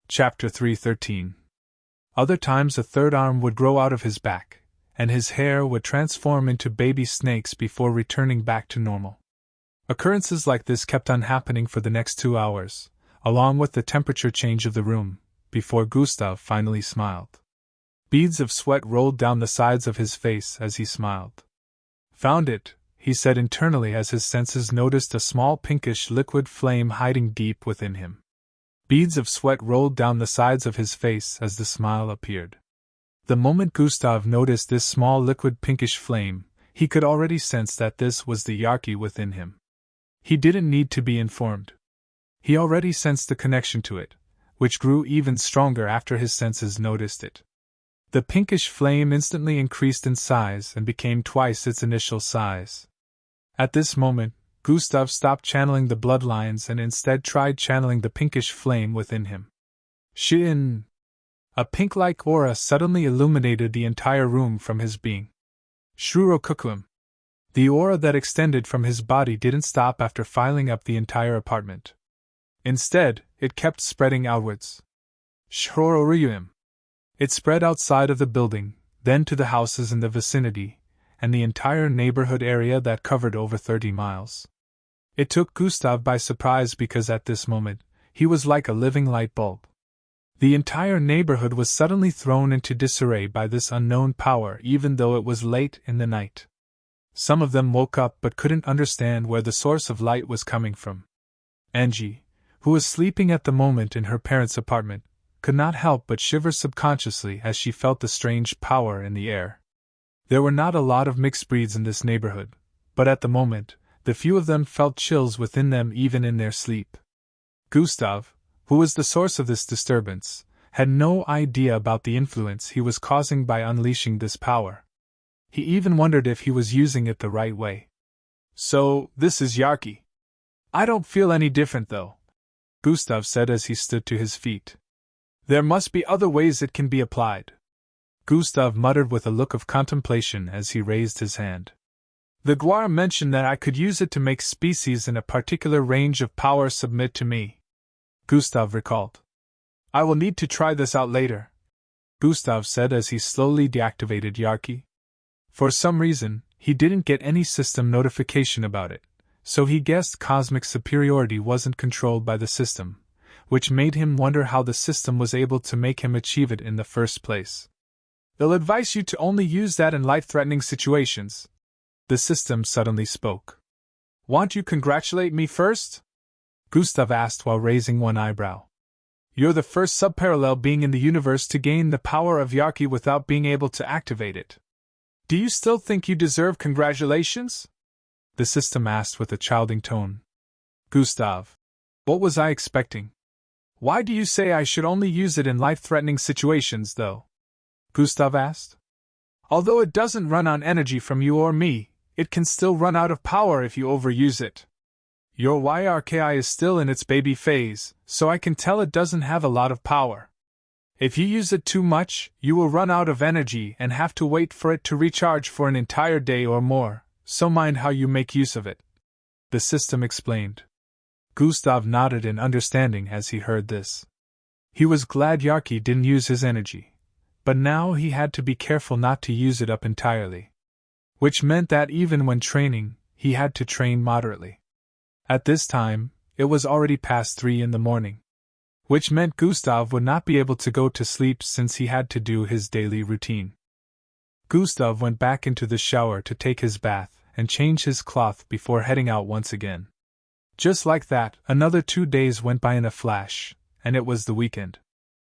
Chapter 313. Other times a third arm would grow out of his back, and his hair would transform into baby snakes before returning back to normal. Occurrences like this kept on happening for the next 2 hours, along with the temperature change of the room, before Gustav finally smiled. Beads of sweat rolled down the sides of his face as he smiled. "Found it," he said internally as his senses noticed a small pinkish liquid flame hiding deep within him. Beads of sweat rolled down the sides of his face as the smile appeared. The moment Gustav noticed this small liquid pinkish flame, he could already sense that this was the Yarki within him. He didn't need to be informed. He already sensed the connection to it, which grew even stronger after his senses noticed it. The pinkish flame instantly increased in size and became twice its initial size. At this moment, Gustav stopped channeling the bloodlines and instead tried channeling the pinkish flame within him. Shin! A pink-like aura suddenly illuminated the entire room from his being. Shrurokukum! The aura that extended from his body didn't stop after filing up the entire apartment. Instead, it kept spreading outwards. Shrororiyum! It spread outside of the building, then to the houses in the vicinity, and the entire neighborhood area that covered over 30 miles. It took Gustav by surprise because at this moment, he was like a living light bulb. The entire neighborhood was suddenly thrown into disarray by this unknown power even though it was late in the night. Some of them woke up but couldn't understand where the source of light was coming from. Angie, who was sleeping at the moment in her parents' apartment, could not help but shiver subconsciously as she felt the strange power in the air. There were not a lot of mixed breeds in this neighborhood, but at the moment, the few of them felt chills within them even in their sleep. Gustav, who was the source of this disturbance, had no idea about the influence he was causing by unleashing this power. He even wondered if he was using it the right way. "So, this is Yarki. I don't feel any different though," Gustav said as he stood to his feet. "There must be other ways it can be applied," Gustav muttered with a look of contemplation as he raised his hand. "The Gwar mentioned that I could use it to make species in a particular range of power submit to me," Gustav recalled. "I will need to try this out later," Gustav said as he slowly deactivated Yarki. For some reason, he didn't get any system notification about it, so he guessed cosmic superiority wasn't controlled by the system, which made him wonder how the system was able to make him achieve it in the first place. "They'll advise you to only use that in life-threatening situations," the system suddenly spoke. "Want you congratulate me first?" Gustav asked while raising one eyebrow. "You're the first subparallel being in the universe to gain the power of Yarki without being able to activate it. Do you still think you deserve congratulations?" the system asked with a chiding tone. "Gustav, what was I expecting? Why do you say I should only use it in life-threatening situations, though?" Gustav asked. "Although it doesn't run on energy from you or me, it can still run out of power if you overuse it. Your YRKI is still in its baby phase, so I can tell it doesn't have a lot of power. If you use it too much, you will run out of energy and have to wait for it to recharge for an entire day or more, so mind how you make use of it," the system explained. Gustav nodded in understanding as he heard this. He was glad Yarki didn't use his energy, but now he had to be careful not to use it up entirely. Which meant that even when training, he had to train moderately. At this time, it was already past 3 in the morning. Which meant Gustav would not be able to go to sleep since he had to do his daily routine. Gustav went back into the shower to take his bath and change his cloth before heading out once again. Just like that, another 2 days went by in a flash, and it was the weekend.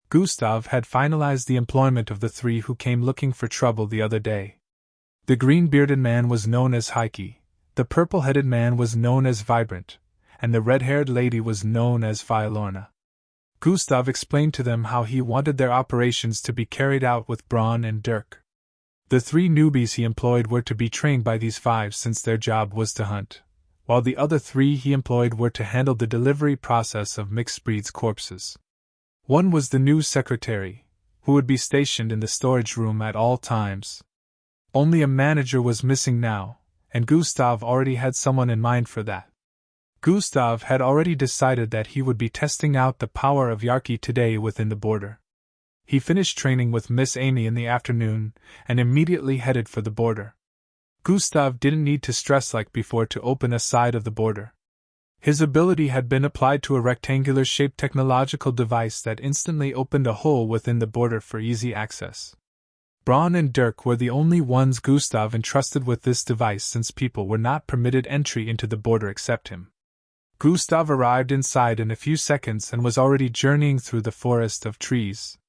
Gustav had finalized the employment of the 3 who came looking for trouble the other day. The green-bearded man was known as Heike, the purple-headed man was known as Vibrant, and the red-haired lady was known as Violorna. Gustav explained to them how he wanted their operations to be carried out with Braun and Dirk. The 3 newbies he employed were to be trained by these 5 since their job was to hunt, while the other 3 he employed were to handle the delivery process of mixed breeds corpses. One was the new secretary, who would be stationed in the storage room at all times. Only a manager was missing now, and Gustav already had someone in mind for that. Gustav had already decided that he would be testing out the power of Yarki today within the border. He finished training with Miss Amy in the afternoon and immediately headed for the border. Gustav didn't need to stress like before to open a side of the border. His ability had been applied to a rectangular-shaped technological device that instantly opened a hole within the border for easy access. Braun and Dirk were the only ones Gustav entrusted with this device since people were not permitted entry into the border except him. Gustav arrived inside in a few seconds and was already journeying through the forest of trees.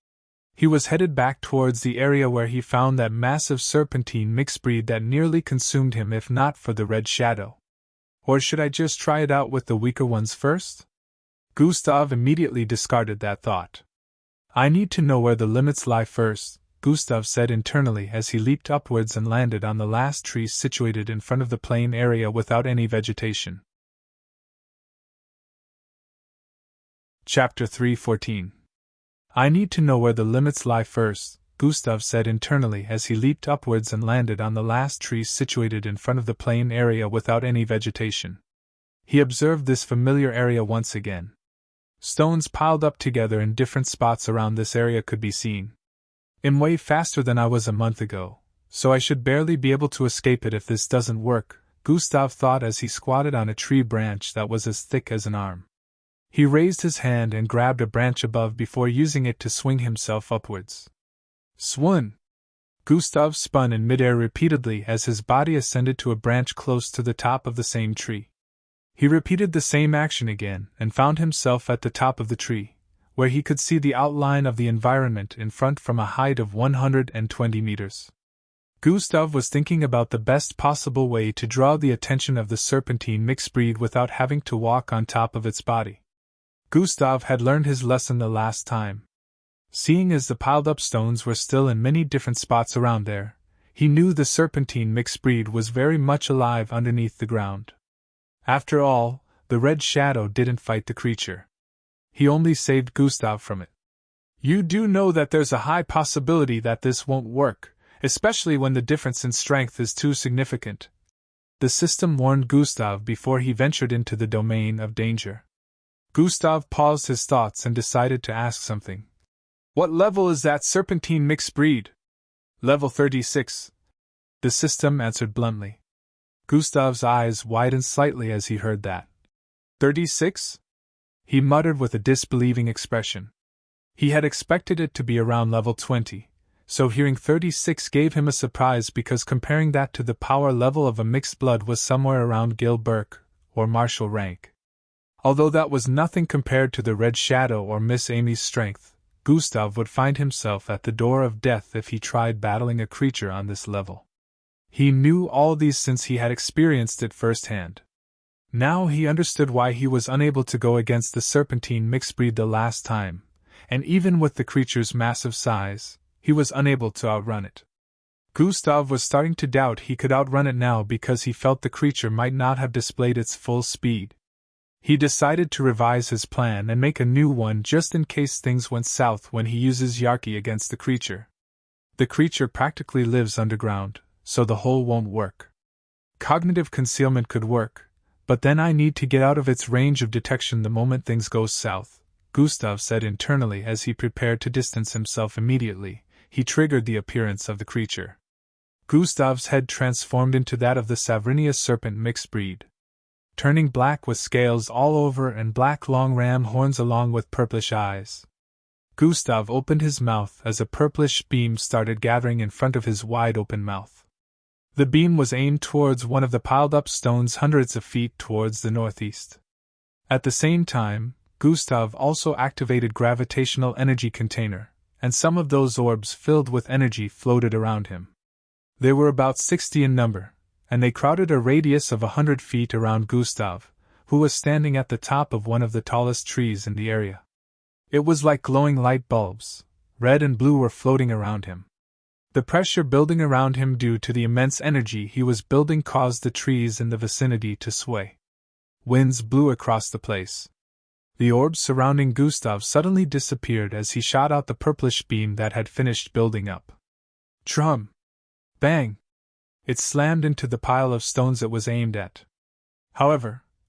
He was headed back towards the area where he found that massive serpentine mixed breed that nearly consumed him if not for the red shadow. Or should I just try it out with the weaker ones first? Gustav immediately discarded that thought. I need to know where the limits lie first, Gustav said internally as he leaped upwards and landed on the last tree situated in front of the plain area without any vegetation. Chapter 3:14. I need to know where the limits lie first, Gustav said internally as he leaped upwards and landed on the last tree situated in front of the plain area without any vegetation. He observed this familiar area once again. Stones piled up together in different spots around this area could be seen. I'm way faster than I was a month ago, so I should barely be able to escape it if this doesn't work, Gustav thought as he squatted on a tree branch that was as thick as an arm. He raised his hand and grabbed a branch above before using it to swing himself upwards. Swoon! Gustav spun in midair repeatedly as his body ascended to a branch close to the top of the same tree. He repeated the same action again and found himself at the top of the tree, where he could see the outline of the environment in front from a height of 120 meters. Gustav was thinking about the best possible way to draw the attention of the serpentine mixed breed without having to walk on top of its body. Gustav had learned his lesson the last time. Seeing as the piled-up stones were still in many different spots around there, he knew the serpentine mixed breed was very much alive underneath the ground. After all, the red shadow didn't fight the creature. He only saved Gustav from it. You do know that there's a high possibility that this won't work, especially when the difference in strength is too significant. The system warned Gustav before he ventured into the domain of danger. Gustav paused his thoughts and decided to ask something. What level is that serpentine mixed breed? Level 36. The system answered bluntly. Gustav's eyes widened slightly as he heard that. 36? He muttered with a disbelieving expression. He had expected it to be around level 20, so hearing 36 gave him a surprise because comparing that to the power level of a mixed blood was somewhere around Gil Burke, or martial rank. Although that was nothing compared to the Red Shadow or Miss Amy's strength, Gustav would find himself at the door of death if he tried battling a creature on this level. He knew all these since he had experienced it firsthand. Now he understood why he was unable to go against the serpentine mixed breed the last time, and even with the creature's massive size, he was unable to outrun it. Gustav was starting to doubt he could outrun it now because he felt the creature might not have displayed its full speed. He decided to revise his plan and make a new one just in case things went south when he uses Yarki against the creature. The creature practically lives underground, so the hole won't work. Cognitive concealment could work, but then I need to get out of its range of detection the moment things go south, Gustav said internally as he prepared to distance himself immediately. He triggered the appearance of the creature. Gustav's head transformed into that of the Savrinius serpent mixed breed. Turning black with scales all over and black long ram horns along with purplish eyes. Gustav opened his mouth as a purplish beam started gathering in front of his wide-open mouth. The beam was aimed towards one of the piled-up stones hundreds of feet towards the northeast. At the same time, Gustav also activated gravitational energy container, and some of those orbs filled with energy floated around him. They were about 60 in number, and they crowded a radius of 100 feet around Gustav, who was standing at the top of one of the tallest trees in the area. It was like glowing light bulbs. Red and blue were floating around him. The pressure building around him due to the immense energy he was building caused the trees in the vicinity to sway. Winds blew across the place. The orbs surrounding Gustav suddenly disappeared as he shot out the purplish beam that had finished building up. Trum! Bang! It slammed into the pile of stones it was aimed at. However,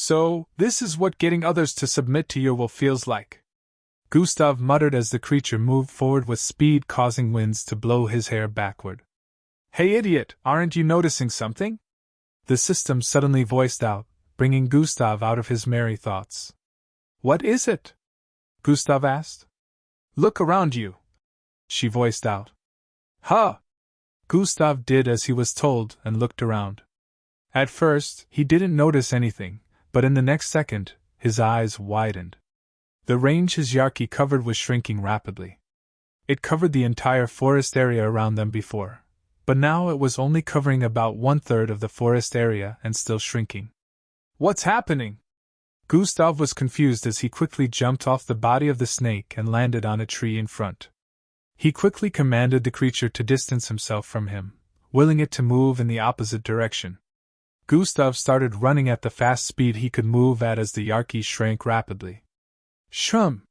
So, this is what getting others to submit to your will feels like. Gustav muttered as the creature moved forward with speed, causing winds to blow his hair backward. Hey idiot, aren't you noticing something? The system suddenly voiced out, bringing Gustav out of his merry thoughts. What is it? Gustav asked. Look around you, she voiced out. Huh! Gustav did as he was told and looked around. At first, he didn't notice anything, but in the next second, his eyes widened. The range his Yarki covered was shrinking rapidly. It covered the entire forest area around them before, but now it was only covering about 1/3 of the forest area and still shrinking. What's happening? Gustav was confused as he quickly jumped off the body of the snake and landed on a tree in front. He quickly commanded the creature to distance himself from him, willing it to move in the opposite direction. Gustav started running at the fast speed he could move at as the Yarki shrank rapidly. Shum!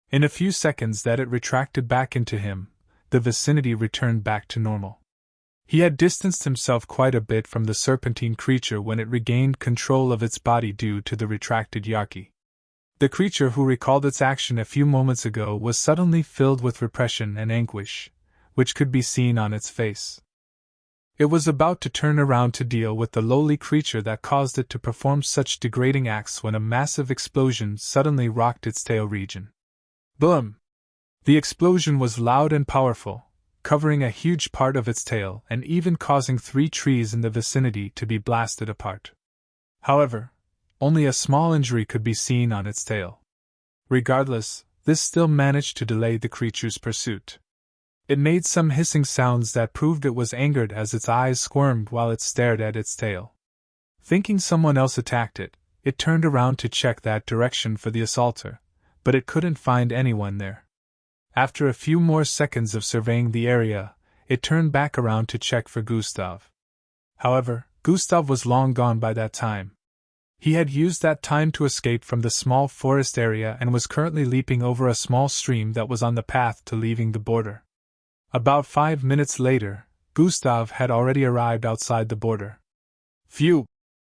In a few seconds that it retracted back into him, the vicinity returned back to normal. He had distanced himself quite a bit from the serpentine creature when it regained control of its body due to the retracted Yarki. The creature who recalled its action a few moments ago was suddenly filled with repression and anguish, which could be seen on its face. It was about to turn around to deal with the lowly creature that caused it to perform such degrading acts when a massive explosion suddenly rocked its tail region. Boom! The explosion was loud and powerful, covering a huge part of its tail and even causing 3 trees in the vicinity to be blasted apart. However, only a small injury could be seen on its tail. Regardless, this still managed to delay the creature's pursuit. It made some hissing sounds that proved it was angered as its eyes squirmed while it stared at its tail. Thinking someone else attacked it, it turned around to check that direction for the assaulter, but it couldn't find anyone there. After a few more seconds of surveying the area, it turned back around to check for Gustav. However, Gustav was long gone by that time. He had used that time to escape from the small forest area and was currently leaping over a small stream that was on the path to leaving the border. About 5 minutes later, Gustav had already arrived outside the border. Phew!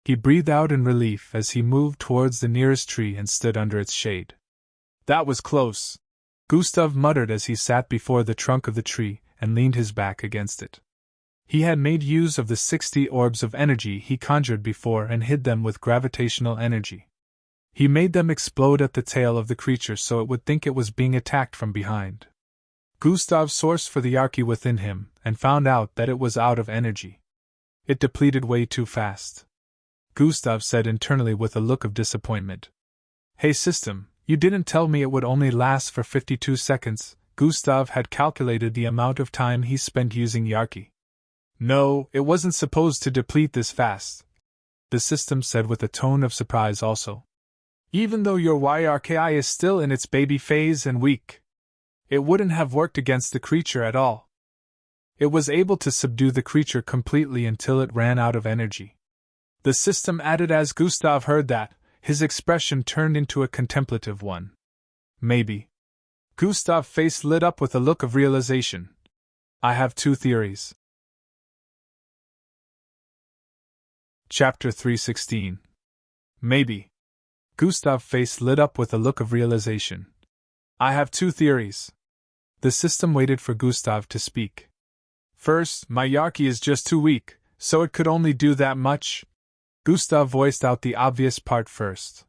He breathed out in relief as he moved towards the nearest tree and stood under its shade. That was close, Gustav muttered as he sat before the trunk of the tree and leaned his back against it. He had made use of the 60 orbs of energy he conjured before and hid them with gravitational energy. He made them explode at the tail of the creature so it would think it was being attacked from behind. Gustav sourced for the Yarki within him and found out that it was out of energy. It depleted way too fast. Gustav said internally with a look of disappointment. Hey system, you didn't tell me it would only last for 52 seconds. Gustav had calculated the amount of time he spent using Yarki. No, it wasn't supposed to deplete this fast, the system said with a tone of surprise also. Even though your Yarki is still in its baby phase and weak, it wouldn't have worked against the creature at all. It was able to subdue the creature completely until it ran out of energy. The system added as Gustav heard that, his expression turned into a contemplative one. Maybe. Gustav's face lit up with a look of realization. I have 2 theories. Chapter 316. Maybe. Gustav's face lit up with a look of realization. I have 2 theories. The system waited for Gustav to speak. First, my Yarki is just too weak, so it could only do that much. Gustav voiced out the obvious part first.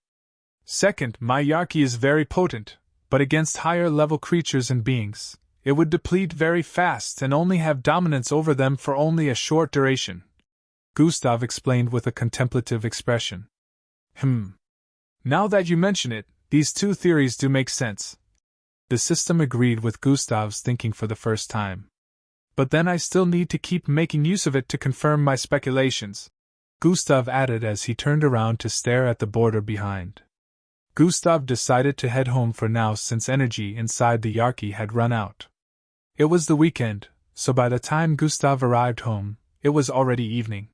Second, my Yarki is very potent, but against higher-level creatures and beings, it would deplete very fast and only have dominance over them for only a short duration. Gustav explained with a contemplative expression. Now that you mention it, these 2 theories do make sense. The system agreed with Gustav's thinking for the first time. But then I still need to keep making use of it to confirm my speculations, Gustav added as he turned around to stare at the border behind. Gustav decided to head home for now since energy inside the Yarki had run out. It was the weekend, so by the time Gustav arrived home, it was already evening.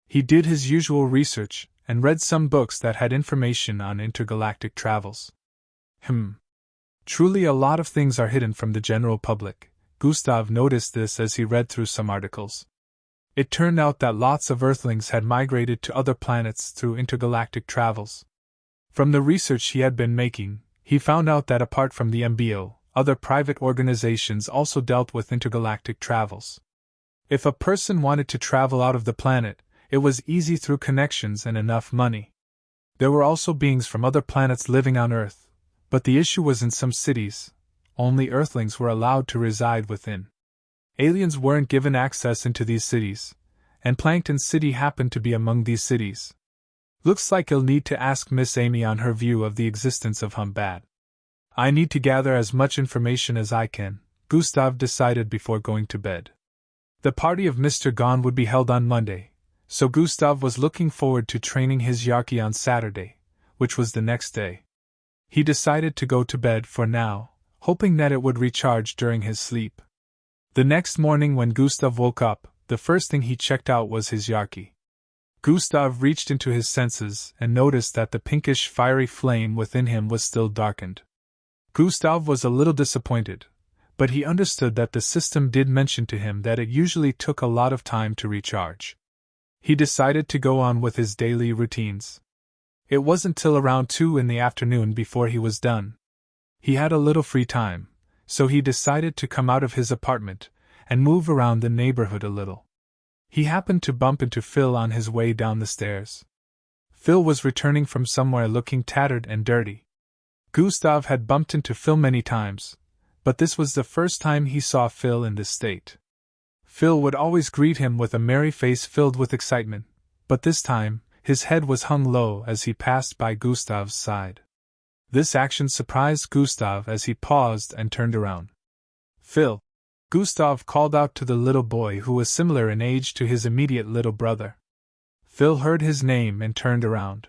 He did his usual research and read some books that had information on intergalactic travels. Truly a lot of things are hidden from the general public. Gustav noticed this as he read through some articles. It turned out that lots of Earthlings had migrated to other planets through intergalactic travels. From the research he had been making, he found out that apart from the MBO, other private organizations also dealt with intergalactic travels. If a person wanted to travel out of the planet, it was easy through connections and enough money. There were also beings from other planets living on Earth, but the issue was in some cities, only Earthlings were allowed to reside within. Aliens weren't given access into these cities, and Plankton City happened to be among these cities. Looks like I'll need to ask Miss Amy on her view of the existence of Humbad. I need to gather as much information as I can, Gustav decided before going to bed. The party of Mr. Gone would be held on Monday, so Gustav was looking forward to training his Yarki on Saturday, which was the next day. He decided to go to bed for now, hoping that it would recharge during his sleep. The next morning when Gustav woke up, the first thing he checked out was his Yarki. Gustav reached into his senses and noticed that the pinkish fiery flame within him was still darkened. Gustav was a little disappointed, but he understood that the system did mention to him that it usually took a lot of time to recharge. He decided to go on with his daily routines. It wasn't till around 2 in the afternoon before he was done. He had a little free time, so he decided to come out of his apartment and move around the neighborhood a little. He happened to bump into Phil on his way down the stairs. Phil was returning from somewhere looking tattered and dirty. Gustav had bumped into Phil many times, but this was the first time he saw Phil in this state. Phil would always greet him with a merry face filled with excitement, but this time, his head was hung low as he passed by Gustav's side. This action surprised Gustav as he paused and turned around. Phil! Gustav called out to the little boy who was similar in age to his immediate little brother. Phil heard his name and turned around.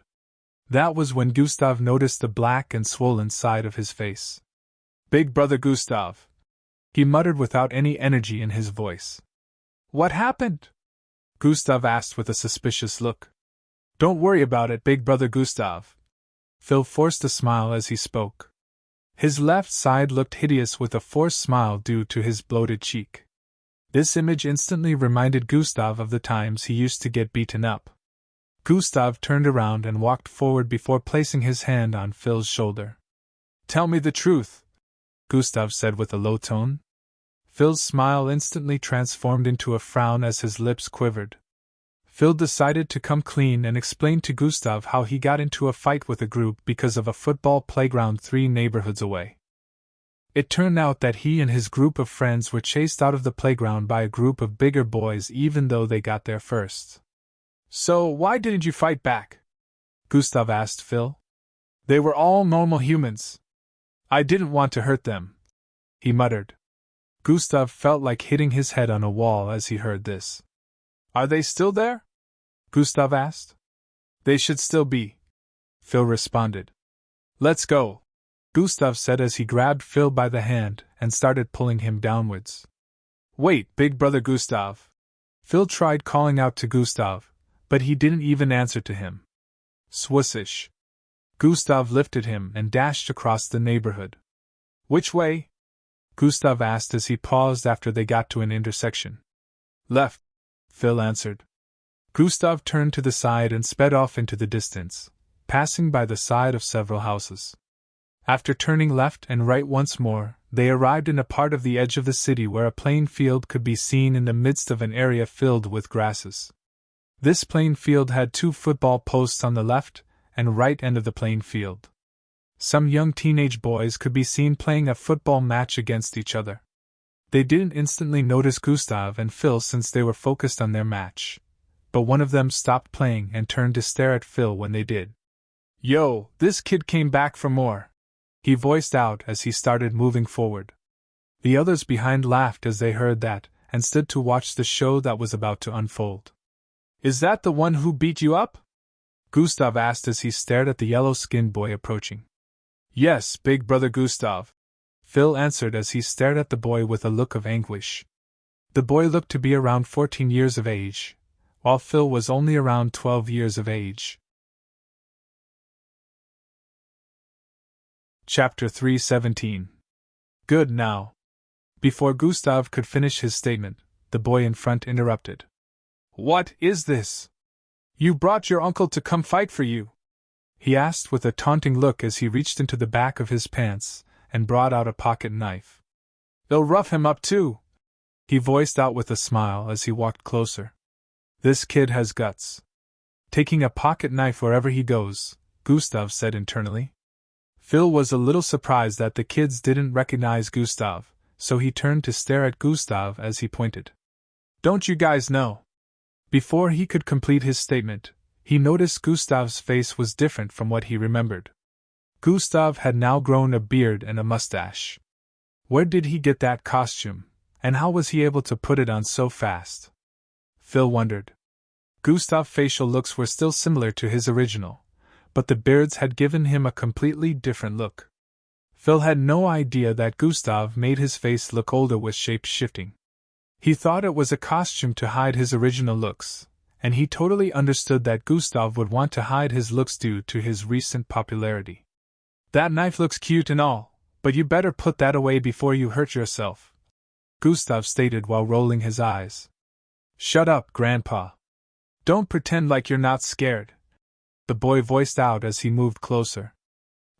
That was when Gustav noticed the black and swollen side of his face. Big brother Gustav! He muttered without any energy in his voice. What happened? Gustav asked with a suspicious look. Don't worry about it, big brother Gustav. Phil forced a smile as he spoke. His left side looked hideous with a forced smile due to his bloated cheek. This image instantly reminded Gustav of the times he used to get beaten up. Gustav turned around and walked forward before placing his hand on Phil's shoulder. Tell me the truth, Gustav said with a low tone. Phil's smile instantly transformed into a frown as his lips quivered. Phil decided to come clean and explain to Gustav how he got into a fight with a group because of a football playground 3 neighborhoods away. It turned out that he and his group of friends were chased out of the playground by a group of bigger boys even though they got there first. So why didn't you fight back? Gustav asked Phil. They were all normal humans. I didn't want to hurt them, he muttered. Gustav felt like hitting his head on a wall as he heard this. Are they still there? Gustav asked. They should still be, Phil responded. Let's go, Gustav said as he grabbed Phil by the hand and started pulling him downwards. Wait, big brother Gustav. Phil tried calling out to Gustav, but he didn't even answer to him. Swoosh. Gustav lifted him and dashed across the neighborhood. Which way? Gustav asked as he paused after they got to an intersection. Left, Phil answered. Gustav turned to the side and sped off into the distance, passing by the side of several houses. After turning left and right once more, they arrived in a part of the edge of the city where a plain field could be seen in the midst of an area filled with grasses. This plain field had 2 football posts on the left and right end of the plain field. Some young teenage boys could be seen playing a football match against each other. They didn't instantly notice Gustav and Phil since they were focused on their match, but one of them stopped playing and turned to stare at Phil when they did. Yo, this kid came back for more, he voiced out as he started moving forward. The others behind laughed as they heard that and stood to watch the show that was about to unfold. Is that the one who beat you up? Gustav asked as he stared at the yellow-skinned boy approaching. Yes, big brother Gustav, Phil answered as he stared at the boy with a look of anguish. The boy looked to be around 14 years of age, while Phil was only around 12 years of age. Chapter 3:17. Good now. Before Gustav could finish his statement, the boy in front interrupted. What is this? You brought your uncle to come fight for you? He asked with a taunting look as he reached into the back of his pants and brought out a pocket knife. They'll rough him up too, he voiced out with a smile as he walked closer. This kid has guts. Taking a pocket knife wherever he goes, Gustav said internally. Phil was a little surprised that the kids didn't recognize Gustav, so he turned to stare at Gustav as he pointed. Don't you guys know? Before he could complete his statement, he noticed Gustav's face was different from what he remembered. Gustav had now grown a beard and a mustache. Where did he get that costume, and how was he able to put it on so fast? Phil wondered. Gustav's facial looks were still similar to his original, but the beards had given him a completely different look. Phil had no idea that Gustav made his face look older with shape-shifting. He thought it was a costume to hide his original looks, and he totally understood that Gustav would want to hide his looks due to his recent popularity. That knife looks cute and all, but you better put that away before you hurt yourself, Gustav stated while rolling his eyes. Shut up, Grandpa. Don't pretend like you're not scared, the boy voiced out as he moved closer.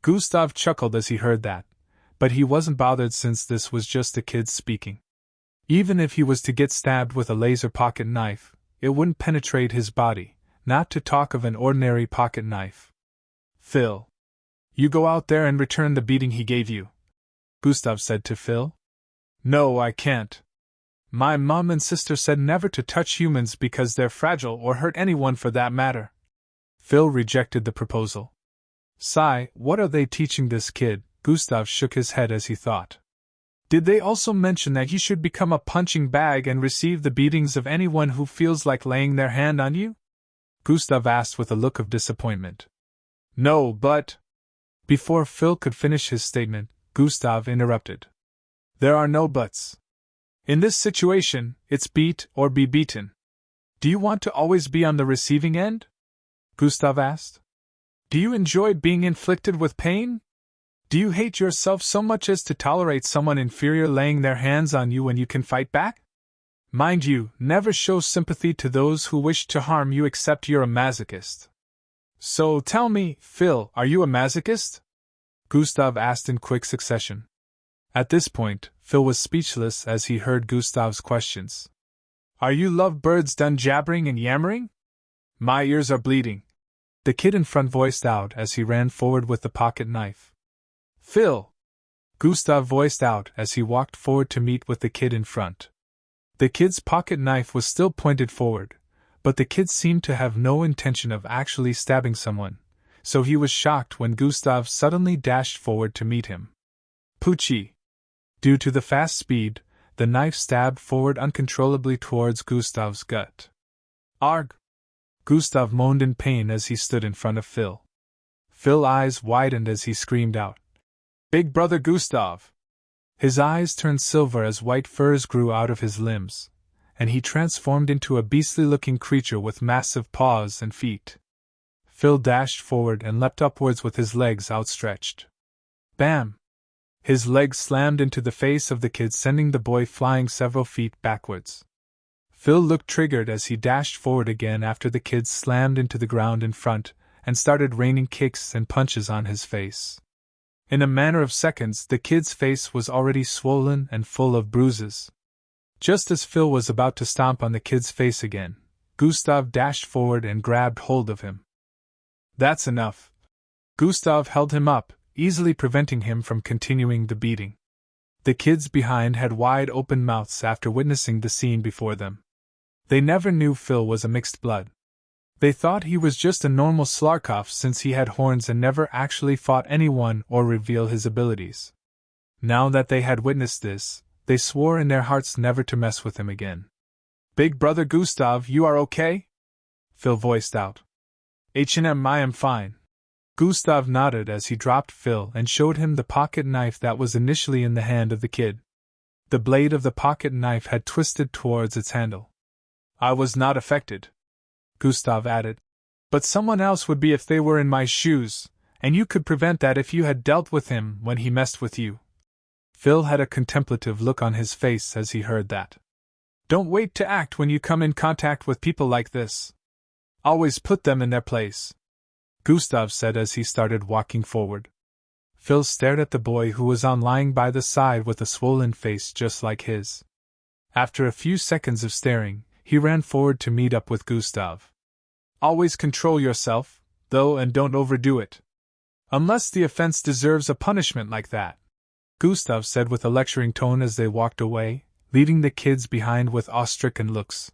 Gustav chuckled as he heard that, but he wasn't bothered since this was just a kid speaking. Even if he was to get stabbed with a laser pocket knife, it wouldn't penetrate his body, not to talk of an ordinary pocket knife. Phil. You go out there and return the beating he gave you, Gustav said to Phil. No, I can't. My mom and sister said never to touch humans because they're fragile or hurt anyone for that matter. Phil rejected the proposal. Sigh, what are they teaching this kid? Gustav shook his head as he thought. Did they also mention that you should become a punching bag and receive the beatings of anyone who feels like laying their hand on you? Gustav asked with a look of disappointment. No, but... Before Phil could finish his statement, Gustav interrupted. There are no buts. In this situation, it's beat or be beaten. Do you want to always be on the receiving end? Gustav asked. Do you enjoy being inflicted with pain? Do you hate yourself so much as to tolerate someone inferior laying their hands on you when you can fight back? Mind you, never show sympathy to those who wish to harm you except you're a masochist. So tell me, Phil, are you a masochist? Gustav asked in quick succession. At this point, Phil was speechless as he heard Gustav's questions. Are you lovebirds done jabbering and yammering? My ears are bleeding, the kid in front voiced out as he ran forward with the pocket knife. Phil! Gustav voiced out as he walked forward to meet with the kid in front. The kid's pocket knife was still pointed forward, but the kid seemed to have no intention of actually stabbing someone, so he was shocked when Gustav suddenly dashed forward to meet him. Poochie! Due to the fast speed, the knife stabbed forward uncontrollably towards Gustav's gut. Arg! Gustav moaned in pain as he stood in front of Phil. Phil's eyes widened as he screamed out. Big brother Gustav! His eyes turned silver as white furs grew out of his limbs, and he transformed into a beastly-looking creature with massive paws and feet. Phil dashed forward and leapt upwards with his legs outstretched. Bam! His legs slammed into the face of the kid, sending the boy flying several feet backwards. Phil looked triggered as he dashed forward again after the kid slammed into the ground in front and started raining kicks and punches on his face. In a matter of seconds, the kid's face was already swollen and full of bruises. Just as Phil was about to stomp on the kid's face again, Gustav dashed forward and grabbed hold of him. That's enough. Gustav held him up, easily preventing him from continuing the beating. The kids behind had wide open mouths after witnessing the scene before them. They never knew Phil was a mixed blood. They thought he was just a normal Slarkov since he had horns and never actually fought anyone or revealed his abilities. Now that they had witnessed this, they swore in their hearts never to mess with him again. Big brother Gustav, you are okay? Phil voiced out. H&M, I am fine. Gustav nodded as he dropped Phil and showed him the pocket knife that was initially in the hand of the kid. The blade of the pocket knife had twisted towards its handle. I was not affected, Gustav added. But someone else would be if they were in my shoes, and you could prevent that if you had dealt with him when he messed with you. Phil had a contemplative look on his face as he heard that. Don't wait to act when you come in contact with people like this. Always put them in their place, Gustav said as he started walking forward. Phil stared at the boy who was lying by the side with a swollen face just like his. After a few seconds of staring, he ran forward to meet up with Gustav. Always control yourself, though, and don't overdo it. Unless the offense deserves a punishment like that, Gustav said with a lecturing tone as they walked away, leaving the kids behind with awe-stricken looks.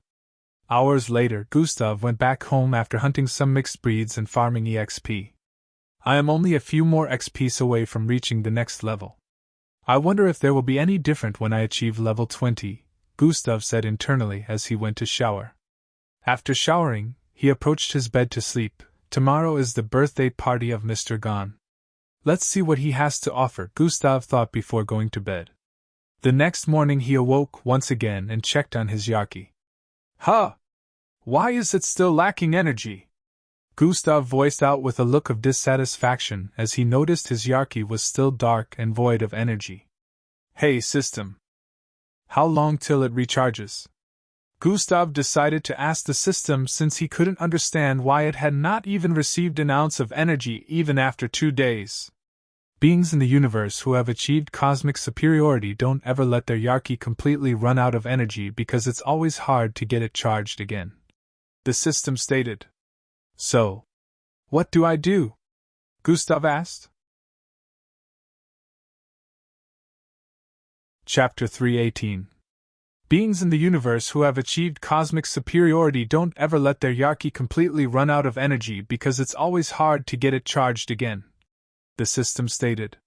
Hours later, Gustav went back home after hunting some mixed breeds and farming EXP. I am only a few more XPs away from reaching the next level. I wonder if there will be any different when I achieve level 20, Gustav said internally as he went to shower. After showering, he approached his bed to sleep. Tomorrow is the birthday party of Mr. Gon. Let's see what he has to offer, Gustav thought before going to bed. The next morning he awoke once again and checked on his Yarki. Huh! Why is it still lacking energy? Gustav voiced out with a look of dissatisfaction as he noticed his Yarki was still dark and void of energy. Hey system! How long till it recharges? Gustav decided to ask the system since he couldn't understand why it had not even received an ounce of energy even after 2 days. Beings in the universe who have achieved cosmic superiority don't ever let their Yarki completely run out of energy because it's always hard to get it charged again. The system stated. So, what do I do? Gustav asked. Chapter 3:18. Beings in the universe who have achieved cosmic superiority don't ever let their Yarki completely run out of energy because it's always hard to get it charged again. The system stated.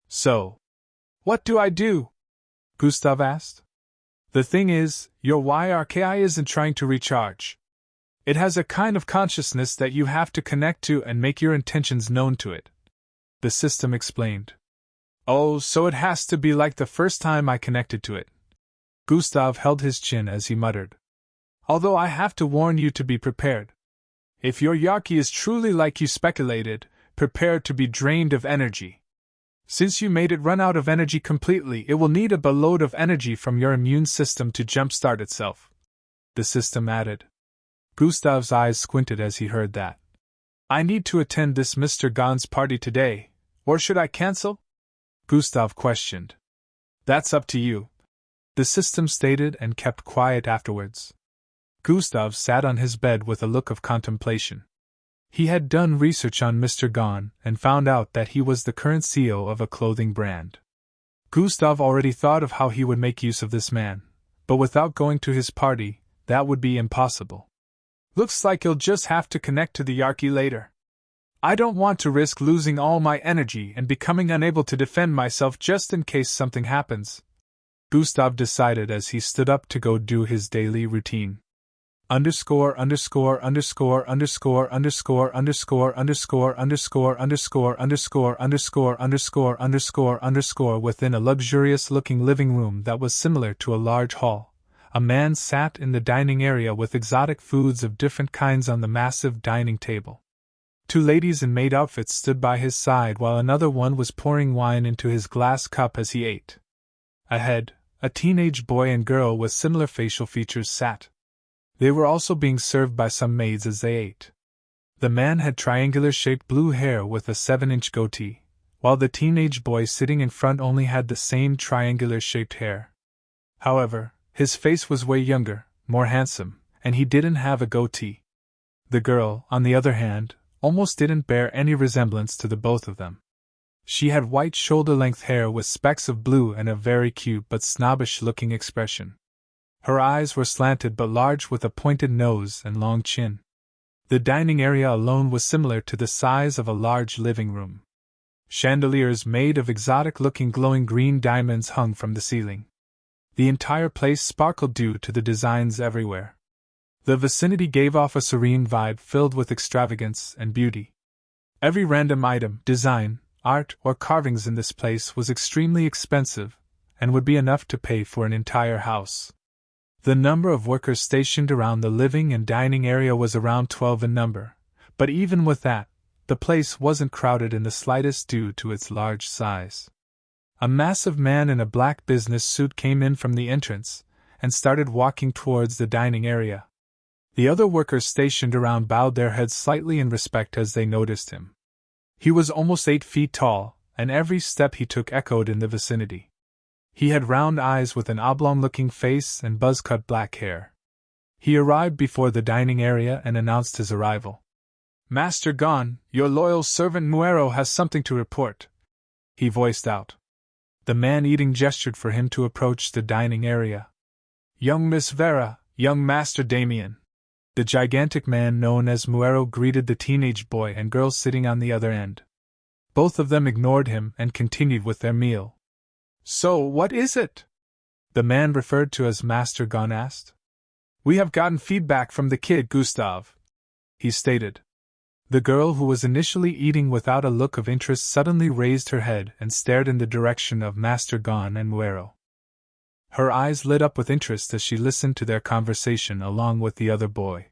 So, what do I do? Gustav asked. The thing is, your YRKI isn't trying to recharge. It has a kind of consciousness that you have to connect to and make your intentions known to it. The system explained. Oh, so it has to be like the first time I connected to it. Gustav held his chin as he muttered. Although I have to warn you to be prepared. If your Yarki is truly like you speculated, prepare to be drained of energy. Since you made it run out of energy completely, it will need a boatload of energy from your immune system to jumpstart itself. The system added. Gustav's eyes squinted as he heard that. I need to attend this Mr. Gon's party today, or should I cancel? Gustav questioned. That's up to you. The system stated and kept quiet afterwards. Gustav sat on his bed with a look of contemplation. He had done research on Mr. Gon and found out that he was the current CEO of a clothing brand. Gustav already thought of how he would make use of this man, but without going to his party, that would be impossible. Looks like he'll just have to connect to the Yarki later. I don't want to risk losing all my energy and becoming unable to defend myself just in case something happens, Gustav decided as he stood up to go do his daily routine. Underscore underscore underscore underscore underscore underscore underscore underscore underscore underscore underscore underscore underscore underscore within a luxurious-looking living room that was similar to a large hall. A man sat in the dining area with exotic foods of different kinds on the massive dining table. 2 ladies in maid outfits stood by his side while another one was pouring wine into his glass cup as he ate. Ahead, a teenage boy and girl with similar facial features sat. They were also being served by some maids as they ate. The man had triangular-shaped blue hair with a 7-inch goatee, while the teenage boy sitting in front only had the same triangular-shaped hair. However, his face was way younger, more handsome, and he didn't have a goatee. The girl, on the other hand, almost didn't bear any resemblance to the both of them. She had white shoulder-length hair with specks of blue and a very cute but snobbish-looking expression. Her eyes were slanted but large with a pointed nose and long chin. The dining area alone was similar to the size of a large living room. Chandeliers made of exotic-looking glowing green diamonds hung from the ceiling. The entire place sparkled due to the designs everywhere. The vicinity gave off a serene vibe filled with extravagance and beauty. Every random item, design, art, or carvings in this place was extremely expensive, and would be enough to pay for an entire house. The number of workers stationed around the living and dining area was around 12 in number, but even with that, the place wasn't crowded in the slightest due to its large size. A massive man in a black business suit came in from the entrance, and started walking towards the dining area. The other workers stationed around bowed their heads slightly in respect as they noticed him. He was almost 8 feet tall, and every step he took echoed in the vicinity. He had round eyes with an oblong-looking face and buzz-cut black hair. He arrived before the dining area and announced his arrival. "Master Gon, your loyal servant Muero has something to report," he voiced out. The man-eating gestured for him to approach the dining area. "Young Miss Vera, young Master Damien." The gigantic man known as Muero greeted the teenage boy and girl sitting on the other end. Both of them ignored him and continued with their meal. "So, what is it?" the man referred to as Master Gon asked. "We have gotten feedback from the kid, Gustav," he stated. The girl, who was initially eating without a look of interest, suddenly raised her head and stared in the direction of Master Gon and Muero. Her eyes lit up with interest as she listened to their conversation along with the other boy.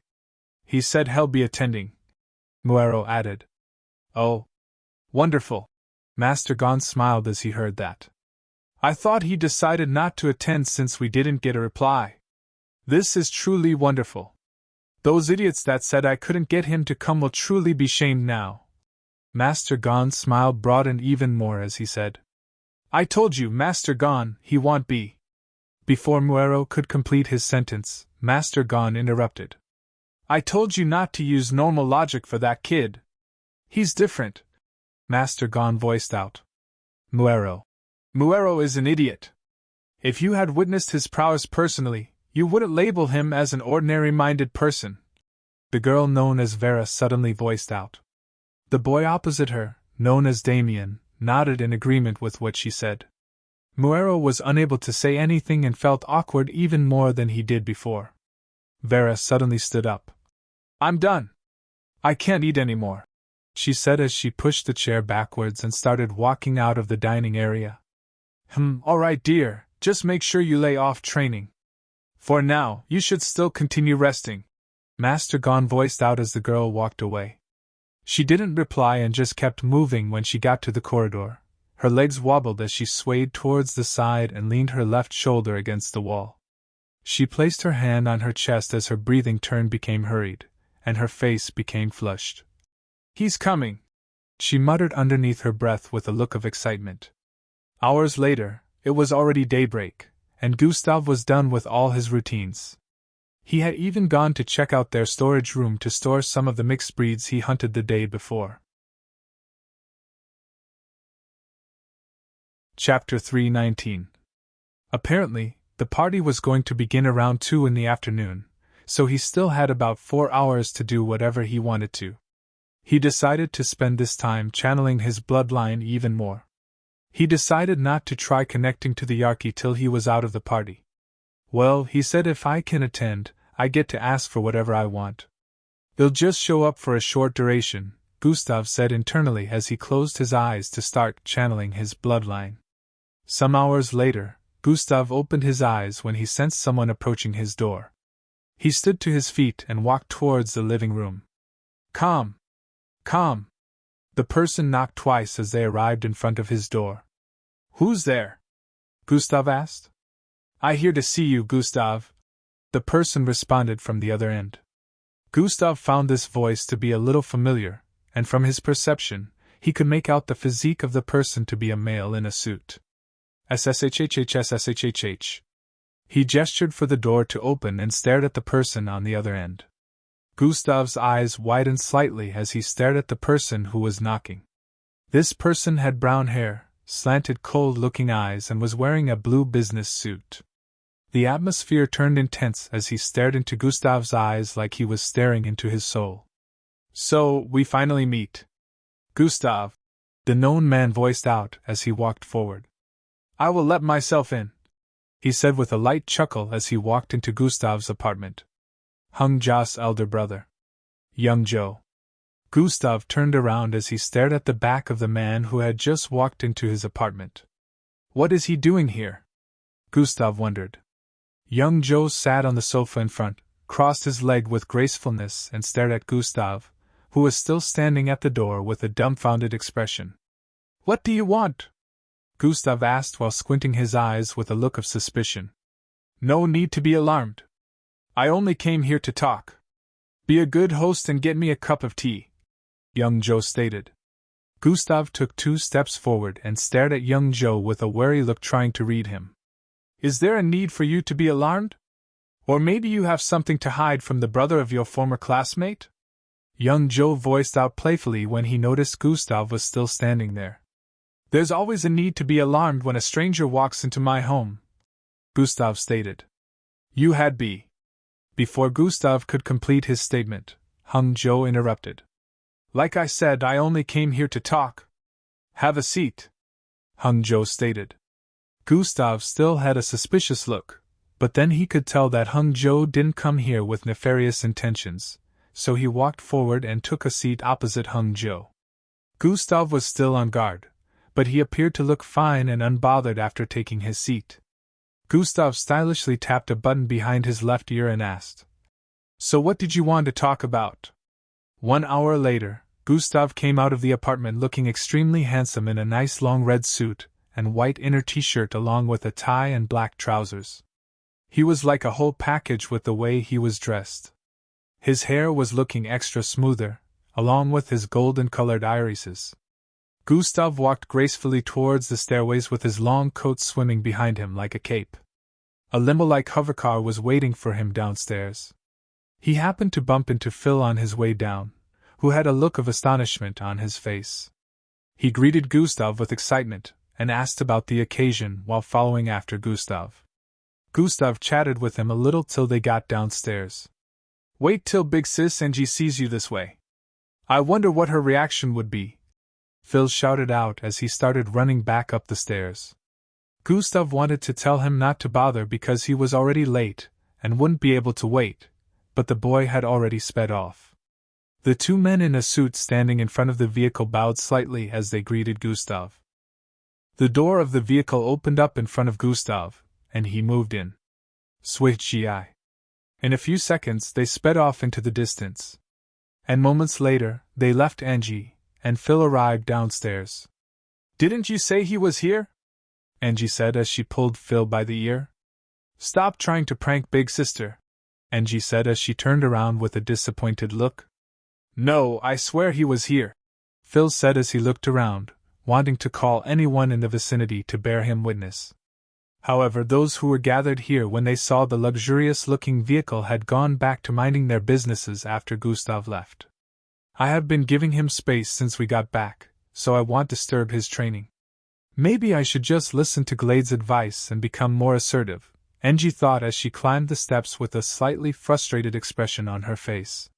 "He said he'll be attending," Muero added. "Oh. Wonderful." Master Gon smiled as he heard that. "I thought he decided not to attend since we didn't get a reply. This is truly wonderful. Those idiots that said I couldn't get him to come will truly be shamed now." Master Gon's smile broadened even more as he said, "I told you, Master Gon, he won't be." Before Muero could complete his sentence, Master Gon interrupted. "I told you not to use normal logic for that kid. He's different," Master Gon voiced out. Muero is an idiot. If you had witnessed his prowess personally, you wouldn't label him as an ordinary-minded person," the girl known as Vera suddenly voiced out. The boy opposite her, known as Damien, nodded in agreement with what she said. Muero was unable to say anything and felt awkward even more than he did before. Vera suddenly stood up. "I'm done. I can't eat anymore," she said as she pushed the chair backwards and started walking out of the dining area. All right, dear, just make sure you lay off training. For now, you should still continue resting," Master Gon voiced out as the girl walked away. She didn't reply and just kept moving. When she got to the corridor, her legs wobbled as she swayed towards the side and leaned her left shoulder against the wall. She placed her hand on her chest as her breathing became hurried, and her face became flushed. "He's coming," she muttered underneath her breath with a look of excitement. Hours later, it was already daybreak, and Gustav was done with all his routines. He had even gone to check out their storage room to store some of the mixed breeds he hunted the day before. Chapter 319. Apparently, the party was going to begin around 2 in the afternoon, so he still had about 4 hours to do whatever he wanted to. He decided to spend this time channeling his bloodline even more. He decided not to try connecting to the Yarki till he was out of the party. "Well," he said, "if I can attend, I get to ask for whatever I want. They'll just show up for a short duration," Gustav said internally as he closed his eyes to start channeling his bloodline. Some hours later, Gustav opened his eyes when he sensed someone approaching his door. He stood to his feet and walked towards the living room. Calm! Calm! The person knocked twice as they arrived in front of his door. "Who's there?" Gustav asked. "I here to see you, Gustav," the person responded from the other end. Gustav found this voice to be a little familiar, and from his perception, he could make out the physique of the person to be a male in a suit. SSHHHSSHHH. He gestured for the door to open and stared at the person on the other end. Gustav's eyes widened slightly as he stared at the person who was knocking. This person had brown hair, slanted cold-looking eyes, and was wearing a blue business suit. The atmosphere turned intense as he stared into Gustav's eyes like he was staring into his soul. "So, we finally meet. Gustav," the known man voiced out as he walked forward. "I will let myself in," he said with a light chuckle as he walked into Gustav's apartment. Hung Ja's elder brother. Young Joe. Gustav turned around as he stared at the back of the man who had just walked into his apartment. What is he doing here? Gustav wondered. Young Joe sat on the sofa in front, crossed his leg with gracefulness and stared at Gustav, who was still standing at the door with a dumbfounded expression. "What do you want?" Gustav asked while squinting his eyes with a look of suspicion. No need to be alarmed. I only came here to talk. Be a good host and get me a cup of tea, young Joe stated. Gustav took 2 steps forward and stared at young Joe with a wary look, trying to read him. Is there a need for you to be alarmed? Or maybe you have something to hide from the brother of your former classmate? Young Joe voiced out playfully when he noticed Gustav was still standing there. There's always a need to be alarmed when a stranger walks into my home, Gustav stated. You had be. Before Gustav could complete his statement, young Joe interrupted. Like I said, I only came here to talk. Have a seat, young Joe stated. Gustav still had a suspicious look, but then he could tell that young Joe didn't come here with nefarious intentions, so he walked forward and took a seat opposite young Joe. Gustav was still on guard, but he appeared to look fine and unbothered after taking his seat. Gustav stylishly tapped a button behind his left ear and asked, So what did you want to talk about? 1 hour later, Gustav came out of the apartment looking extremely handsome in a nice long red suit and white inner t-shirt along with a tie and black trousers. He was like a whole package with the way he was dressed. His hair was looking extra smoother, along with his golden-colored irises. Gustav walked gracefully towards the stairways with his long coat swimming behind him like a cape. A limo-like hovercar was waiting for him downstairs. He happened to bump into Phil on his way down, who had a look of astonishment on his face. He greeted Gustav with excitement and asked about the occasion while following after Gustav. Gustav chatted with him a little till they got downstairs. Wait till Big Sis Angie sees you this way. I wonder what her reaction would be, Phil shouted out as he started running back up the stairs. Gustav wanted to tell him not to bother because he was already late and wouldn't be able to wait, but the boy had already sped off. The 2 men in a suit standing in front of the vehicle bowed slightly as they greeted Gustav. The door of the vehicle opened up in front of Gustav, and he moved in. Switch GI. In a few seconds they sped off into the distance. And moments later, they left Angie, and Phil arrived downstairs. Didn't you say he was here? Angie said as she pulled Phil by the ear. Stop trying to prank Big Sister, Angie said as she turned around with a disappointed look. No, I swear he was here, Phil said as he looked around, wanting to call anyone in the vicinity to bear him witness. However, those who were gathered here when they saw the luxurious-looking vehicle had gone back to minding their businesses after Gustav left. I have been giving him space since we got back, so I won't disturb his training. Maybe I should just listen to Glade's advice and become more assertive, Angie thought as she climbed the steps with a slightly frustrated expression on her face.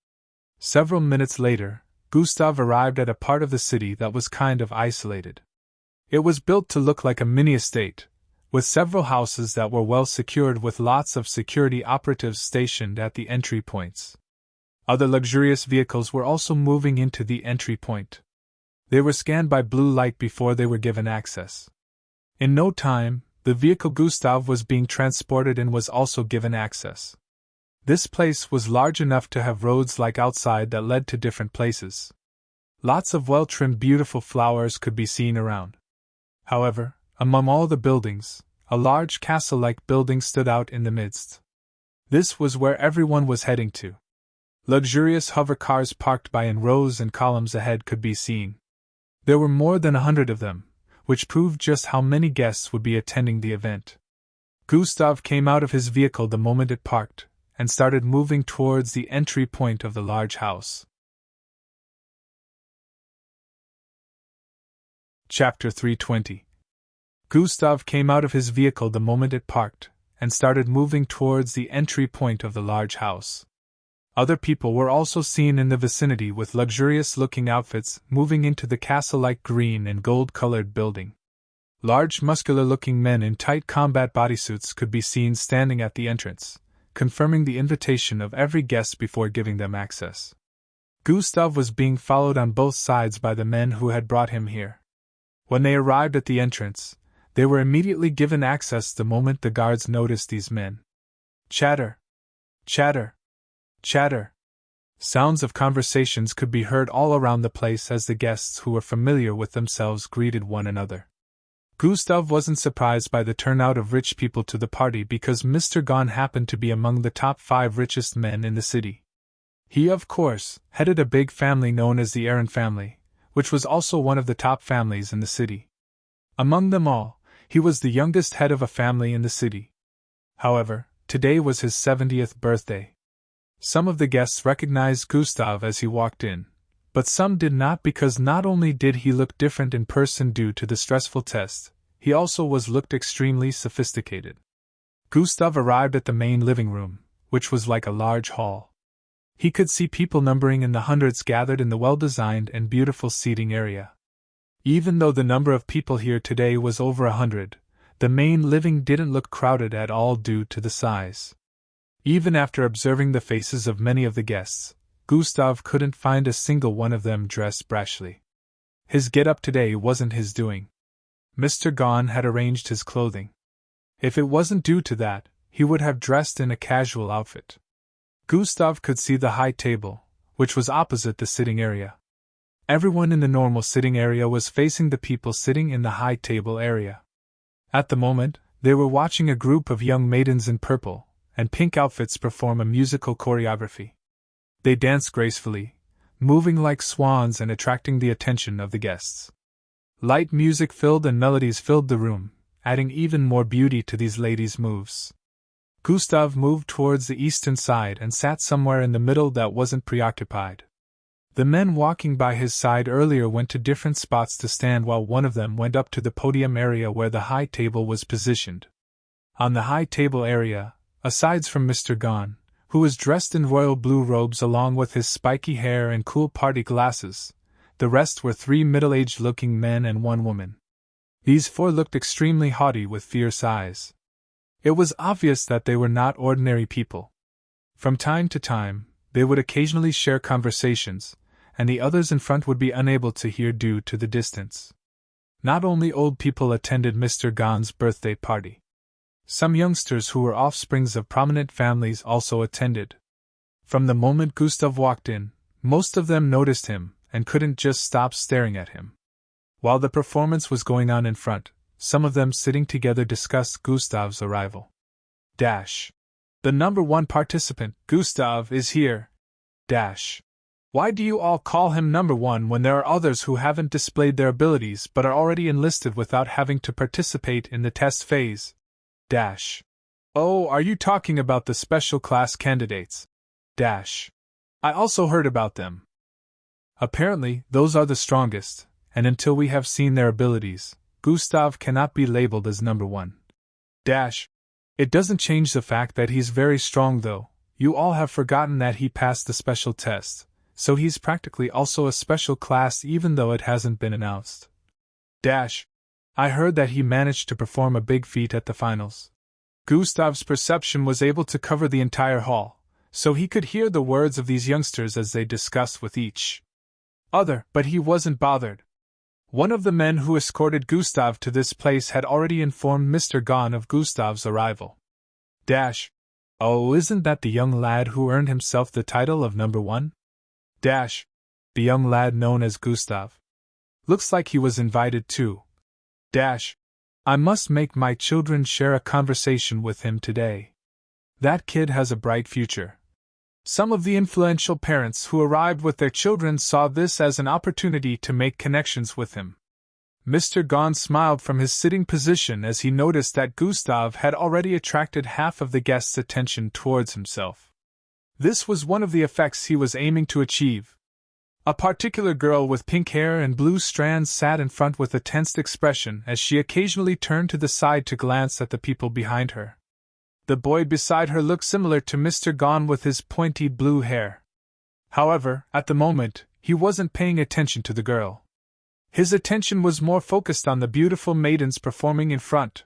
Several minutes later, Gustav arrived at a part of the city that was kind of isolated. It was built to look like a mini-estate, with several houses that were well secured with lots of security operatives stationed at the entry points. Other luxurious vehicles were also moving into the entry point. They were scanned by blue light before they were given access. In no time, the vehicle Gustav was being transported in was also given access. This place was large enough to have roads like outside that led to different places. Lots of well-trimmed beautiful flowers could be seen around. However, among all the buildings, a large castle-like building stood out in the midst. This was where everyone was heading to. Luxurious hover cars parked by in rows and columns ahead could be seen. There were more than 100 of them, which proved just how many guests would be attending the event. Gustav came out of his vehicle the moment it parked, and started moving towards the entry point of the large house. Chapter 320. Gustav came out of his vehicle the moment it parked, and started moving towards the entry point of the large house. Other people were also seen in the vicinity with luxurious-looking outfits moving into the castle-like green and gold-colored building. Large, muscular-looking men in tight combat bodysuits could be seen standing at the entrance, confirming the invitation of every guest before giving them access. Gustav was being followed on both sides by the men who had brought him here. When they arrived at the entrance, they were immediately given access the moment the guards noticed these men. Chatter. Chatter. Chatter. Sounds of conversations could be heard all around the place as the guests who were familiar with themselves greeted one another. Gustav wasn't surprised by the turnout of rich people to the party because Mr. Gahn happened to be among the top 5 richest men in the city. He, of course, headed a big family known as the Aaron family, which was also one of the top families in the city. Among them all, he was the youngest head of a family in the city. However, today was his 70th birthday. Some of the guests recognized Gustav as he walked in, but some did not because not only did he look different in person due to the stressful test, he also looked extremely sophisticated. Gustav arrived at the main living room, which was like a large hall. He could see people numbering in the hundreds gathered in the well-designed and beautiful seating area. Even though the number of people here today was over 100, the main living didn't look crowded at all due to the size. Even after observing the faces of many of the guests, Gustav couldn't find a single one of them dressed brashly. His get-up today wasn't his doing. Mr. Gahn had arranged his clothing. If it wasn't due to that, he would have dressed in a casual outfit. Gustav could see the high table, which was opposite the sitting area. Everyone in the normal sitting area was facing the people sitting in the high table area. At the moment, they were watching a group of young maidens in purple and pink outfits perform a musical choreography. They danced gracefully, moving like swans and attracting the attention of the guests. Light music filled and melodies filled the room, adding even more beauty to these ladies' moves. Gustav moved towards the eastern side and sat somewhere in the middle that wasn't preoccupied. The men walking by his side earlier went to different spots to stand while one of them went up to the podium area where the high table was positioned. On the high table area, aside from Mr. Gahn, who was dressed in royal blue robes along with his spiky hair and cool party glasses, the rest were 3 middle-aged looking men and 1 woman. These 4 looked extremely haughty with fierce eyes. It was obvious that they were not ordinary people. From time to time, they would occasionally share conversations, and the others in front would be unable to hear due to the distance. Not only old people attended Mr. Gahn's birthday party. Some youngsters who were offsprings of prominent families also attended. From the moment Gustav walked in, most of them noticed him and couldn't just stop staring at him. While the performance was going on in front, some of them sitting together discussed Gustav's arrival. The number 1 participant, Gustav, is here. Why do you all call him number 1 when there are others who haven't displayed their abilities but are already enlisted without having to participate in the test phase? Oh, are you talking about the special class candidates? I also heard about them. Apparently, those are the strongest, and until we have seen their abilities, Gustav cannot be labeled as number 1. It doesn't change the fact that he's very strong though. You all have forgotten that he passed the special test, so he's practically also a special class even though it hasn't been announced. I heard that he managed to perform a big feat at the finals. Gustav's perception was able to cover the entire hall, so he could hear the words of these youngsters as they discussed with each other, but he wasn't bothered. One of the men who escorted Gustav to this place had already informed Mr. Gahn of Gustav's arrival. Oh, isn't that the young lad who earned himself the title of number 1? The young lad known as Gustav. Looks like he was invited too. I must make my children share a conversation with him today. That kid has a bright future. Some of the influential parents who arrived with their children saw this as an opportunity to make connections with him. Mr. Gahn smiled from his sitting position as he noticed that Gustav had already attracted half of the guests' attention towards himself. This was one of the effects he was aiming to achieve. A particular girl with pink hair and blue strands sat in front with a tensed expression as she occasionally turned to the side to glance at the people behind her. The boy beside her looked similar to Mr. Gahn with his pointy blue hair. However, at the moment, he wasn't paying attention to the girl. His attention was more focused on the beautiful maidens performing in front.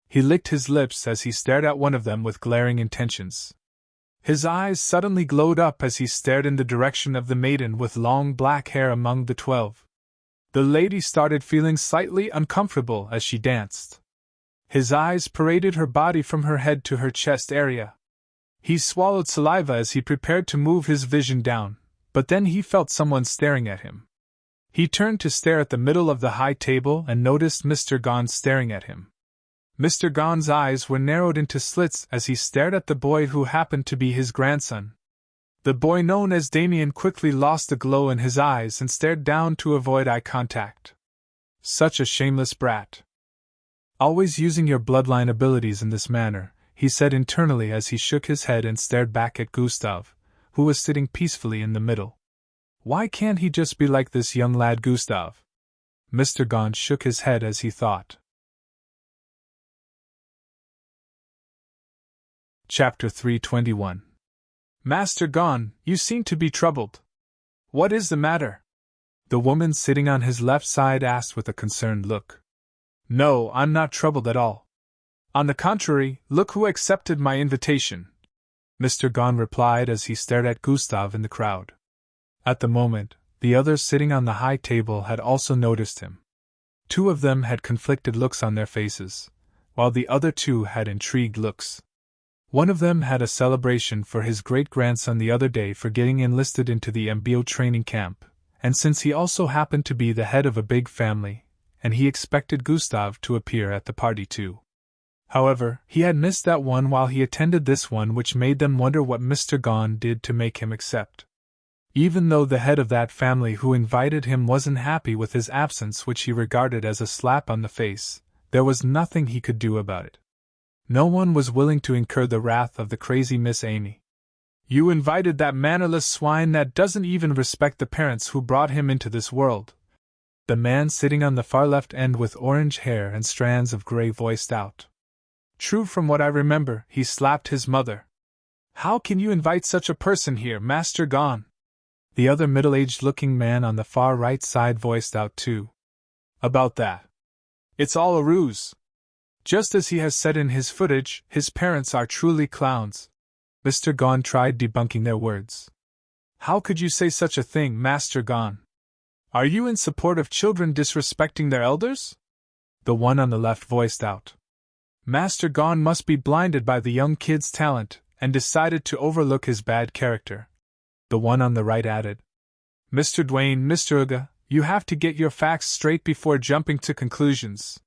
He licked his lips as he stared at one of them with glaring intentions. His eyes suddenly glowed up as he stared in the direction of the maiden with long black hair among the 12. The lady started feeling slightly uncomfortable as she danced. His eyes paraded her body from her head to her chest area. He swallowed saliva as he prepared to move his vision down, but then he felt someone staring at him. He turned to stare at the middle of the high table and noticed Mr. Gone staring at him. Mr. Gone's eyes were narrowed into slits as he stared at the boy who happened to be his grandson. The boy known as Damien quickly lost the glow in his eyes and stared down to avoid eye contact. Such a shameless brat. Always using your bloodline abilities in this manner, he said internally as he shook his head and stared back at Gustav, who was sitting peacefully in the middle. Why can't he just be like this young lad Gustav? Mr. Gone shook his head as he thought. Chapter 321. Master Gone, you seem to be troubled. What is the matter? The woman sitting on his left side asked with a concerned look. No, I'm not troubled at all. On the contrary, look who accepted my invitation, Mr. Gone replied as he stared at Gustav in the crowd. At the moment, the others sitting on the high table had also noticed him. Two of them had conflicted looks on their faces, while the other two had intrigued looks. One of them had a celebration for his great-grandson the other day for getting enlisted into the Embark training camp, and since he also happened to be the head of a big family, and he expected Gustav to appear at the party too. However, he had missed that one while he attended this one, which made them wonder what Mr. Gone did to make him accept. Even though the head of that family who invited him wasn't happy with his absence, which he regarded as a slap on the face, there was nothing he could do about it. No one was willing to incur the wrath of the crazy Miss Amy. You invited that mannerless swine that doesn't even respect the parents who brought him into this world. The man sitting on the far left end with orange hair and strands of gray voiced out. True, from what I remember, he slapped his mother. How can you invite such a person here, Master Gone? The other middle-aged looking man on the far right side voiced out too. About that. It's all a ruse. Just as he has said in his footage, his parents are truly clowns. Mr. Gone tried debunking their words. How could you say such a thing, Master Gone? Are you in support of children disrespecting their elders? The one on the left voiced out. Master Gone must be blinded by the young kid's talent, and decided to overlook his bad character. The one on the right added. Mr. Dwayne, Mr. Uga, you have to get your facts straight before jumping to conclusions.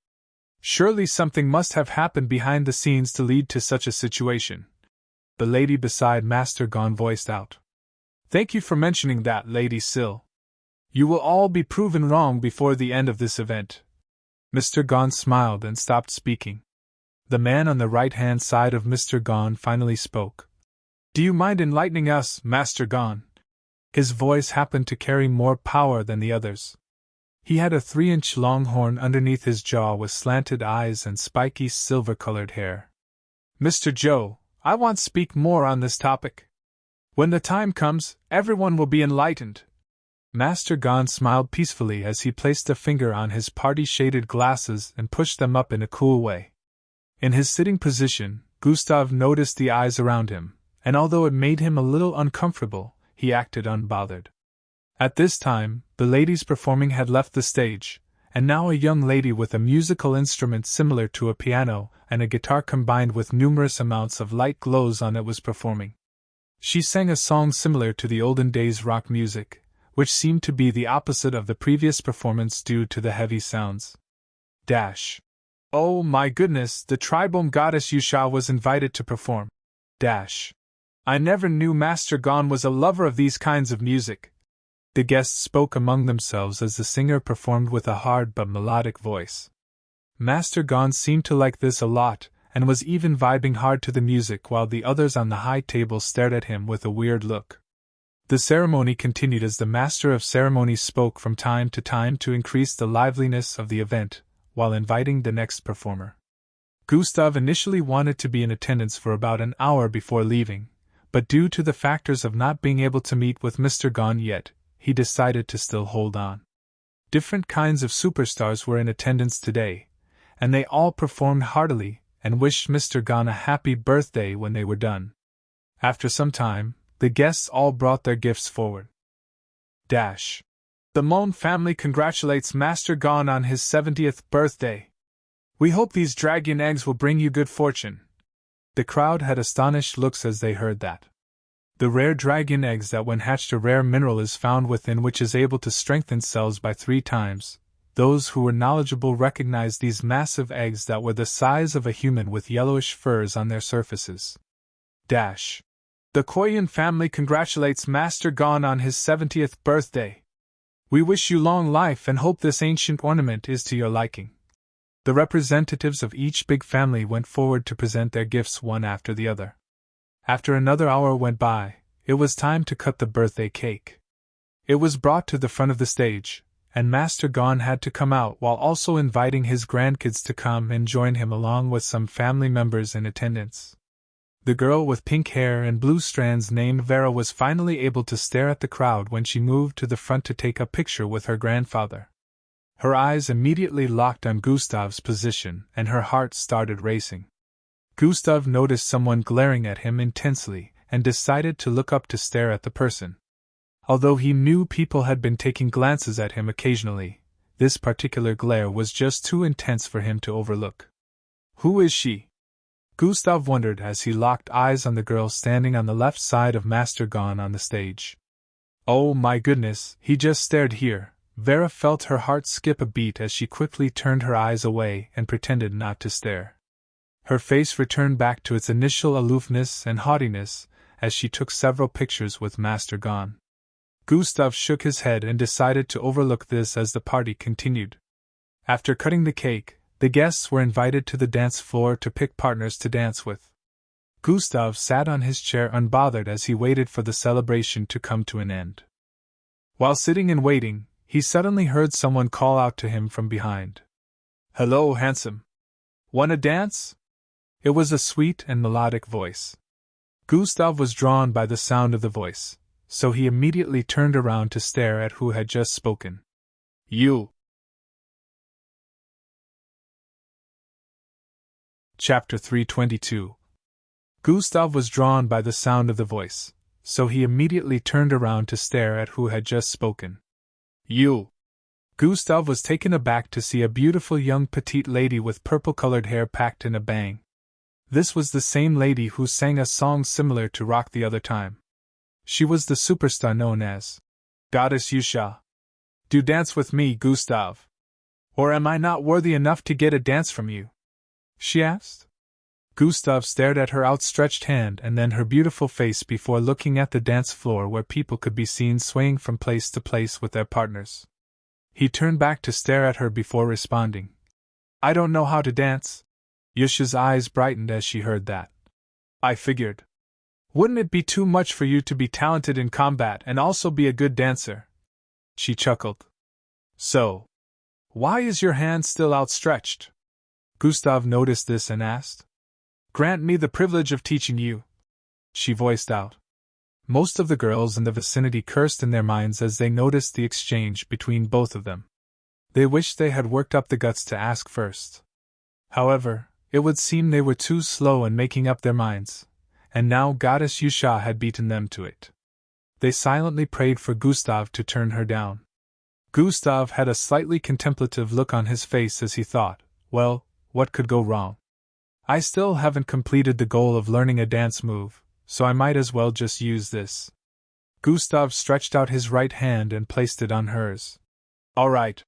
Surely something must have happened behind the scenes to lead to such a situation. The lady beside Master Gone voiced out. Thank you for mentioning that, Lady Sill. You will all be proven wrong before the end of this event. Mr. Gone smiled and stopped speaking. The man on the right-hand side of Mr. Gone finally spoke. Do you mind enlightening us, Master Gone? His voice happened to carry more power than the others. He had a 3-inch long horn underneath his jaw with slanted eyes and spiky silver-colored hair. Mr. Joe, I want to speak more on this topic. When the time comes, everyone will be enlightened. Master Gone smiled peacefully as he placed a finger on his party-shaded glasses and pushed them up in a cool way. In his sitting position, Gustav noticed the eyes around him, and although it made him a little uncomfortable, he acted unbothered. At this time, the ladies performing had left the stage, and now a young lady with a musical instrument similar to a piano and a guitar combined with numerous amounts of light glows on it was performing. She sang a song similar to the olden days rock music, which seemed to be the opposite of the previous performance due to the heavy sounds. Dash. Oh my goodness, the tribal goddess Yusha was invited to perform. Dash. I never knew Master Gone was a lover of these kinds of music. The guests spoke among themselves as the singer performed with a hard but melodic voice. Master Gone seemed to like this a lot, and was even vibing hard to the music while the others on the high table stared at him with a weird look. The ceremony continued as the Master of Ceremonies spoke from time to time to increase the liveliness of the event, while inviting the next performer. Gustav initially wanted to be in attendance for about an hour before leaving, but due to the factors of not being able to meet with Mr. Gone yet, he decided to still hold on. Different kinds of superstars were in attendance today, and they all performed heartily and wished Mr. Gone a happy birthday when they were done. After some time, the guests all brought their gifts forward. Dash. The Moan family congratulates Master Gone on his 70th birthday. We hope these dragon eggs will bring you good fortune. The crowd had astonished looks as they heard that. The rare dragon eggs that when hatched a rare mineral is found within which is able to strengthen cells by 3 times. Those who were knowledgeable recognized these massive eggs that were the size of a human with yellowish furs on their surfaces. Dash. The Koyan family congratulates Master Gon on his 70th birthday. We wish you long life and hope this ancient ornament is to your liking. The representatives of each big family went forward to present their gifts one after the other. After another hour went by, it was time to cut the birthday cake. It was brought to the front of the stage, and Master Gon had to come out while also inviting his grandkids to come and join him along with some family members in attendance. The girl with pink hair and blue strands named Vera was finally able to stare at the crowd when she moved to the front to take a picture with her grandfather. Her eyes immediately locked on Gustav's position and her heart started racing. Gustav noticed someone glaring at him intensely and decided to look up to stare at the person. Although he knew people had been taking glances at him occasionally, this particular glare was just too intense for him to overlook. Who is she? Gustav wondered as he locked eyes on the girl standing on the left side of Master Gon on the stage. Oh my goodness, he just stared here. Vera felt her heart skip a beat as she quickly turned her eyes away and pretended not to stare. Her face returned back to its initial aloofness and haughtiness as she took several pictures with Master Gon. Gustav shook his head and decided to overlook this as the party continued. After cutting the cake, the guests were invited to the dance floor to pick partners to dance with. Gustav sat on his chair unbothered as he waited for the celebration to come to an end. While sitting and waiting, he suddenly heard someone call out to him from behind. "Hello, handsome. Wanna dance?" It was a sweet and melodic voice. Gustav was drawn by the sound of the voice, so he immediately turned around to stare at who had just spoken. You. Chapter 322. Gustav was drawn by the sound of the voice, so he immediately turned around to stare at who had just spoken. You. Gustav was taken aback to see a beautiful young petite lady with purple-colored hair packed in a bang. This was the same lady who sang a song similar to Rock the other time. She was the superstar known as Goddess Yusha. Do dance with me, Gustav. Or am I not worthy enough to get a dance from you? She asked. Gustav stared at her outstretched hand and then her beautiful face before looking at the dance floor where people could be seen swaying from place to place with their partners. He turned back to stare at her before responding. I don't know how to dance. Yusha's eyes brightened as she heard that. I figured. Wouldn't it be too much for you to be talented in combat and also be a good dancer? She chuckled. So, why is your hand still outstretched? Gustav noticed this and asked. Grant me the privilege of teaching you, she voiced out. Most of the girls in the vicinity cursed in their minds as they noticed the exchange between both of them. They wished they had worked up the guts to ask first. However, it would seem they were too slow in making up their minds, and now Goddess Yusha had beaten them to it. They silently prayed for Gustav to turn her down. Gustav had a slightly contemplative look on his face as he thought, well, what could go wrong? I still haven't completed the goal of learning a dance move, so I might as well just use this. Gustav stretched out his right hand and placed it on hers. All right.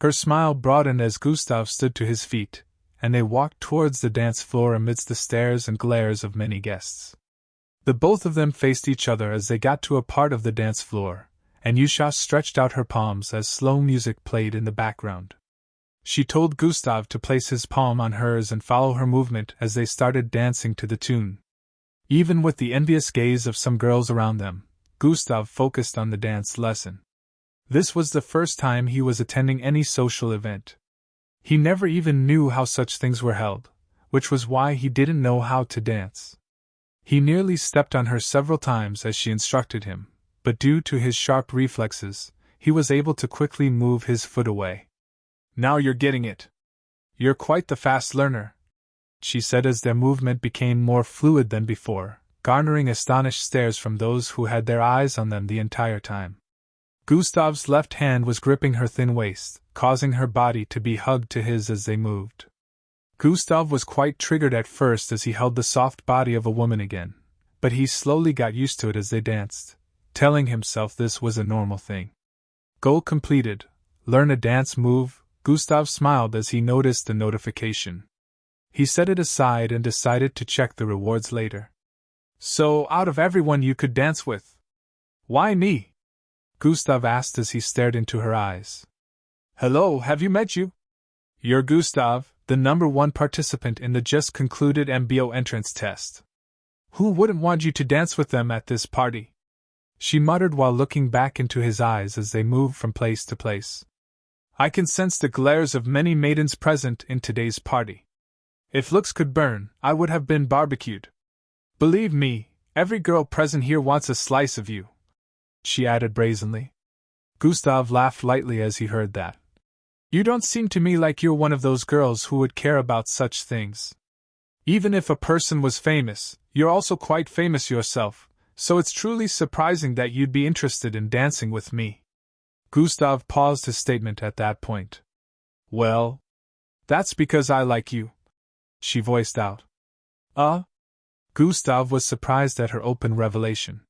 Her smile broadened as Gustav stood to his feet, and they walked towards the dance floor amidst the stares and glares of many guests. The both of them faced each other as they got to a part of the dance floor, and Yusha stretched out her palms as slow music played in the background. She told Gustav to place his palm on hers and follow her movement as they started dancing to the tune. Even with the envious gaze of some girls around them, Gustav focused on the dance lesson. This was the first time he was attending any social event. He never even knew how such things were held, which was why he didn't know how to dance. He nearly stepped on her several times as she instructed him, but due to his sharp reflexes, he was able to quickly move his foot away. Now you're getting it. You're quite the fast learner, she said as their movement became more fluid than before, garnering astonished stares from those who had their eyes on them the entire time. Gustav's left hand was gripping her thin waist, causing her body to be hugged to his as they moved. Gustav was quite triggered at first as he held the soft body of a woman again, but he slowly got used to it as they danced, telling himself this was a normal thing. Goal completed. Learn a dance move. Gustav smiled as he noticed the notification. He set it aside and decided to check the rewards later. So, out of everyone you could dance with, why me? Gustav asked as he stared into her eyes. Hello, have you met you? You're Gustav, the number 1 participant in the just concluded MBO entrance test. Who wouldn't want you to dance with them at this party? She muttered while looking back into his eyes as they moved from place to place. I can sense the glares of many maidens present in today's party. If looks could burn, I would have been barbecued. Believe me, every girl present here wants a slice of you, she added brazenly. Gustav laughed lightly as he heard that. You don't seem to me like you're one of those girls who would care about such things. Even if a person was famous, you're also quite famous yourself, so it's truly surprising that you'd be interested in dancing with me. Gustav paused his statement at that point. Well, that's because I like you, she voiced out. Gustav was surprised at her open revelation.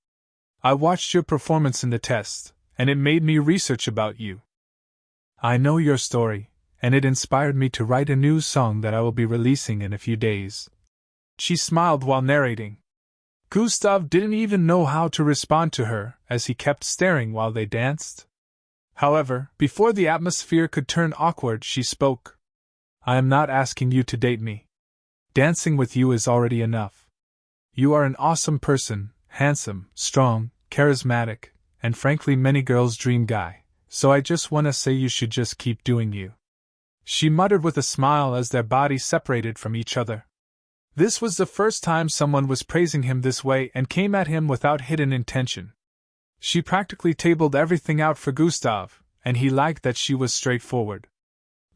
I watched your performance in the test, and it made me research about you. I know your story, and it inspired me to write a new song that I will be releasing in a few days. She smiled while narrating. Gustav didn't even know how to respond to her, as he kept staring while they danced. However, before the atmosphere could turn awkward, she spoke. I am not asking you to date me. Dancing with you is already enough. You are an awesome person, handsome, strong, charismatic, and frankly many girls' dream guy. So I just want to say you should just keep doing you. She muttered with a smile as their bodies separated from each other. This was the first time someone was praising him this way and came at him without hidden intention. She practically tabled everything out for Gustav, and he liked that she was straightforward.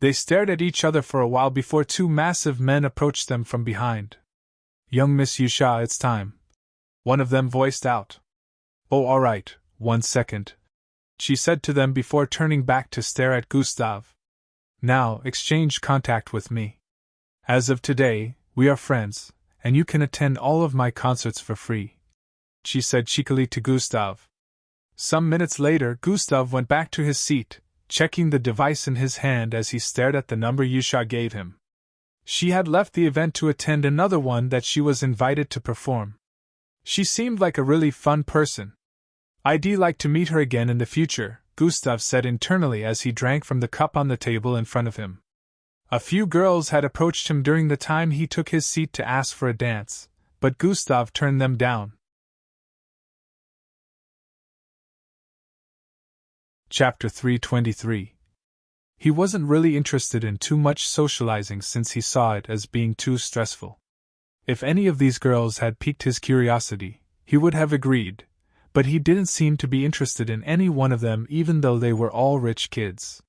They stared at each other for a while before 2 massive men approached them from behind. Young Miss Yusha, it's time. One of them voiced out. Oh, all right, 1 second. She said to them before turning back to stare at Gustav. Now, exchange contact with me. As of today, we are friends, and you can attend all of my concerts for free, she said cheekily to Gustav. Some minutes later, Gustav went back to his seat, checking the device in his hand as he stared at the number Yusha gave him. She had left the event to attend another one that she was invited to perform. She seemed like a really fun person. I'd like to meet her again in the future, Gustav said internally as he drank from the cup on the table in front of him. A few girls had approached him during the time he took his seat to ask for a dance, but Gustav turned them down. Chapter 323. He wasn't really interested in too much socializing since he saw it as being too stressful. If any of these girls had piqued his curiosity, he would have agreed, but he didn't seem to be interested in any one of them even though they were all rich kids.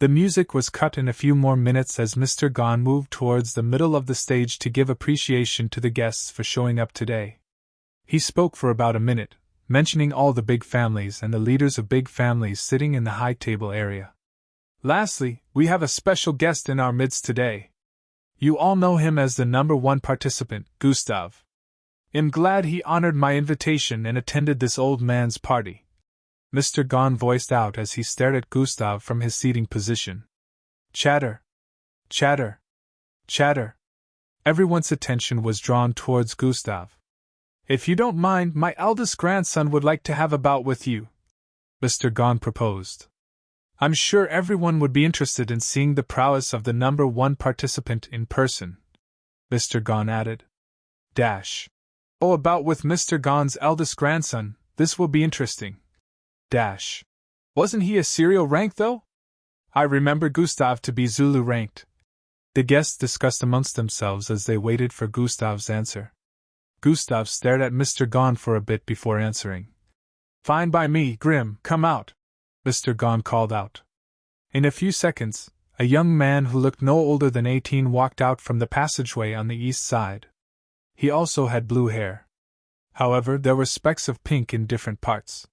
The music was cut in a few more minutes as Mr. Gon moved towards the middle of the stage to give appreciation to the guests for showing up today. He spoke for about a minute, mentioning all the big families and the leaders of big families sitting in the high table area. Lastly, we have a special guest in our midst today. You all know him as the number 1 participant, Gustav. I'm glad he honored my invitation and attended this old man's party, Mr. Gon voiced out as he stared at Gustav from his seating position. Chatter. Chatter. Chatter. Everyone's attention was drawn towards Gustav. If you don't mind, my eldest grandson would like to have a bout with you, Mr. Gon proposed. I'm sure everyone would be interested in seeing the prowess of the number 1 participant in person, Mr. Gon added. Dash. Oh, a bout with Mr. Gon's eldest grandson, this will be interesting. Dash. Wasn't he a serial rank though? I remember Gustav to be Zulu ranked. The guests discussed amongst themselves as they waited for Gustav's answer. Gustav stared at Mr. Gon for a bit before answering. Fine by me, Grim, come out, Mr. Gon called out. In a few seconds, a young man who looked no older than 18 walked out from the passageway on the east side. He also had blue hair. However, there were specks of pink in different parts.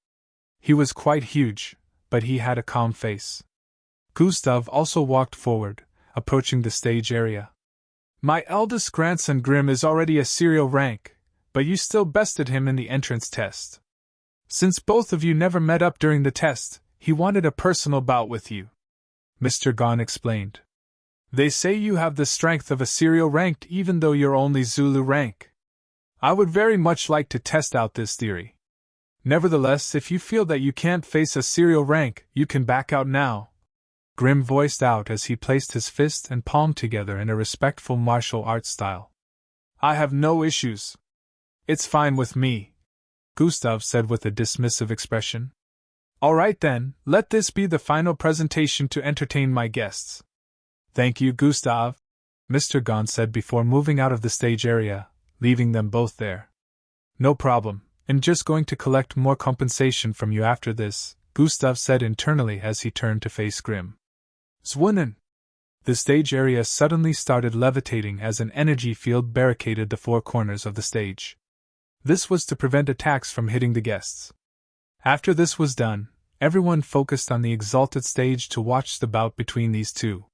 He was quite huge, but he had a calm face. Gustav also walked forward, approaching the stage area. My eldest grandson Grim is already a serial rank, but you still bested him in the entrance test. Since both of you never met up during the test, he wanted a personal bout with you," Mr. Gon explained. "They say you have the strength of a serial ranked even though you're only Zulu rank. I would very much like to test out this theory. Nevertheless, if you feel that you can't face a serial rank, you can back out now," Grim voiced out as he placed his fist and palm together in a respectful martial arts style. "I have no issues. It's fine with me," Gustav said with a dismissive expression. "All right then, let this be the final presentation to entertain my guests." "Thank you, Gustav," Mr. Gon said before moving out of the stage area, leaving them both there. "No problem, and just going to collect more compensation from you after this," Gustav said internally as he turned to face Grim. Zwunnen! The stage area suddenly started levitating as an energy field barricaded the four corners of the stage. This was to prevent attacks from hitting the guests. After this was done, everyone focused on the exalted stage to watch the bout between these two.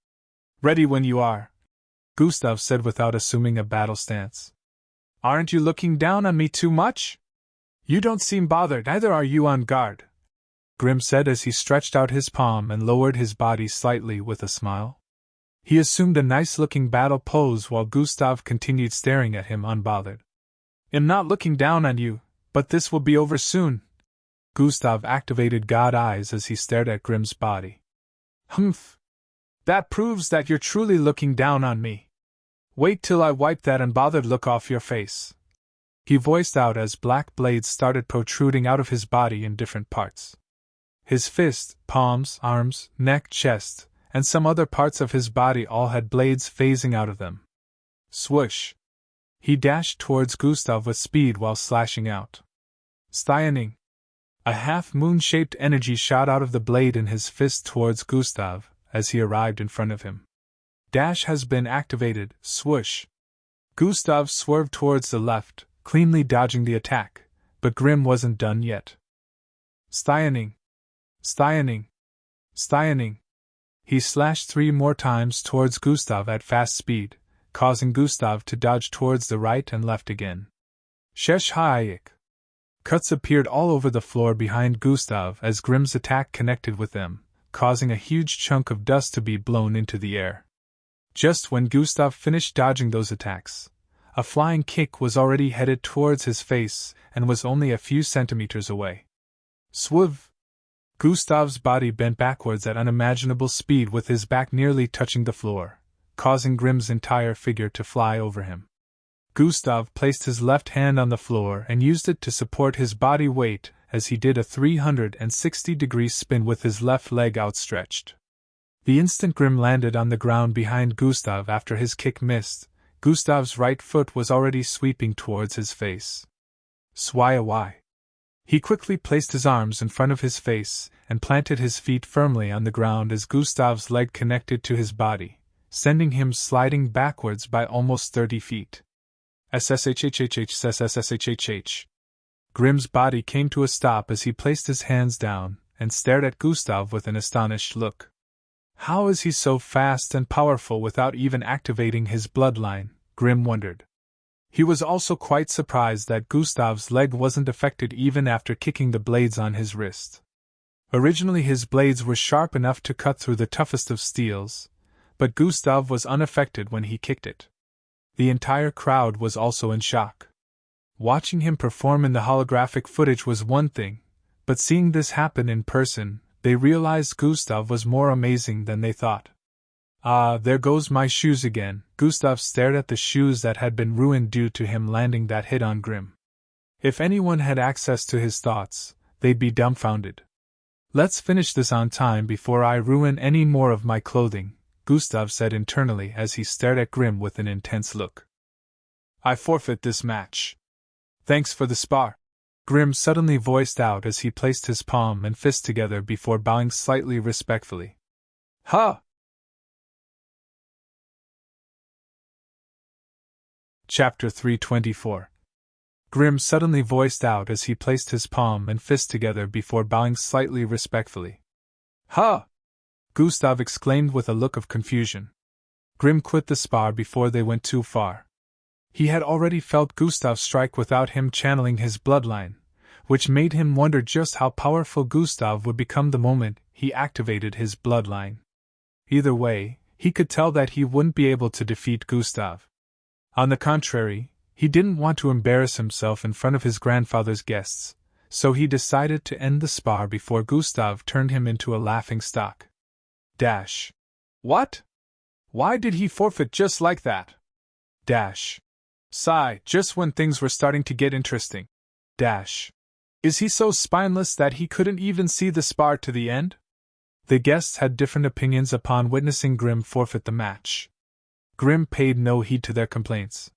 "Ready when you are," Gustav said without assuming a battle stance. "Aren't you looking down on me too much? You don't seem bothered, neither are you on guard," Grim said as he stretched out his palm and lowered his body slightly with a smile. He assumed a nice-looking battle pose while Gustav continued staring at him unbothered. "I'm not looking down on you, but this will be over soon." Gustav activated God eyes as he stared at Grim's body. "Humph! That proves that you're truly looking down on me. Wait till I wipe that unbothered look off your face," he voiced out as black blades started protruding out of his body in different parts. His fists, palms, arms, neck, chest, and some other parts of his body all had blades phasing out of them. Swoosh! He dashed towards Gustav with speed while slashing out. Styaning! A half-moon-shaped energy shot out of the blade in his fist towards Gustav as he arrived in front of him. Dash has been activated, swoosh! Gustav swerved towards the left, cleanly dodging the attack, but Grim wasn't done yet. Styaning! Styaning! Styaning! He slashed 3 more times towards Gustav at fast speed, causing Gustav to dodge towards the right and left again. Shesh Hayek! Cuts appeared all over the floor behind Gustav as Grim's attack connected with them, causing a huge chunk of dust to be blown into the air. Just when Gustav finished dodging those attacks, a flying kick was already headed towards his face and was only a few centimeters away. Swoof! Gustav's body bent backwards at unimaginable speed with his back nearly touching the floor, causing Grim's entire figure to fly over him. Gustav placed his left hand on the floor and used it to support his body weight as he did a 360-degree spin with his left leg outstretched. The instant Grim landed on the ground behind Gustav after his kick missed, Gustav's right foot was already sweeping towards his face. Swaya. He quickly placed his arms in front of his face and planted his feet firmly on the ground as Gustav's leg connected to his body, sending him sliding backwards by almost 30 feet. SSHHHH. Grim's body came to a stop as he placed his hands down and stared at Gustav with an astonished look. How is he so fast and powerful without even activating his bloodline? Grim wondered. He was also quite surprised that Gustav's leg wasn't affected even after kicking the blades on his wrist. Originally his blades were sharp enough to cut through the toughest of steels, but Gustav was unaffected when he kicked it. The entire crowd was also in shock. Watching him perform in the holographic footage was one thing, but seeing this happen in person, they realized Gustav was more amazing than they thought. Ah, there goes my shoes again. Gustav stared at the shoes that had been ruined due to him landing that hit on Grim. If anyone had access to his thoughts, they'd be dumbfounded. Let's finish this on time before I ruin any more of my clothing, Gustav said internally as he stared at Grim with an intense look. I forfeit this match. Thanks for the spar, Grim suddenly voiced out as he placed his palm and fist together before bowing slightly respectfully. Ha! Chapter 324. Grim suddenly voiced out as he placed his palm and fist together before bowing slightly respectfully. Ha! Gustav exclaimed with a look of confusion. Grim quit the spar before they went too far. He had already felt Gustav strike without him channeling his bloodline, which made him wonder just how powerful Gustav would become the moment he activated his bloodline. Either way, he could tell that he wouldn't be able to defeat Gustav. On the contrary, he didn't want to embarrass himself in front of his grandfather's guests, so he decided to end the spar before Gustav turned him into a laughingstock. Dash. What? Why did he forfeit just like that? Dash. Sigh, just when things were starting to get interesting. Dash. Is he so spineless that he couldn't even see the spar to the end? The guests had different opinions upon witnessing Grimm forfeit the match. Grimm paid no heed to their complaints.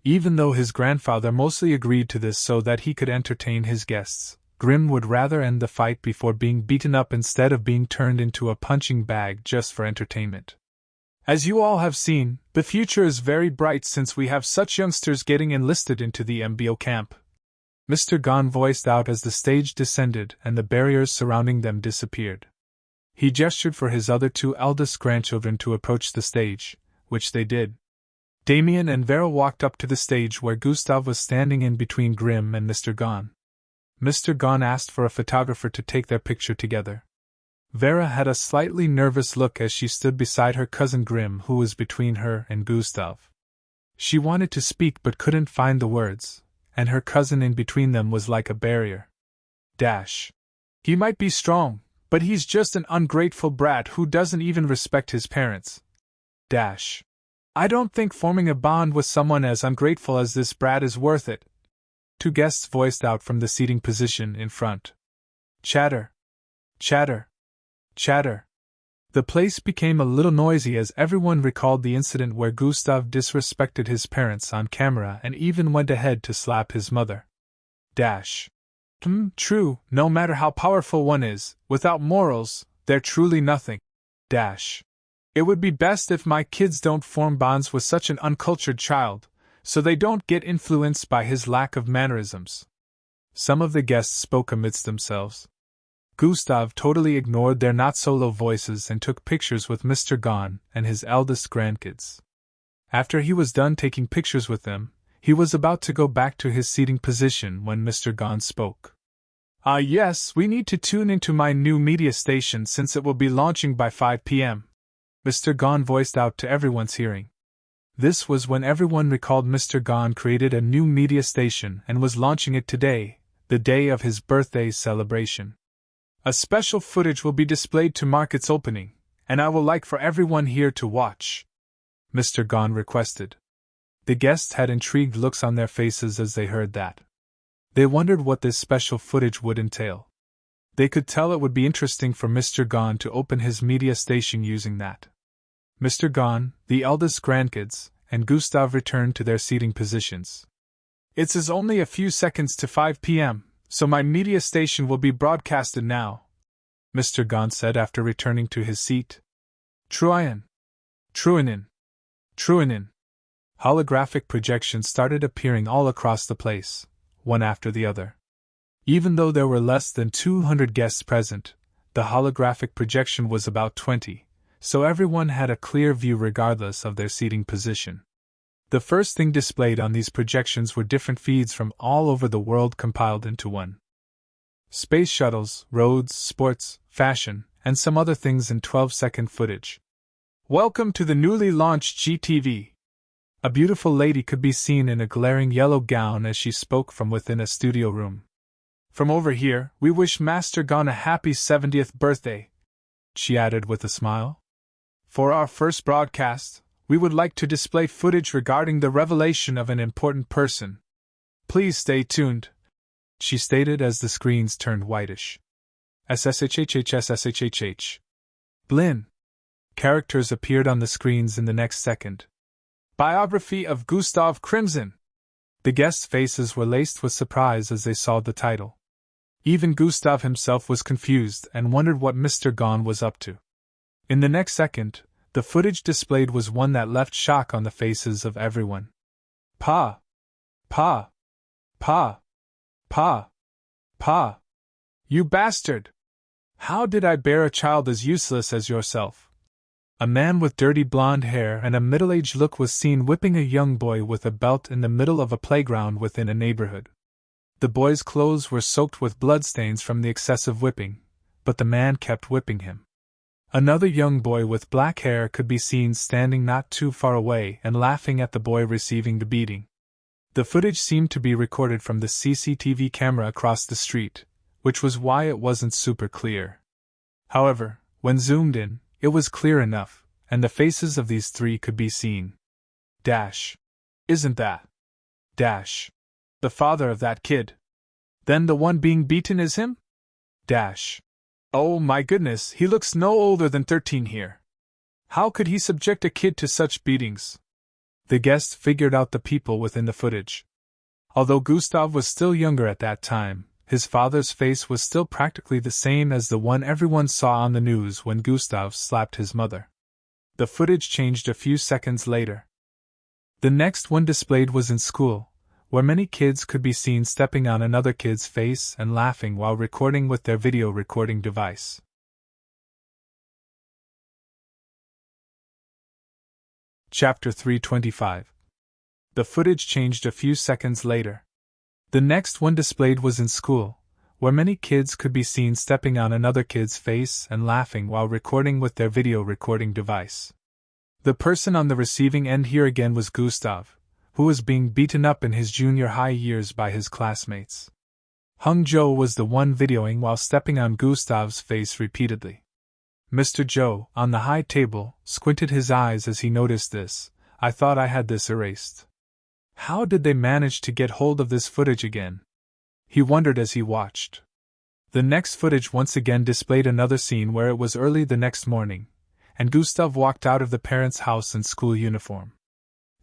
Even though his grandfather mostly agreed to this so that he could entertain his guests, Grimm would rather end the fight before being beaten up instead of being turned into a punching bag just for entertainment. As you all have seen, the future is very bright since we have such youngsters getting enlisted into the MBO camp. Mr. Gon voiced out as the stage descended and the barriers surrounding them disappeared. He gestured for his other two eldest grandchildren to approach the stage, which they did. Damien and Vera walked up to the stage where Gustav was standing in between Grimm and Mr. Gon. Mr. Gon asked for a photographer to take their picture together. Vera had a slightly nervous look as she stood beside her cousin Grimm, who was between her and Gustav. She wanted to speak but couldn't find the words, and her cousin in between them was like a barrier. Dash. He might be strong, but he's just an ungrateful brat who doesn't even respect his parents. Dash. I don't think forming a bond with someone as ungrateful as this brat is worth it. Two guests voiced out from the seating position in front. Chatter. Chatter. Chatter. The place became a little noisy as everyone recalled the incident where Gustav disrespected his parents on camera and even went ahead to slap his mother. Dash. True, no matter how powerful one is, without morals, they're truly nothing. Dash. It would be best if my kids don't form bonds with such an uncultured child, so they don't get influenced by his lack of mannerisms. Some of the guests spoke amidst themselves. Gustav totally ignored their not-so-low voices and took pictures with Mr. Gon and his eldest grandkids. After he was done taking pictures with them, he was about to go back to his seating position when Mr. Gon spoke. Yes, we need to tune into my new media station since it will be launching by 5 p.m. Mr. Gon voiced out to everyone's hearing. This was when everyone recalled Mr. Gon created a new media station and was launching it today, the day of his birthday celebration. A special footage will be displayed to mark its opening, and I would like for everyone here to watch, Mr. Gon requested. The guests had intrigued looks on their faces as they heard that. They wondered what this special footage would entail. They could tell it would be interesting for Mr. Gon to open his media station using that. Mr. Gon, the eldest grandkids, and Gustav returned to their seating positions. It's only a few seconds to 5 p.m., so my media station will be broadcasted now, Mr. Gon said after returning to his seat. Truinen. Truinen. Truinen. Holographic projections started appearing all across the place, one after the other. Even though there were less than 200 guests present, the holographic projection was about 20, so everyone had a clear view regardless of their seating position. The first thing displayed on these projections were different feeds from all over the world compiled into one. Space shuttles, roads, sports, fashion, and some other things in 12-second footage. Welcome to the newly launched GTV. A beautiful lady could be seen in a glaring yellow gown as she spoke from within a studio room. From over here, we wish Master Gon a happy 70th birthday, she added with a smile. For our first broadcast, we would like to display footage regarding the revelation of an important person. Please stay tuned, she stated as the screens turned whitish. SSHHHSSHHH. Blin. Characters appeared on the screens in the next second. Biography of Gustav Crimson. The guests' faces were laced with surprise as they saw the title. Even Gustav himself was confused and wondered what Mr. Gon was up to. In the next second, the footage displayed was one that left shock on the faces of everyone. Pa! Pa! Pa! Pa! Pa! You bastard! How did I bear a child as useless as yourself? A man with dirty blonde hair and a middle-aged look was seen whipping a young boy with a belt in the middle of a playground within a neighborhood. The boy's clothes were soaked with bloodstains from the excessive whipping, but the man kept whipping him. Another young boy with black hair could be seen standing not too far away and laughing at the boy receiving the beating. The footage seemed to be recorded from the CCTV camera across the street, which was why it wasn't super clear. However, when zoomed in, it was clear enough, and the faces of these three could be seen. Isn't that? The father of that kid. Then the one being beaten is him? Oh my goodness, he looks no older than 13 here. How could he subject a kid to such beatings? The guest figured out the people within the footage. Although Gustav was still younger at that time, his father's face was still practically the same as the one everyone saw on the news when Gustav slapped his mother. The footage changed a few seconds later. The next one displayed was in school, where many kids could be seen stepping on another kid's face and laughing while recording with their video recording device. Chapter 325. The footage changed a few seconds later. The next one displayed was in school, where many kids could be seen stepping on another kid's face and laughing while recording with their video recording device. The person on the receiving end here again was Gustav, who was being beaten up in his junior high years by his classmates. Hung Joe was the one videoing while stepping on Gustav's face repeatedly. Mr. Joe, on the high table, squinted his eyes as he noticed this. I thought I had this erased. How did they manage to get hold of this footage again? He wondered as he watched. The next footage once again displayed another scene where it was early the next morning, and Gustav walked out of the parents' house in school uniform.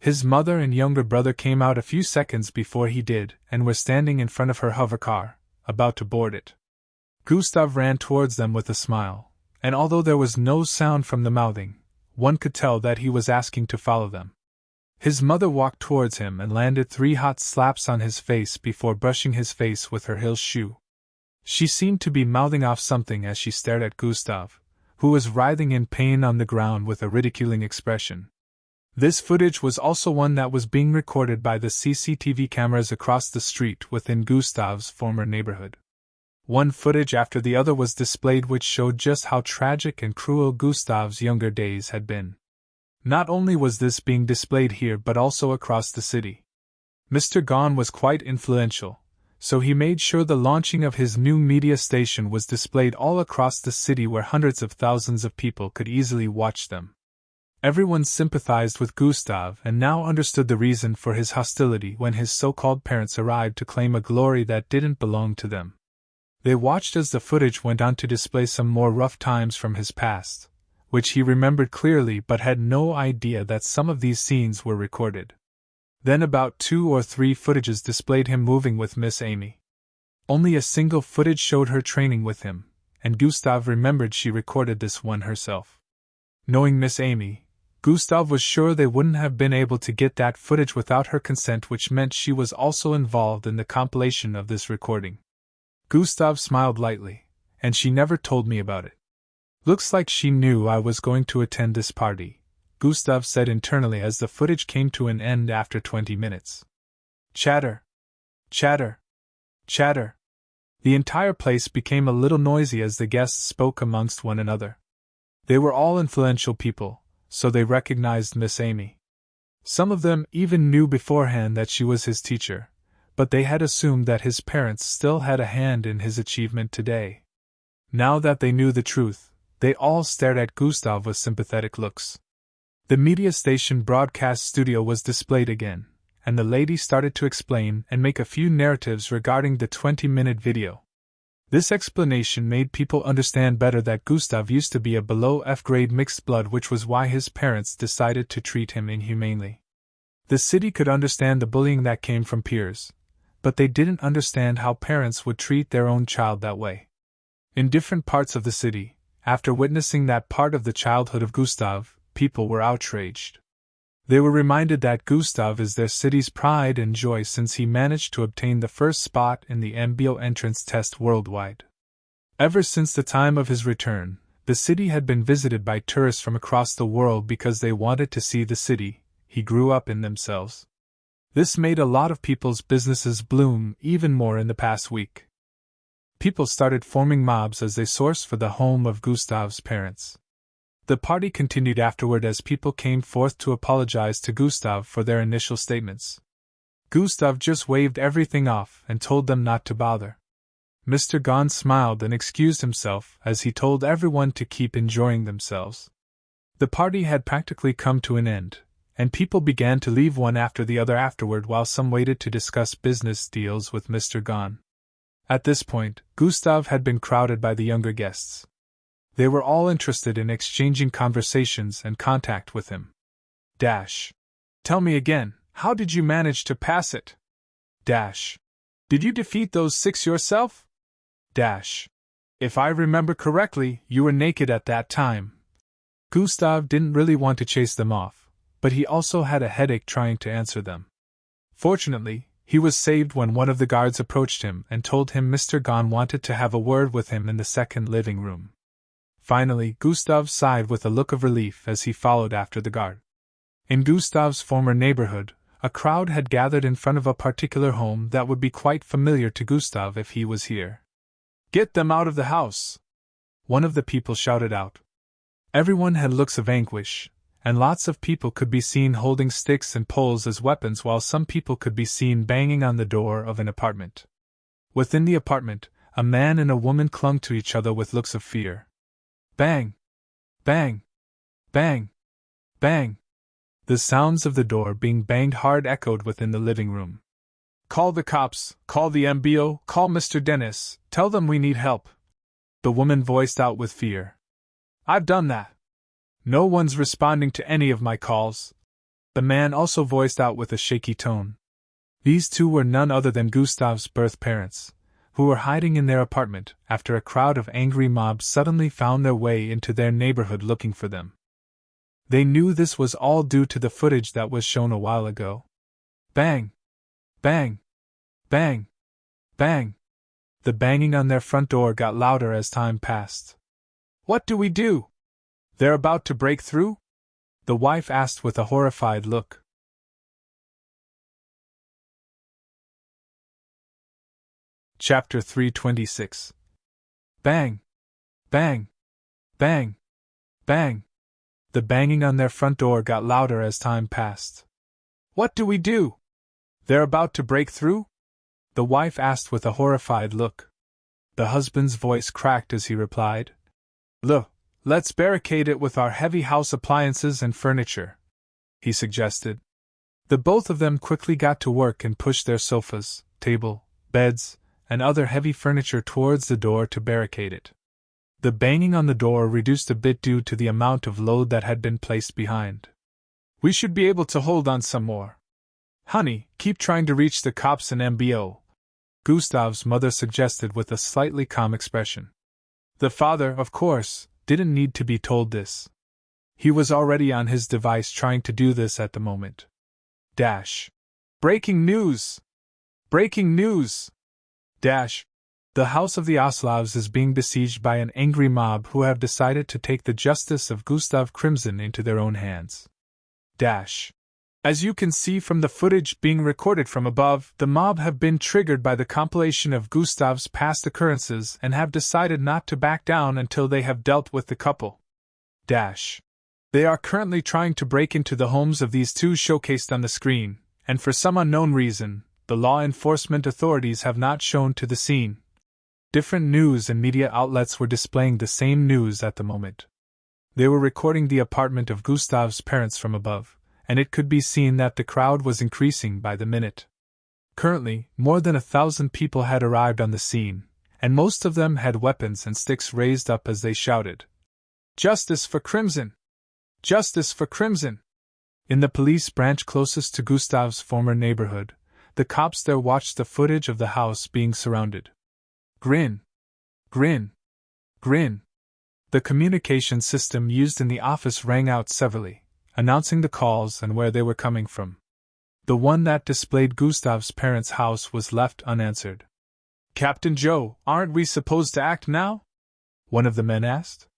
His mother and younger brother came out a few seconds before he did and were standing in front of her hover car, about to board it. Gustav ran towards them with a smile, and although there was no sound from the mouthing, one could tell that he was asking to follow them. His mother walked towards him and landed 3 hot slaps on his face before brushing his face with her heel shoe. She seemed to be mouthing off something as she stared at Gustav, who was writhing in pain on the ground with a ridiculing expression. This footage was also one that was being recorded by the CCTV cameras across the street within Gustav's former neighborhood. One footage after the other was displayed which showed just how tragic and cruel Gustav's younger days had been. Not only was this being displayed here but also across the city. Mr. Gahn was quite influential, so he made sure the launching of his new media station was displayed all across the city where hundreds of thousands of people could easily watch them. Everyone sympathized with Gustav and now understood the reason for his hostility when his so-called parents arrived to claim a glory that didn't belong to them. They watched as the footage went on to display some more rough times from his past, which he remembered clearly but had no idea that some of these scenes were recorded. Then about 2 or 3 footages displayed him moving with Miss Amy. Only a single footage showed her training with him, and Gustav remembered she recorded this one herself. Knowing Miss Amy, Gustav was sure they wouldn't have been able to get that footage without her consent, which meant she was also involved in the compilation of this recording. Gustav smiled lightly, and she never told me about it. Looks like she knew I was going to attend this party, Gustav said internally as the footage came to an end after 20 minutes. Chatter. Chatter. Chatter. The entire place became a little noisy as the guests spoke amongst one another. They were all influential people, so they recognized Miss Amy. Some of them even knew beforehand that she was his teacher, but they had assumed that his parents still had a hand in his achievement today. Now that they knew the truth, they all stared at Gustav with sympathetic looks. The media station broadcast studio was displayed again, and the lady started to explain and make a few narratives regarding the 20-minute video. This explanation made people understand better that Gustav used to be a below F-grade mixed blood, which was why his parents decided to treat him inhumanely. The city could understand the bullying that came from peers, but they didn't understand how parents would treat their own child that way. In different parts of the city, after witnessing that part of the childhood of Gustav, people were outraged. They were reminded that Gustav is their city's pride and joy since he managed to obtain the first spot in the MBO entrance test worldwide. Ever since the time of his return, The city had been visited by tourists from across the world because they wanted to see the city he grew up in themselves. This made a lot of people's businesses bloom even more in the past week. People started forming mobs as they sourced for the home of Gustav's parents. The party continued afterward as people came forth to apologize to Gustav for their initial statements. Gustav just waved everything off and told them not to bother. Mr. Gone smiled and excused himself as he told everyone to keep enjoying themselves. The party had practically come to an end, and people began to leave one after the other afterward while some waited to discuss business deals with Mr. Gone. At this point, Gustav had been crowded by the younger guests. They were all interested in exchanging conversations and contact with him. Tell me again, how did you manage to pass it? Did you defeat those 6 yourself? If I remember correctly, you were naked at that time. Gustav didn't really want to chase them off, but he also had a headache trying to answer them. Fortunately, he was saved when one of the guards approached him and told him Mr. Gone wanted to have a word with him in the second living room. Finally, Gustav sighed with a look of relief as he followed after the guard. In Gustav's former neighborhood, a crowd had gathered in front of a particular home that would be quite familiar to Gustav if he was here. "Get them out of the house!" one of the people shouted out. Everyone had looks of anguish, and lots of people could be seen holding sticks and poles as weapons while some people could be seen banging on the door of an apartment. Within the apartment, a man and a woman clung to each other with looks of fear. Bang! Bang! Bang! Bang! The sounds of the door being banged hard echoed within the living room. "Call the cops, call the MBO, call Mr. Dennis, tell them we need help," the woman voiced out with fear. "I've done that. No one's responding to any of my calls," the man also voiced out with a shaky tone. These two were none other than Gustav's birth parents, who were hiding in their apartment after a crowd of angry mobs suddenly found their way into their neighborhood looking for them. They knew this was all due to the footage that was shown a while ago. Bang! Bang! Bang! Bang! The banging on their front door got louder as time passed. "What do we do? They're about to break through?" the wife asked with a horrified look. Chapter 326. Bang! Bang! Bang! Bang! The banging on their front door got louder as time passed. "What do we do? They're about to break through?" the wife asked with a horrified look. The husband's voice cracked as he replied, Let's barricade it with our heavy house appliances and furniture," he suggested. The both of them quickly got to work and pushed their sofas, table, beds, and other heavy furniture towards the door to barricade it. The banging on the door reduced a bit due to the amount of load that had been placed behind. "We should be able to hold on some more. Honey, keep trying to reach the cops and MBO," Gustav's mother suggested with a slightly calm expression. The father, of course, didn't need to be told this. He was already on his device trying to do this at the moment. Breaking news! Breaking news! The house of the Oslavs is being besieged by an angry mob who have decided to take the justice of Gustav Crimson into their own hands. As you can see from the footage being recorded from above, the mob have been triggered by the compilation of Gustav's past occurrences and have decided not to back down until they have dealt with the couple. They are currently trying to break into the homes of these two showcased on the screen, and for some unknown reason, the law enforcement authorities have not shown to the scene. Different news and media outlets were displaying the same news at the moment. They were recording the apartment of Gustav's parents from above, and it could be seen that the crowd was increasing by the minute. Currently, more than 1,000 people had arrived on the scene, and most of them had weapons and sticks raised up as they shouted, "Justice for Crimson! Justice for Crimson!" In the police branch closest to Gustav's former neighborhood, the cops there watched the footage of the house being surrounded. Grin! Grin! Grin! The communication system used in the office rang out severally, announcing the calls and where they were coming from. The one that displayed Gustav's parents' house was left unanswered. "Captain Joe, aren't we supposed to act now?" one of the men asked.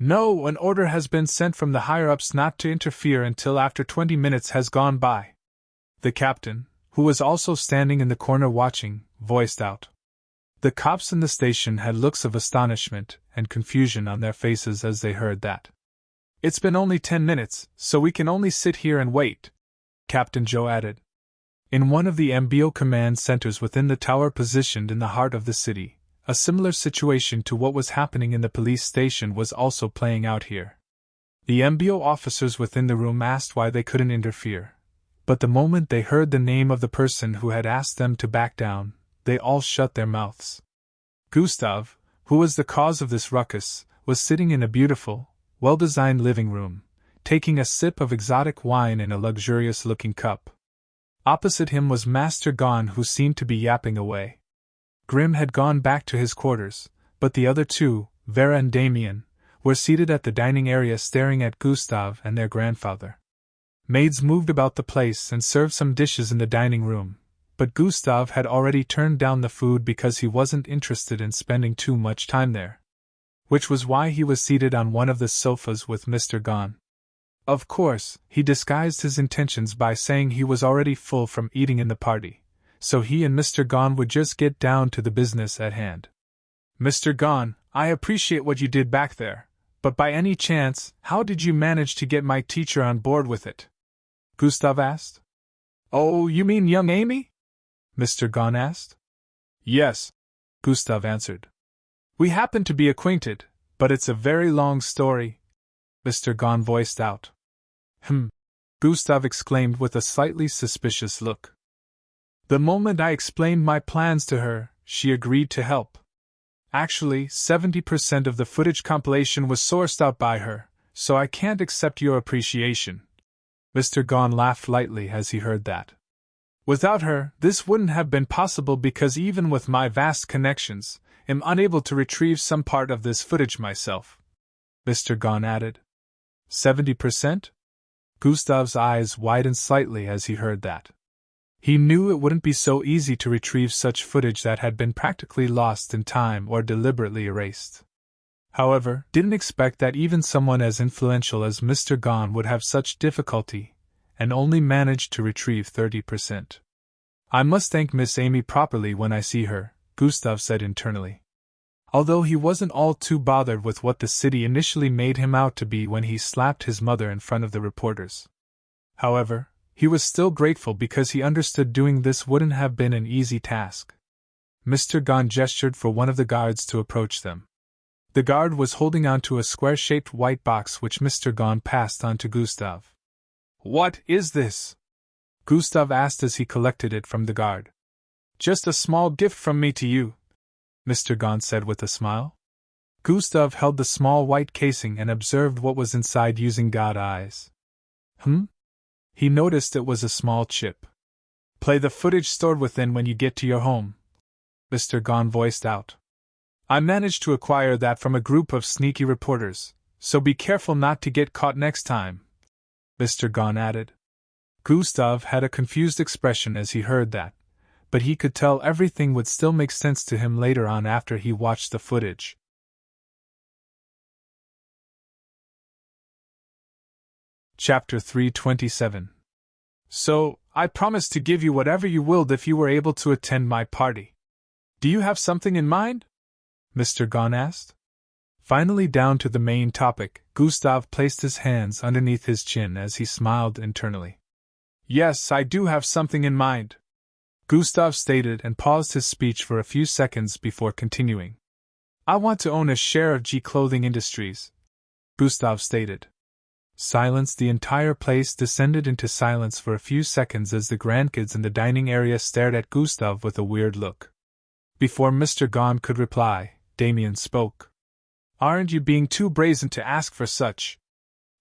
No, an order has been sent from the higher-ups not to interfere until after 20 minutes has gone by. The captain, who was also standing in the corner watching, voiced out. The cops in the station had looks of astonishment and confusion on their faces as they heard that. It's been only 10 minutes, so we can only sit here and wait, Captain Joe added. In one of the MBO command centers within the tower positioned in the heart of the city, a similar situation to what was happening in the police station was also playing out here. The MBO officers within the room asked why they couldn't interfere, but the moment they heard the name of the person who had asked them to back down, they all shut their mouths. Gustav, who was the cause of this ruckus, was sitting in a beautiful, well-designed living room, taking a sip of exotic wine in a luxurious-looking cup. Opposite him was Master Gon, who seemed to be yapping away. Grim had gone back to his quarters, but the other two, Vera and Damien, were seated at the dining area staring at Gustav and their grandfather. Maids moved about the place and served some dishes in the dining room, but Gustav had already turned down the food because he wasn't interested in spending too much time there. Which was why he was seated on one of the sofas with Mr. Gon. Of course, he disguised his intentions by saying he was already full from eating in the party, so he and Mr. Gon would just get down to the business at hand. Mr. Gon, I appreciate what you did back there, but by any chance, how did you manage to get my teacher on board with it? Gustav asked. Oh, you mean young Amy? Mr. Gon asked. Yes, Gustav answered. We happen to be acquainted, but it's a very long story, Mr. Gon voiced out. Gustav exclaimed with a slightly suspicious look. The moment I explained my plans to her, she agreed to help. Actually, 70% of the footage compilation was sourced out by her, so I can't accept your appreciation. Mr. Gon laughed lightly as he heard that. Without her, this wouldn't have been possible because even with my vast connections, I'm unable to retrieve some part of this footage myself, Mr. Gon added. 70%? Gustav's eyes widened slightly as he heard that. He knew it wouldn't be so easy to retrieve such footage that had been practically lost in time or deliberately erased. However, didn't expect that even someone as influential as Mr. Gon would have such difficulty, and only managed to retrieve 30%. I must thank Miss Amy properly when I see her, Gustav said internally. Although he wasn't all too bothered with what the city initially made him out to be when he slapped his mother in front of the reporters. However, he was still grateful because he understood doing this wouldn't have been an easy task. Mr. Gon gestured for one of the guards to approach them. The guard was holding onto a square-shaped white box which Mr. Gon passed on to Gustav. What is this? Gustav asked as he collected it from the guard. Just a small gift from me to you, Mr. Gon said with a smile. Gustav held the small white casing and observed what was inside using god eyes. He noticed it was a small chip. Play the footage stored within when you get to your home, Mr. Gon voiced out. I managed to acquire that from a group of sneaky reporters, so be careful not to get caught next time, Mr. Gon added. Gustav had a confused expression as he heard that, but he could tell everything would still make sense to him later on after he watched the footage. Chapter 327. So, I promised to give you whatever you willed if you were able to attend my party. Do you have something in mind? Mr. Gon asked. Finally down to the main topic, Gustav placed his hands underneath his chin as he smiled internally. Yes, I do have something in mind, Gustav stated and paused his speech for a few seconds before continuing. I want to own a share of G Clothing Industries, Gustav stated. Silence. The entire place descended into silence for a few seconds as the grandkids in the dining area stared at Gustav with a weird look. Before Mr. Gon could reply, Damien spoke. Aren't you being too brazen to ask for such?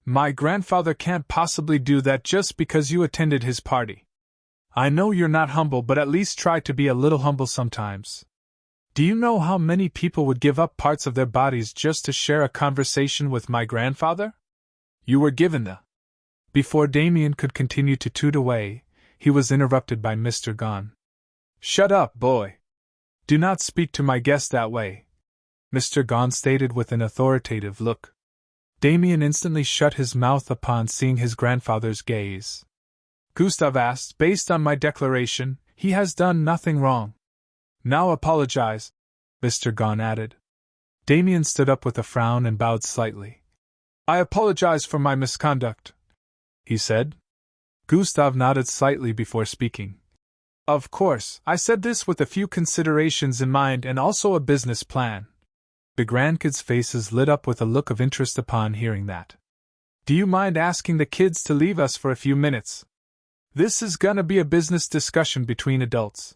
My grandfather can't possibly do that just because you attended his party. I know you're not humble, but at least try to be a little humble sometimes. Do you know how many people would give up parts of their bodies just to share a conversation with my grandfather? You were given the... Before Damien could continue to toot away, he was interrupted by Mr. Gon. Shut up, boy. Do not speak to my guest that way, Mr. Gon stated with an authoritative look. Damien instantly shut his mouth upon seeing his grandfather's gaze. Gustav asked, based on my declaration, he has done nothing wrong. Now apologize, Mr. Gahn added. Damien stood up with a frown and bowed slightly. I apologize for my misconduct, he said. Gustav nodded slightly before speaking. Of course, I said this with a few considerations in mind and also a business plan. The grandkids' faces lit up with a look of interest upon hearing that. Do you mind asking the kids to leave us for a few minutes? This is gonna be a business discussion between adults,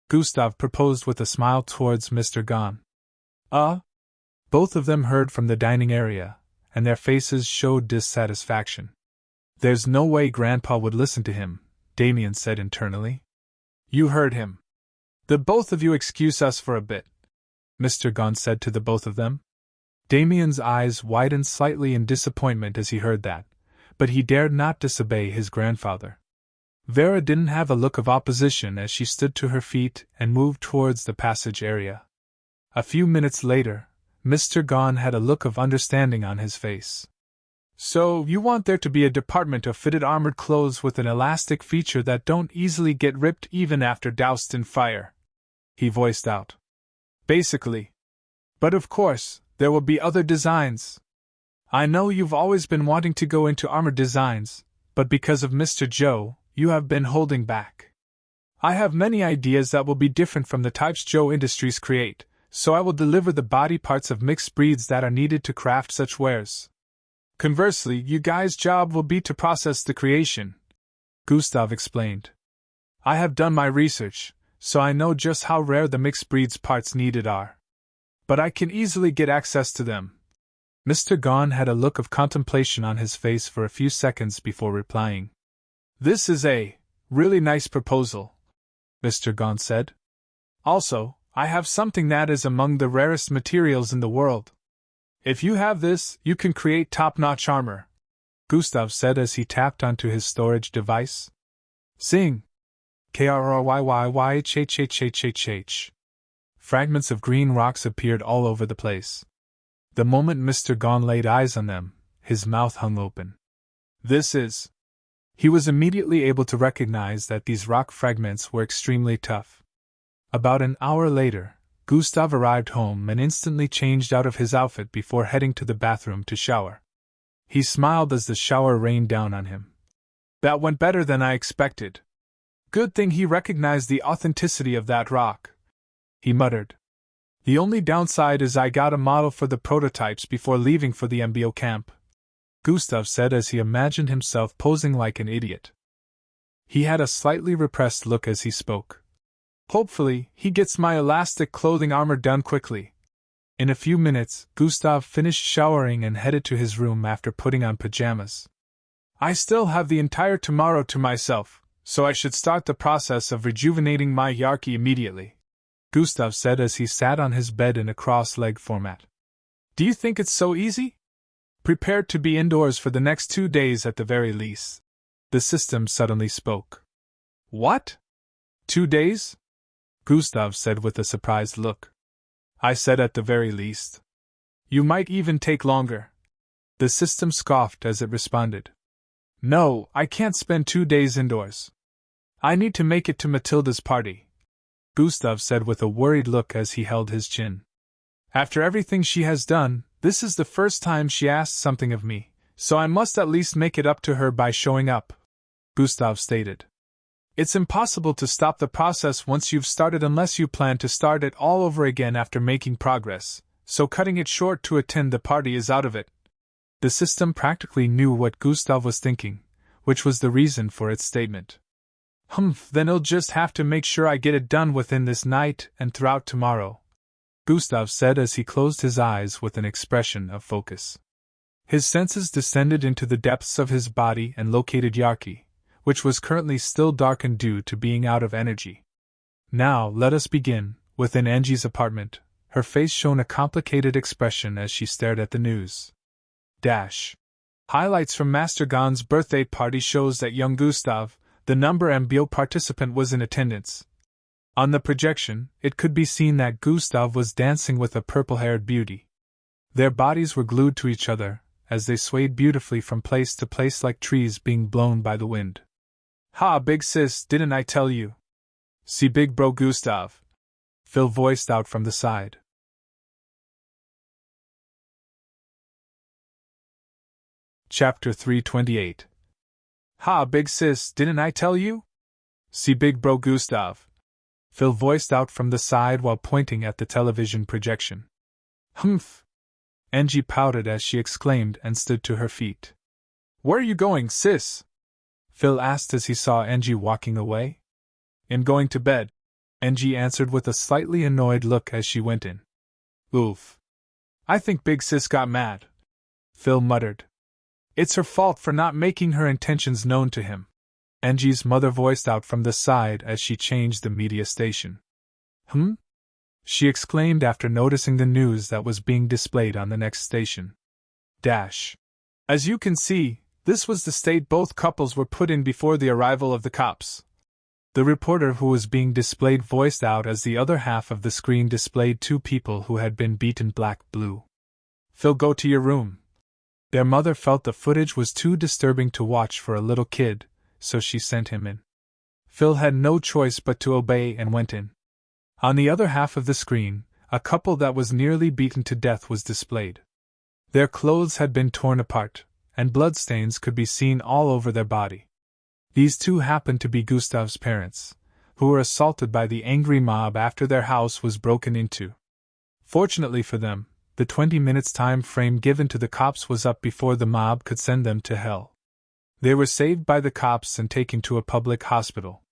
Gustav proposed with a smile towards Mr. Gahn. Both of them heard from the dining area, and their faces showed dissatisfaction. There's no way Grandpa would listen to him, Damien said internally. You heard him. The both of you excuse us for a bit, Mr. Gahn said to the both of them. Damien's eyes widened slightly in disappointment as he heard that, but he dared not disobey his grandfather. Vera didn't have a look of opposition as she stood to her feet and moved towards the passage area. A few minutes later, Mr. Gahn had a look of understanding on his face. So, you want there to be a department of fitted armored clothes with an elastic feature that don't easily get ripped even after doused in fire? He voiced out. Basically. But of course, there will be other designs. I know you've always been wanting to go into armored designs, but because of Mr. Joe, you have been holding back. I have many ideas that will be different from the types Joe Industries create, so I will deliver the body parts of mixed breeds that are needed to craft such wares. Conversely, you guys' job will be to process the creation, Gustav explained. I have done my research, so I know just how rare the mixed breeds parts needed are. But I can easily get access to them. Mr. Gahn had a look of contemplation on his face for a few seconds before replying. This is a really nice proposal, Mr. Gahn said. Also, I have something that is among the rarest materials in the world. If you have this, you can create top-notch armor, Gustav said as he tapped onto his storage device. Sing! Kryyyyhhhhh. Fragments of green rocks appeared all over the place. The moment Mr. Gahn laid eyes on them, his mouth hung open. This is... He was immediately able to recognize that these rock fragments were extremely tough. About an hour later, Gustav arrived home and instantly changed out of his outfit before heading to the bathroom to shower. He smiled as the shower rained down on him. That went better than I expected. Good thing he recognized the authenticity of that rock, he muttered. The only downside is I got a model for the prototypes before leaving for the MBO camp, Gustav said as he imagined himself posing like an idiot. He had a slightly repressed look as he spoke. Hopefully, he gets my elastic clothing armor done quickly. In a few minutes, Gustav finished showering and headed to his room after putting on pajamas. I still have the entire tomorrow to myself, so I should start the process of rejuvenating my Yarki immediately, Gustav said as he sat on his bed in a cross-leg format. Do you think it's so easy? Prepared to be indoors for the next 2 days at the very least. The system suddenly spoke. What? 2 days? Gustav said with a surprised look. I said at the very least. You might even take longer. The system scoffed as it responded. No, I can't spend 2 days indoors. I need to make it to Matilda's party, Gustav said with a worried look as he held his chin. After everything she has done, this is the first time she asked something of me, so I must at least make it up to her by showing up, Gustav stated. It's impossible to stop the process once you've started unless you plan to start it all over again after making progress, so cutting it short to attend the party is out of it. The system practically knew what Gustav was thinking, which was the reason for its statement. Then I'll just have to make sure I get it done within this night and throughout tomorrow, Gustav said as he closed his eyes with an expression of focus. His senses descended into the depths of his body and located Yarki, which was currently still darkened due to being out of energy. Now, let us begin. Within Angie's apartment, her face shone a complicated expression as she stared at the news. Highlights from Master Gahn's birthday party shows that young Gustav, the number MBO participant, was in attendance. On the projection, it could be seen that Gustav was dancing with a purple-haired beauty. Their bodies were glued to each other, as they swayed beautifully from place to place like trees being blown by the wind. "Ha, big sis, didn't I tell you? See big bro Gustav," Phil voiced out from the side. Chapter 328. "Ha, big sis, didn't I tell you? See big bro Gustav," Phil voiced out from the side while pointing at the television projection. "Humph!" Angie pouted as she exclaimed and stood to her feet. "Where are you going, sis?" Phil asked as he saw Angie walking away. "I'm going to bed," Angie answered with a slightly annoyed look as she went in. "Oof. I think big sis got mad," Phil muttered. "It's her fault for not making her intentions known to him," Angie's mother voiced out from the side as she changed the media station. She exclaimed after noticing the news that was being displayed on the next station. As you can see, this was the state both couples were put in before the arrival of the cops. The reporter who was being displayed voiced out as the other half of the screen displayed two people who had been beaten black-blue. "Phil, go to your room." Their mother felt the footage was too disturbing to watch for a little kid, so she sent him in. Phil had no choice but to obey and went in. On the other half of the screen, a couple that was nearly beaten to death was displayed. Their clothes had been torn apart, and bloodstains could be seen all over their body. These two happened to be Gustav's parents, who were assaulted by the angry mob after their house was broken into. Fortunately for them, the 20 minutes time frame given to the cops was up before the mob could send them to hell. They were saved by the cops and taken to a public hospital.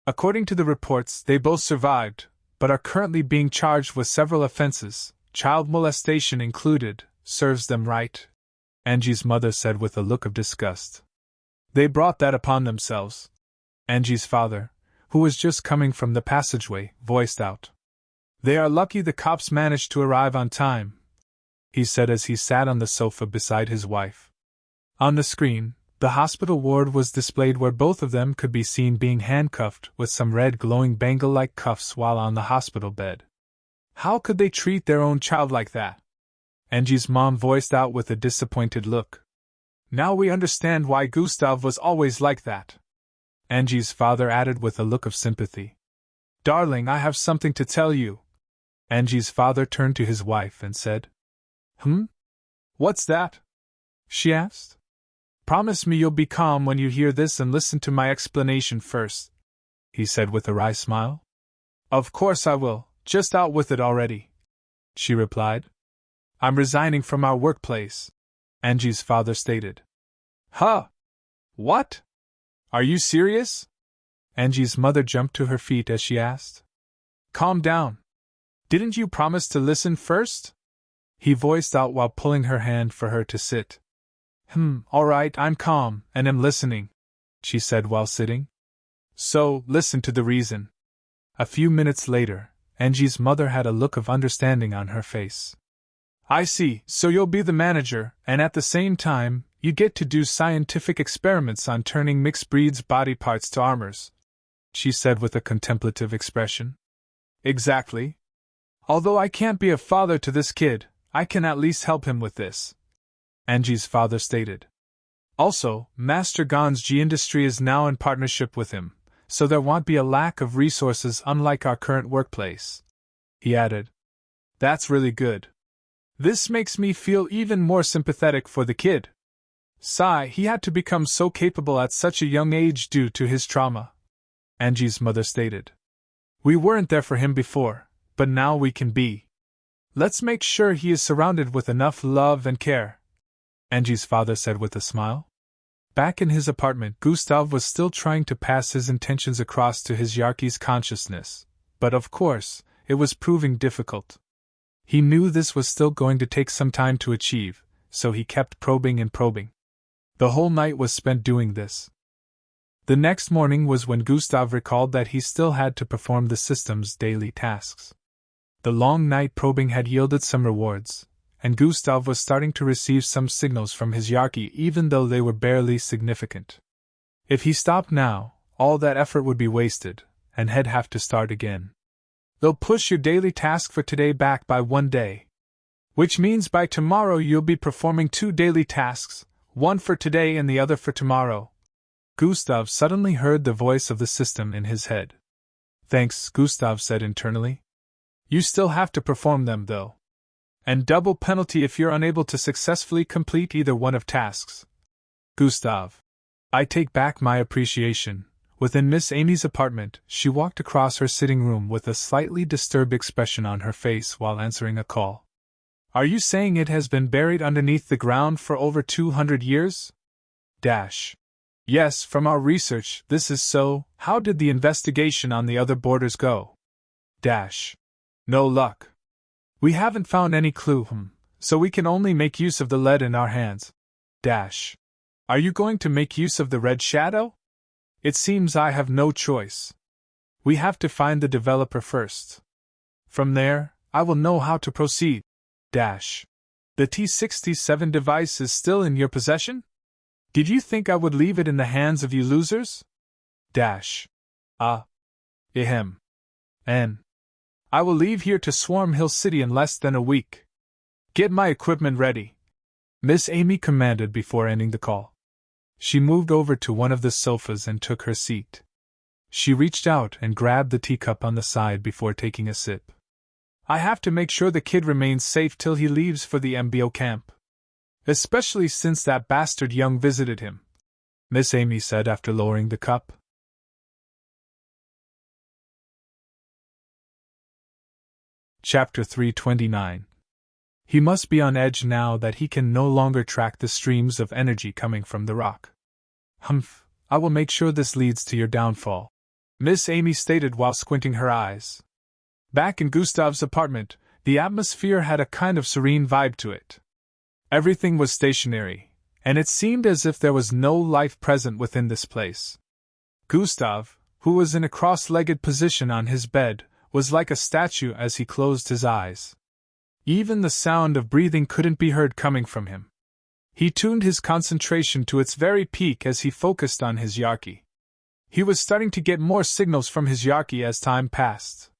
According to the reports, they both survived, but are currently being charged with several offenses, child molestation included. Serves them right, Angie's mother said with a look of disgust. They brought that upon themselves, Angie's father, who was just coming from the passageway, voiced out. They are lucky the cops managed to arrive on time, he said as he sat on the sofa beside his wife. On the screen, the hospital ward was displayed where both of them could be seen being handcuffed with some red glowing bangle-like cuffs while on the hospital bed. How could they treat their own child like that? Angie's mom voiced out with a disappointed look. Now we understand why Gustav was always like that, Angie's father added with a look of sympathy. Darling, I have something to tell you. Angie's father turned to his wife and said. What's that? She asked. Promise me you'll be calm when you hear this and listen to my explanation first, he said with a wry smile. Of course I will, just out with it already, she replied. I'm resigning from our workplace, Angie's father stated. Huh? What? Are you serious? Angie's mother jumped to her feet as she asked. Calm down. Didn't you promise to listen first? He voiced out while pulling her hand for her to sit. All right, I'm calm and am listening, she said while sitting. So, listen to the reason. A few minutes later, Angie's mother had a look of understanding on her face. I see, so you'll be the manager, and at the same time, you get to do scientific experiments on turning mixed breeds' body parts to armors, she said with a contemplative expression. Exactly. Although I can't be a father to this kid, I can at least help him with this, Angie's father stated. Also, Master Gon's G industry is now in partnership with him, so there won't be a lack of resources unlike our current workplace, he added. That's really good. This makes me feel even more sympathetic for the kid. Sigh, he had to become so capable at such a young age due to his trauma, Angie's mother stated. We weren't there for him before, but now we can be. Let's make sure he is surrounded with enough love and care, Angie's father said with a smile. Back in his apartment, Gustav was still trying to pass his intentions across to his Yarkie's consciousness, but of course, it was proving difficult. He knew this was still going to take some time to achieve, so he kept probing and probing. The whole night was spent doing this. The next morning was when Gustav recalled that he still had to perform the system's daily tasks. The long night probing had yielded some rewards, and Gustav was starting to receive some signals from his Yarkie even though they were barely significant. If he stopped now, all that effort would be wasted, and he'd have to start again. They'll push your daily task for today back by 1 day, Which means by tomorrow you'll be performing 2 daily tasks, one for today and the other for tomorrow. Gustav suddenly heard the voice of the system in his head. Thanks, Gustav said internally. You still have to perform them, though. And double penalty if you're unable to successfully complete either one of tasks. Gustav. I take back my appreciation. Within Miss Amy's apartment, she walked across her sitting room with a slightly disturbed expression on her face while answering a call. Are you saying it has been buried underneath the ground for over 200 years? Yes, from our research, this is so. How did the investigation on the other borders go? No luck. We haven't found any clue, so we can only make use of the lead in our hands. Are you going to make use of the red shadow? It seems I have no choice. We have to find the developer first. From there, I will know how to proceed. The T-67 device is still in your possession? Did you think I would leave it in the hands of you losers? Ahem. N. I will leave here to Swarm Hill City in less than a week. Get my equipment ready, Miss Amy commanded before ending the call. She moved over to one of the sofas and took her seat. She reached out and grabbed the teacup on the side before taking a sip. I have to make sure the kid remains safe till he leaves for the MBO camp. Especially since that bastard Young visited him, Miss Amy said after lowering the cup. Chapter 329. He must be on edge now that he can no longer track the streams of energy coming from the rock. Humph, I will make sure this leads to your downfall, Miss Amy stated while squinting her eyes. Back in Gustav's apartment, the atmosphere had a kind of serene vibe to it. Everything was stationary, and it seemed as if there was no life present within this place. Gustav, who was in a cross-legged position on his bed, was like a statue as he closed his eyes. Even the sound of breathing couldn't be heard coming from him. He tuned his concentration to its very peak as he focused on his Yarki. He was starting to get more signals from his Yarki as time passed.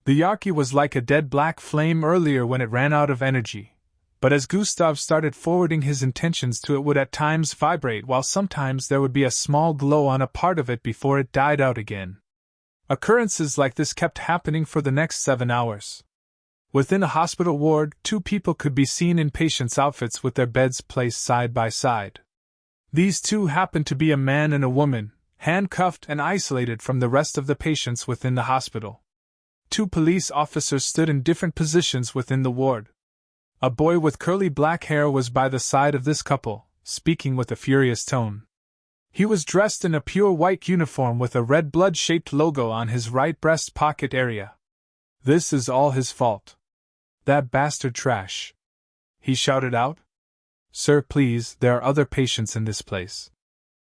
The Yarki was like a dead black flame earlier when it ran out of energy, but as Gustav started forwarding his intentions to it would at times vibrate while sometimes there would be a small glow on a part of it before it died out again. Occurrences like this kept happening for the next 7 hours. Within a hospital ward, 2 people could be seen in patients' outfits with their beds placed side by side. These 2 happened to be a man and a woman, handcuffed and isolated from the rest of the patients within the hospital. 2 police officers stood in different positions within the ward. A boy with curly black hair was by the side of this couple, speaking with a furious tone. He was dressed in a pure white uniform with a red blood-shaped logo on his right breast pocket area. This is all his fault. That bastard trash. He shouted out. Sir, please, there are other patients in this place.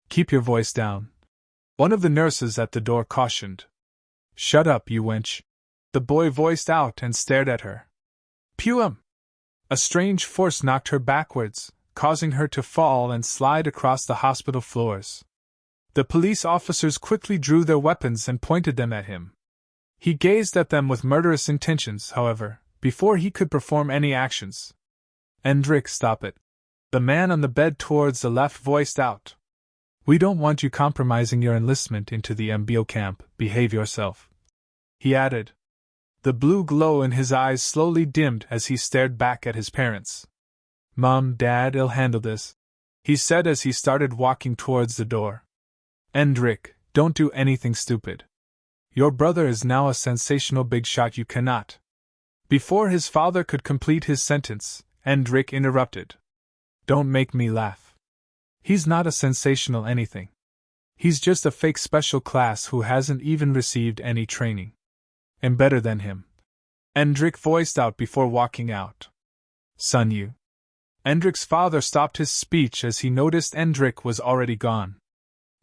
Keep your voice down. One of the nurses at the door cautioned. Shut up, you wench. The boy voiced out and stared at her. Puum! A strange force knocked her backwards, causing her to fall and slide across the hospital floors. The police officers quickly drew their weapons and pointed them at him. He gazed at them with murderous intentions, however, before he could perform any actions. Endrick, stop it. The man on the bed towards the left voiced out. We don't want you compromising your enlistment into the MBO camp, behave yourself. He added. The blue glow in his eyes slowly dimmed as he stared back at his parents. Mom, Dad, I'll handle this, he said as he started walking towards the door. Endrick, don't do anything stupid. Your brother is now a sensational big shot, you cannot. Before his father could complete his sentence, Endrick interrupted. Don't make me laugh. He's not a sensational anything. He's just a fake special class who hasn't even received any training. I'm better than him. Endrick voiced out before walking out. Son, you. Endrick's father stopped his speech as he noticed Endrick was already gone.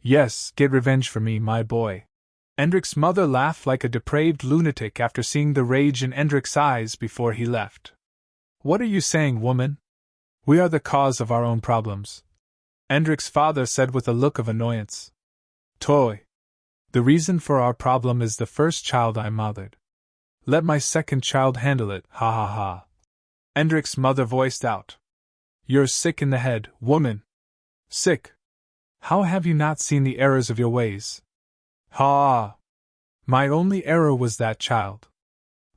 Yes, get revenge for me, my boy. Endrick's mother laughed like a depraved lunatic after seeing the rage in Endrick's eyes before he left. What are you saying, woman? We are the cause of our own problems, Endrick's father said with a look of annoyance. Toy. The reason for our problem is the first child I mothered. Let my second child handle it, ha ha ha. Endrick's mother voiced out. You're sick in the head, woman. Sick. How have you not seen the errors of your ways? Ha! My only error was that child.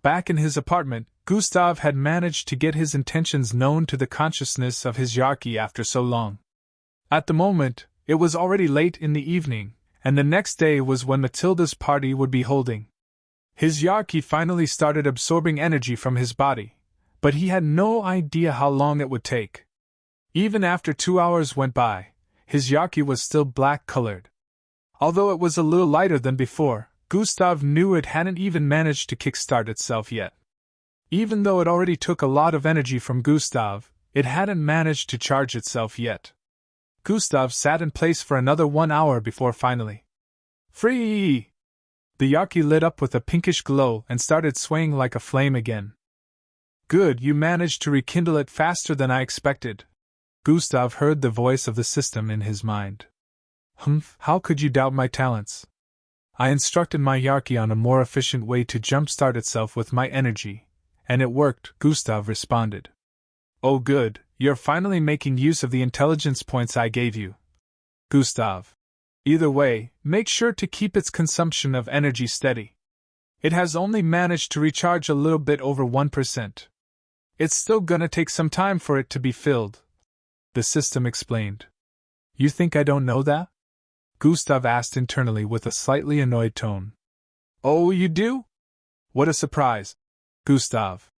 Back in his apartment, Gustav had managed to get his intentions known to the consciousness of his Yarki after so long. At the moment, it was already late in the evening, and the next day was when Matilda's party would be holding. His Yarki finally started absorbing energy from his body, but he had no idea how long it would take. Even after 2 hours went by, his Yarki was still black-colored. Although it was a little lighter than before, Gustav knew it hadn't even managed to kickstart itself yet. Even though it already took a lot of energy from Gustav, it hadn't managed to charge itself yet. Gustav sat in place for another 1 hour before finally. Free! The Yarki lit up with a pinkish glow and started swaying like a flame again. Good, you managed to rekindle it faster than I expected. Gustav heard the voice of the system in his mind. Humph, how could you doubt my talents? I instructed my Yarki on a more efficient way to jumpstart itself with my energy, and it worked, Gustav responded. Oh good, you're finally making use of the intelligence points I gave you. Gustav. Either way, make sure to keep its consumption of energy steady. It has only managed to recharge a little bit over 1%. It's still gonna take some time for it to be filled, the system explained. You think I don't know that? Gustav asked internally with a slightly annoyed tone. Oh, you do? What a surprise. Gustav.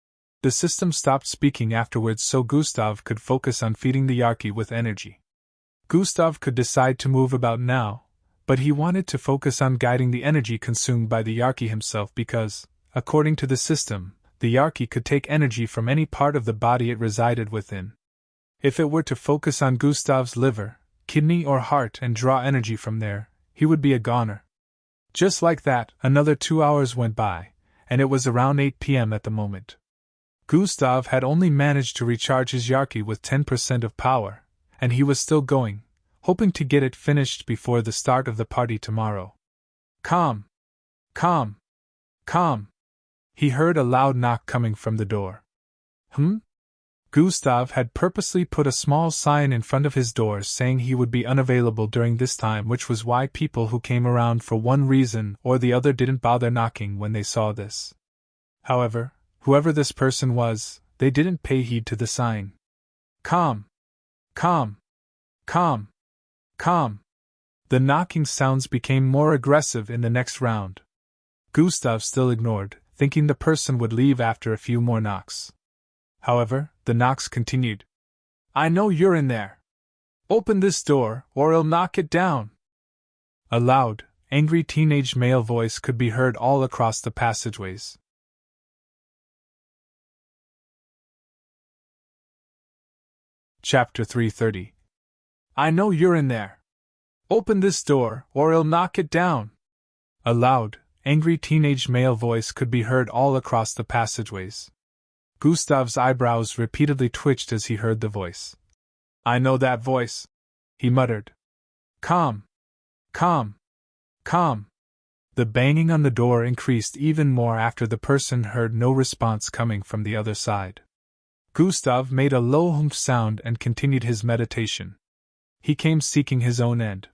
The system stopped speaking afterwards so Gustav could focus on feeding the Yarki with energy. Gustav could decide to move about now, but he wanted to focus on guiding the energy consumed by the Yarki himself because, according to the system, the Yarki could take energy from any part of the body it resided within. If it were to focus on Gustav's liver, kidney or heart and draw energy from there, he would be a goner. Just like that, another 2 hours went by, and it was around 8 p.m. at the moment. Gustav had only managed to recharge his Yarki with 10% of power, and he was still going, hoping to get it finished before the start of the party tomorrow. Calm! Calm! Calm! He heard a loud knock coming from the door. Gustav had purposely put a small sign in front of his door saying he would be unavailable during this time, which was why people who came around for one reason or the other didn't bother knocking when they saw this. However, whoever this person was, they didn't pay heed to the sign. Calm! Calm! Calm! Calm! The knocking sounds became more aggressive in the next round. Gustav still ignored, thinking the person would leave after a few more knocks. However, the knocks continued. I know you're in there. Open this door, or I'll knock it down. A loud, angry teenage male voice could be heard all across the passageways. Chapter 330. I know you're in there. Open this door, or I'll knock it down. A loud, angry teenage male voice could be heard all across the passageways. Gustav's eyebrows repeatedly twitched as he heard the voice. I know that voice, he muttered. Calm! Calm! Calm! The banging on the door increased even more after the person heard no response coming from the other side. Gustav made a low humph sound and continued his meditation. He came seeking his own end.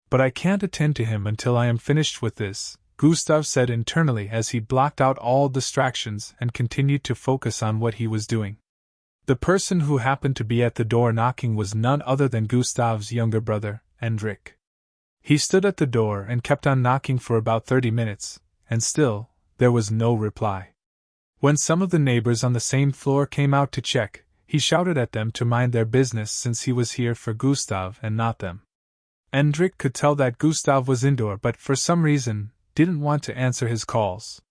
But I can't attend to him until I am finished with this, Gustav said internally as he blocked out all distractions and continued to focus on what he was doing. The person who happened to be at the door knocking was none other than Gustav's younger brother, Endrick. He stood at the door and kept on knocking for about 30 minutes, and still, there was no reply. When some of the neighbors on the same floor came out to check, he shouted at them to mind their business since he was here for Gustav and not them. Endrick could tell that Gustav was indoor but for some reason didn't want to answer his calls.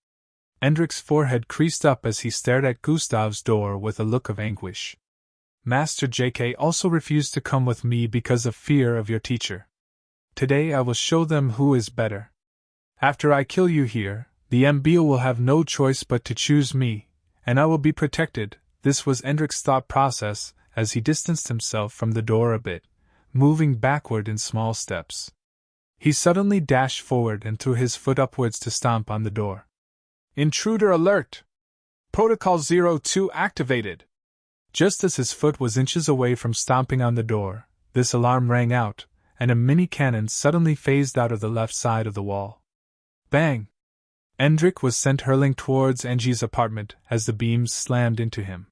Endrick's forehead creased up as he stared at Gustav's door with a look of anguish. Master JK also refused to come with me because of fear of your teacher. Today I will show them who is better. After I kill you here, the MBO will have no choice but to choose me, and I will be protected. This was Endrick's thought process as he distanced himself from the door a bit, moving backward in small steps. He suddenly dashed forward and threw his foot upwards to stomp on the door. Intruder alert! Protocol 02 activated! Just as his foot was inches away from stomping on the door, this alarm rang out, and a mini cannon suddenly phased out of the left side of the wall. Bang! Hendrik was sent hurling towards Angie's apartment as the beams slammed into him.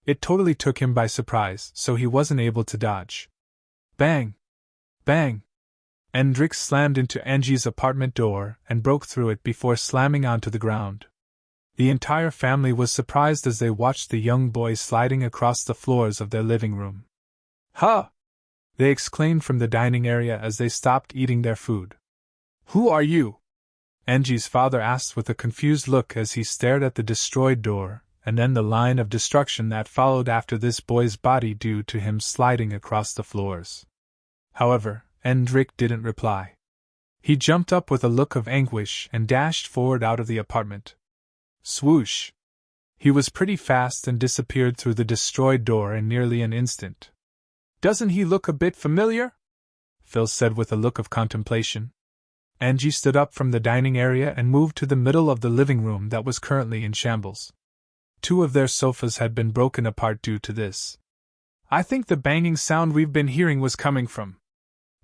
It totally took him by surprise, so he wasn't able to dodge. Bang! Bang! Hendrik slammed into Angie's apartment door and broke through it before slamming onto the ground. The entire family was surprised as they watched the young boy sliding across the floors of their living room. "Ha!" they exclaimed from the dining area as they stopped eating their food. "Who are you?" Angie's father asked with a confused look as he stared at the destroyed door, and then the line of destruction that followed after this boy's body due to him sliding across the floors. However, Hendrik didn't reply. He jumped up with a look of anguish and dashed forward out of the apartment. Swoosh! He was pretty fast and disappeared through the destroyed door in nearly an instant. "Doesn't he look a bit familiar?" Phil said with a look of contemplation. Angie stood up from the dining area and moved to the middle of the living room that was currently in shambles. 2 of their sofas had been broken apart due to this. "I think the banging sound we've been hearing was coming from."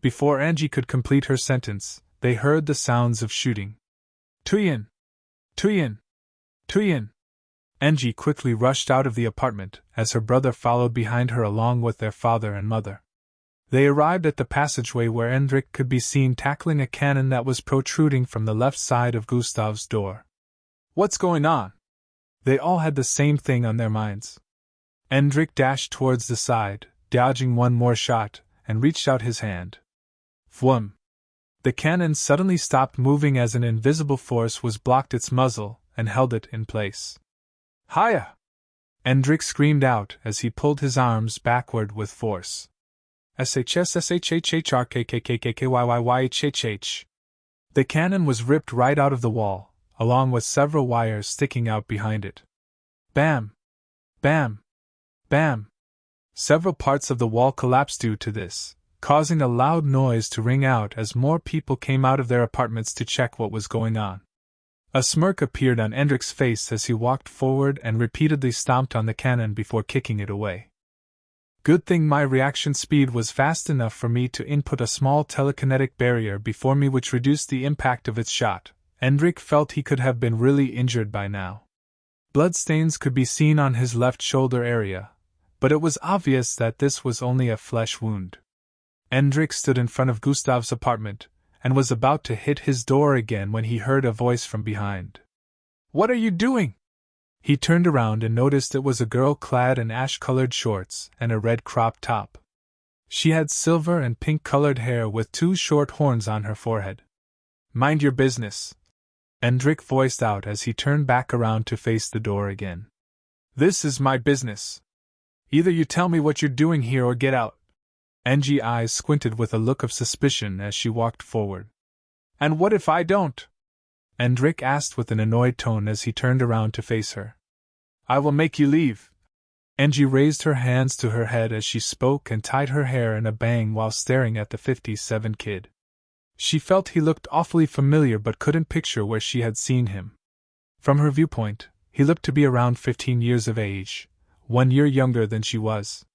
Before Angie could complete her sentence, they heard the sounds of shooting. "Tuyin! Tuyin! Tuyin!" Angie quickly rushed out of the apartment, as her brother followed behind her along with their father and mother. They arrived at the passageway where Hendrik could be seen tackling a cannon that was protruding from the left side of Gustav's door. "What's going on?" They all had the same thing on their minds. Hendrik dashed towards the side, dodging one more shot, and reached out his hand. Vwum! The cannon suddenly stopped moving as an invisible force was blocked its muzzle and held it in place. "Hiya!" Hendrik screamed out as he pulled his arms backward with force. "SHSSHHHRKKKKKYYYHHH." The cannon was ripped right out of the wall, along with several wires sticking out behind it. Bam! Bam! Bam! Several parts of the wall collapsed due to this, causing a loud noise to ring out as more people came out of their apartments to check what was going on. A smirk appeared on Hendrik's face as he walked forward and repeatedly stomped on the cannon before kicking it away. Good thing my reaction speed was fast enough for me to input a small telekinetic barrier before me which reduced the impact of its shot. Hendrik felt he could have been really injured by now. Bloodstains could be seen on his left shoulder area, but it was obvious that this was only a flesh wound. Hendrik stood in front of Gustav's apartment, and was about to hit his door again when he heard a voice from behind. "What are you doing?" He turned around and noticed it was a girl clad in ash-colored shorts and a red crop top. She had silver and pink-colored hair with 2 short horns on her forehead. "Mind your business," Hendrik voiced out as he turned back around to face the door again. "This is my business. Either you tell me what you're doing here or get out." Angie's eyes squinted with a look of suspicion as she walked forward. "And what if I don't?" Hendrik asked with an annoyed tone as he turned around to face her. "I will make you leave." Angie raised her hands to her head as she spoke and tied her hair in a bang while staring at the 57 kid. She felt he looked awfully familiar but couldn't picture where she had seen him. From her viewpoint, he looked to be around 15 years of age, 1 year younger than she was.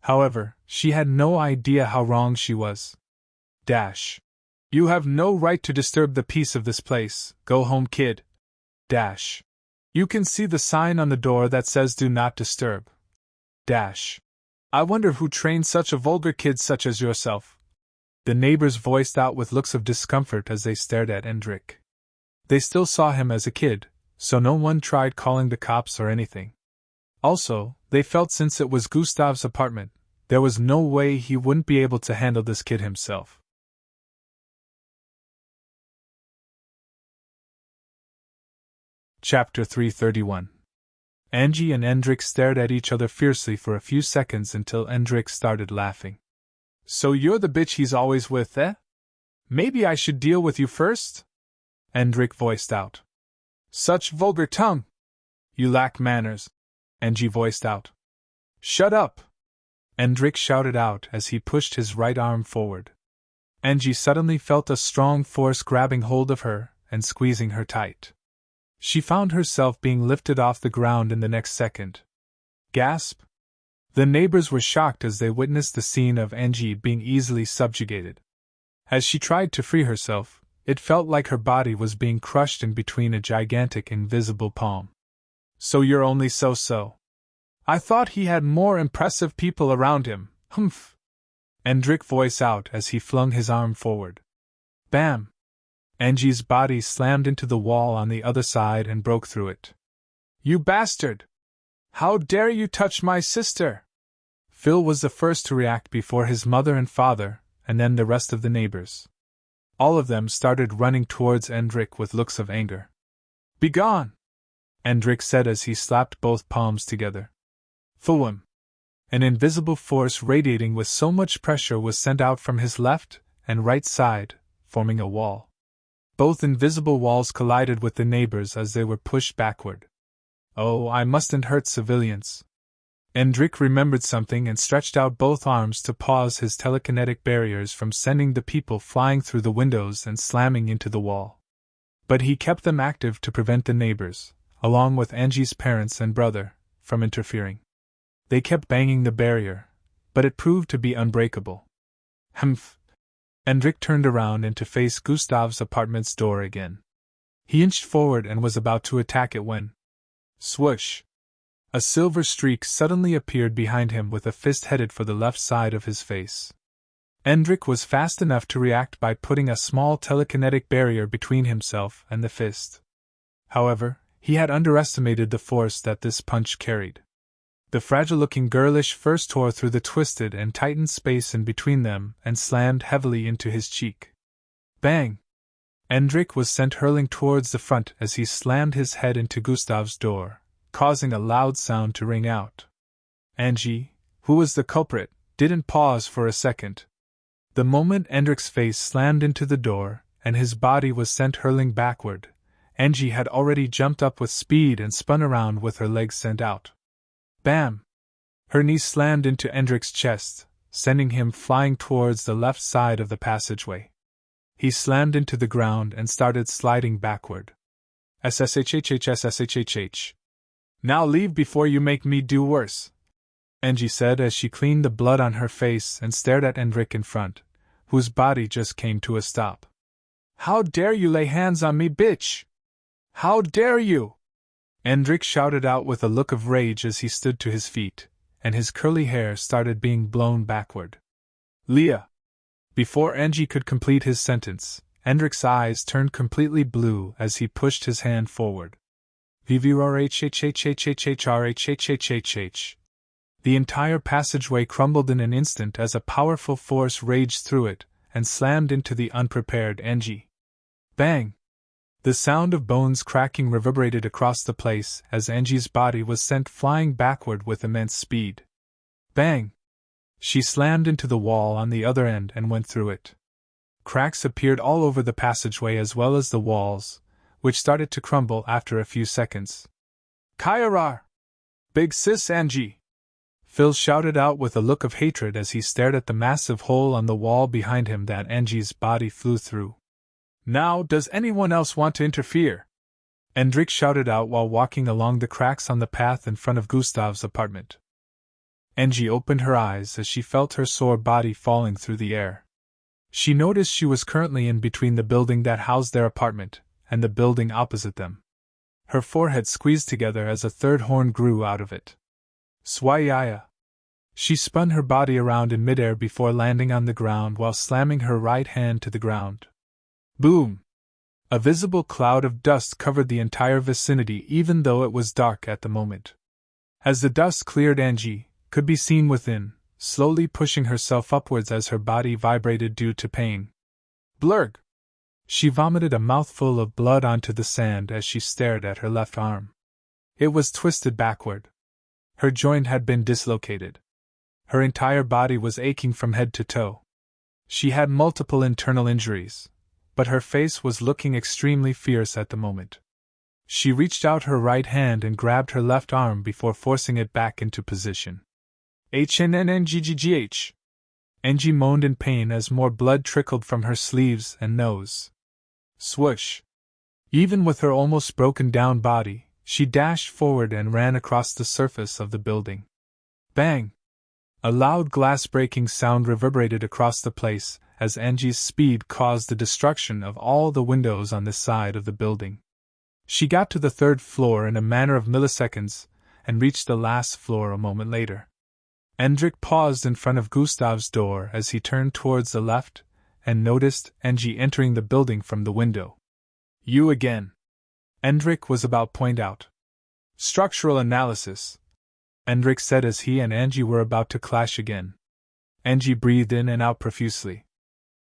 However, she had no idea how wrong she was. Dash. "You have no right to disturb the peace of this place. Go home, kid." Dash. "You can see the sign on the door that says do not disturb." Dash. "I wonder who trained such a vulgar kid such as yourself." The neighbors voiced out with looks of discomfort as they stared at Hendrik. They still saw him as a kid, so no one tried calling the cops or anything. Also, they felt since it was Gustav's apartment, there was no way he wouldn't be able to handle this kid himself. Chapter 331. Angie and Hendrik stared at each other fiercely for a few seconds until Hendrik started laughing. "So you're the bitch he's always with, eh? Maybe I should deal with you first?" Hendrik voiced out. "Such vulgar tongue! You lack manners," Angie voiced out. "Shut up!" Hendrik shouted out as he pushed his right arm forward. Angie suddenly felt a strong force grabbing hold of her and squeezing her tight. She found herself being lifted off the ground in the next second. Gasp! The neighbors were shocked as they witnessed the scene of Angie being easily subjugated. As she tried to free herself, it felt like her body was being crushed in between a gigantic invisible palm. So you're only so-so. I thought he had more impressive people around him, humph. Endrick voiced out as he flung his arm forward. Bam! Angie's body slammed into the wall on the other side and broke through it. You bastard! How dare you touch my sister? Phil was the first to react before his mother and father, and then the rest of the neighbors. All of them started running towards Endrick with looks of anger. Begone! Endrick said as he slapped both palms together. Thwum! An invisible force radiating with so much pressure was sent out from his left and right side, forming a wall. Both invisible walls collided with the neighbors as they were pushed backward. Oh, I mustn't hurt civilians. Endrick remembered something and stretched out both arms to pause his telekinetic barriers from sending the people flying through the windows and slamming into the wall. But he kept them active to prevent the neighbors, along with Angie's parents and brother, from interfering. They kept banging the barrier, but it proved to be unbreakable. Humph! Endrick turned around and to face Gustav's apartment's door again. He inched forward and was about to attack it when... swoosh! A silver streak suddenly appeared behind him with a fist headed for the left side of his face. Endrick was fast enough to react by putting a small telekinetic barrier between himself and the fist. However, he had underestimated the force that this punch carried. The fragile-looking girlish first tore through the twisted and tightened space in between them and slammed heavily into his cheek. Bang! Endrick was sent hurling towards the front as he slammed his head into Gustav's door, causing a loud sound to ring out. Angie, who was the culprit, didn't pause for a second. The moment Endrick's face slammed into the door and his body was sent hurling backward, Angie had already jumped up with speed and spun around with her legs sent out. Bam! Her knee slammed into Endrick's chest, sending him flying towards the left side of the passageway. He slammed into the ground and started sliding backward. SSHHHSSHHH. Now leave before you make me do worse, Angie said as she cleaned the blood on her face and stared at Endrick in front, whose body just came to a stop. How dare you lay hands on me, bitch? How dare you? Endrick shouted out with a look of rage as he stood to his feet, and his curly hair started being blown backward. Leah! Before Angie could complete his sentence, Endrick's eyes turned completely blue as he pushed his hand forward. VVRHHHHHHRHHHHH. The entire passageway crumbled in an instant as a powerful force raged through it and slammed into the unprepared Angie. Bang! The sound of bones cracking reverberated across the place as Angie's body was sent flying backward with immense speed. Bang! She slammed into the wall on the other end and went through it. Cracks appeared all over the passageway as well as the walls, which started to crumble after a few seconds. Kairar! Big sis Angie! Phil shouted out with a look of hatred as he stared at the massive hole on the wall behind him that Angie's body flew through. Now, does anyone else want to interfere? Endrick shouted out while walking along the cracks on the path in front of Gustav's apartment. Angie opened her eyes as she felt her sore body falling through the air. She noticed she was currently in between the building that housed their apartment and the building opposite them. Her forehead squeezed together as a third horn grew out of it. Swayaya! She spun her body around in midair before landing on the ground while slamming her right hand to the ground. Boom! A visible cloud of dust covered the entire vicinity even though it was dark at the moment. As the dust cleared, Angie could be seen within, slowly pushing herself upwards as her body vibrated due to pain. Blurg! She vomited a mouthful of blood onto the sand as she stared at her left arm. It was twisted backward. Her joint had been dislocated. Her entire body was aching from head to toe. She had multiple internal injuries, but her face was looking extremely fierce at the moment. She reached out her right hand and grabbed her left arm before forcing it back into position. HNNNGGGH! Angie moaned in pain as more blood trickled from her sleeves and nose. Swoosh! Even with her almost broken down body, she dashed forward and ran across the surface of the building. Bang! A loud glass-breaking sound reverberated across the place as Angie's speed caused the destruction of all the windows on this side of the building. She got to the third floor in a matter of milliseconds and reached the last floor a moment later. Hendrik paused in front of Gustav's door as he turned towards the left and noticed Angie entering the building from the window. "You again," Hendrik was about to point out. "Structural analysis," Hendrik said as he and Angie were about to clash again. Angie breathed in and out profusely.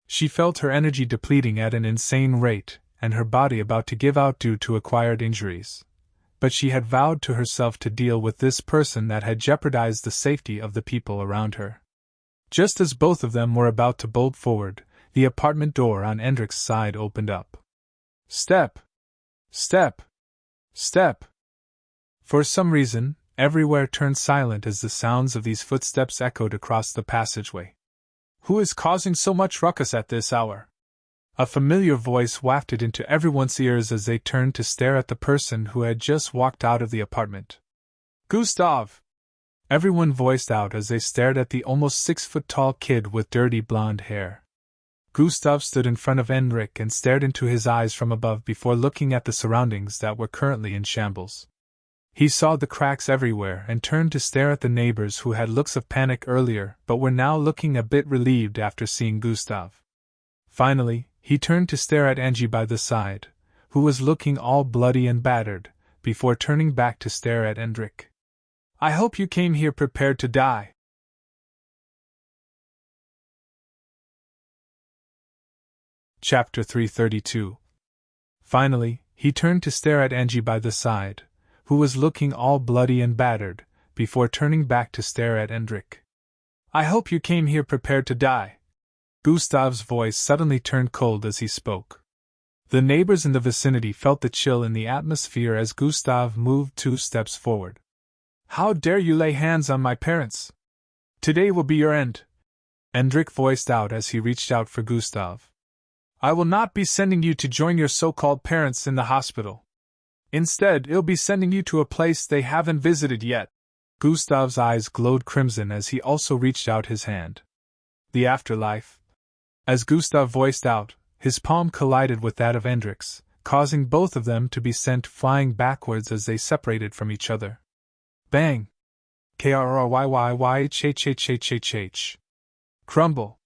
She felt her energy depleting at an insane rate and her body about to give out due to acquired injuries. But she had vowed to herself to deal with this person that had jeopardized the safety of the people around her. Just as both of them were about to bolt forward, the apartment door on Hendrik's side opened up. Step! Step! Step! For some reason, everywhere turned silent as the sounds of these footsteps echoed across the passageway. "Who is causing so much ruckus at this hour?" A familiar voice wafted into everyone's ears as they turned to stare at the person who had just walked out of the apartment. "Gustav!" Everyone voiced out as they stared at the almost 6-foot-tall kid with dirty blonde hair. Gustav stood in front of Hendrik and stared into his eyes from above before looking at the surroundings that were currently in shambles. He saw the cracks everywhere and turned to stare at the neighbors who had looks of panic earlier but were now looking a bit relieved after seeing Gustav. Finally, he turned to stare at Angie by the side, who was looking all bloody and battered, before turning back to stare at Hendrik. "I hope you came here prepared to die." Chapter 332. Finally, he turned to stare at Angie by the side, who was looking all bloody and battered, before turning back to stare at Hendrik. "I hope you came here prepared to die." Gustav's voice suddenly turned cold as he spoke. The neighbors in the vicinity felt the chill in the atmosphere as Gustav moved 2 steps forward. "How dare you lay hands on my parents? Today will be your end," Hendrik voiced out as he reached out for Gustav. "I will not be sending you to join your so-called parents in the hospital. Instead, I'll be sending you to a place they haven't visited yet." Gustav's eyes glowed crimson as he also reached out his hand. "The afterlife." As Gustav voiced out, his palm collided with that of Hendrik's, causing both of them to be sent flying backwards as they separated from each other. Bang! Krryyyyhhhh. Crumble!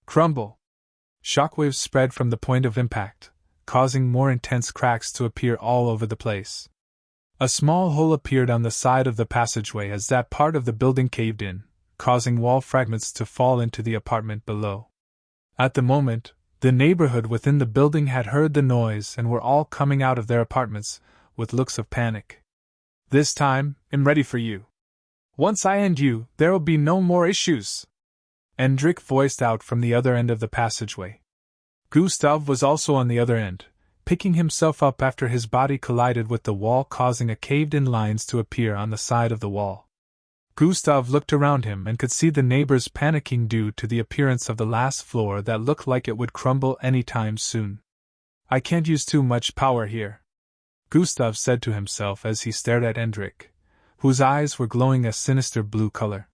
Crumble! Shockwaves spread from the point of impact, causing more intense cracks to appear all over the place. A small hole appeared on the side of the passageway as that part of the building caved in, causing wall fragments to fall into the apartment below. At the moment, the neighborhood within the building had heard the noise and were all coming out of their apartments, with looks of panic. "This time, I'm ready for you. Once I end you, there will be no more issues," Hendrik voiced out from the other end of the passageway. Gustav was also on the other end, picking himself up after his body collided with the wall, causing a caved-in lines to appear on the side of the wall. Gustav looked around him and could see the neighbors panicking due to the appearance of the last floor that looked like it would crumble any time soon. "I can't use too much power here," Gustav said to himself as he stared at Hendrik, whose eyes were glowing a sinister blue color.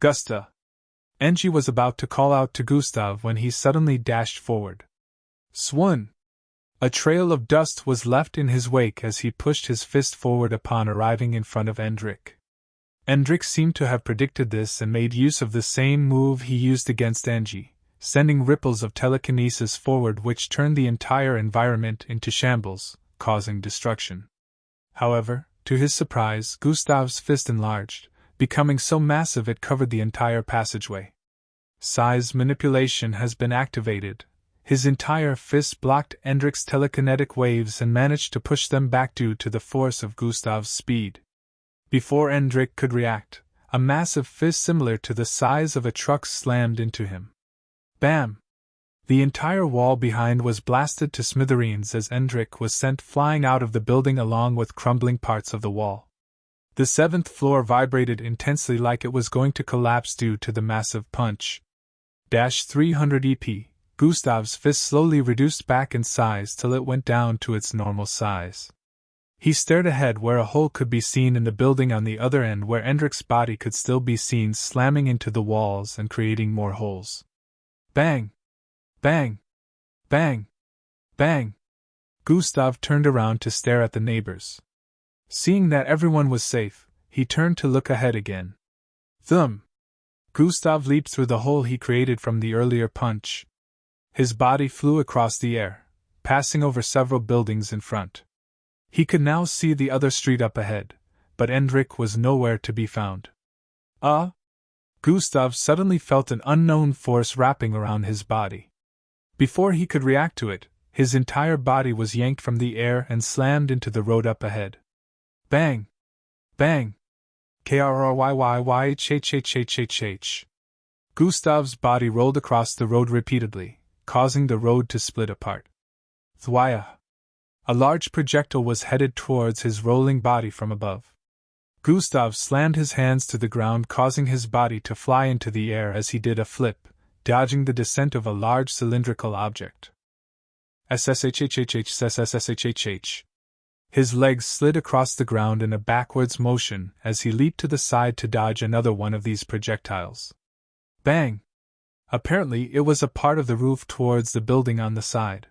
"Gusta!" Angie was about to call out to Gustav when he suddenly dashed forward. Swoon! A trail of dust was left in his wake as he pushed his fist forward upon arriving in front of Hendrik. Hendrik seemed to have predicted this and made use of the same move he used against Angie, sending ripples of telekinesis forward which turned the entire environment into shambles, causing destruction. However, to his surprise, Gustav's fist enlarged, becoming so massive it covered the entire passageway. Size manipulation has been activated. His entire fist blocked Hendrik's telekinetic waves and managed to push them back due to the force of Gustav's speed. Before Hendrik could react, a massive fist similar to the size of a truck slammed into him. Bam! The entire wall behind was blasted to smithereens as Hendrik was sent flying out of the building along with crumbling parts of the wall. The 7th floor vibrated intensely like it was going to collapse due to the massive punch. 300 EP, Gustav's fist slowly reduced back in size till it went down to its normal size. He stared ahead where a hole could be seen in the building on the other end where Endrick's body could still be seen slamming into the walls and creating more holes. Bang! Bang! Bang! Bang! Gustav turned around to stare at the neighbors. Seeing that everyone was safe, he turned to look ahead again. Thump! Gustav leaped through the hole he created from the earlier punch. His body flew across the air, passing over several buildings in front. He could now see the other street up ahead, but Endrick was nowhere to be found. Gustav suddenly felt an unknown force wrapping around his body. Before he could react to it, his entire body was yanked from the air and slammed into the road up ahead. Bang! Bang! Kryyyyhhhhh. Gustav's body rolled across the road repeatedly, causing the road to split apart. Thwaya! A large projectile was headed towards his rolling body from above. Gustav slammed his hands to the ground, causing his body to fly into the air as he did a flip, dodging the descent of a large cylindrical object. SSHHHHSSSHHH. His legs slid across the ground in a backwards motion as he leaped to the side to dodge another one of these projectiles. Bang! Apparently it was a part of the roof towards the building on the side.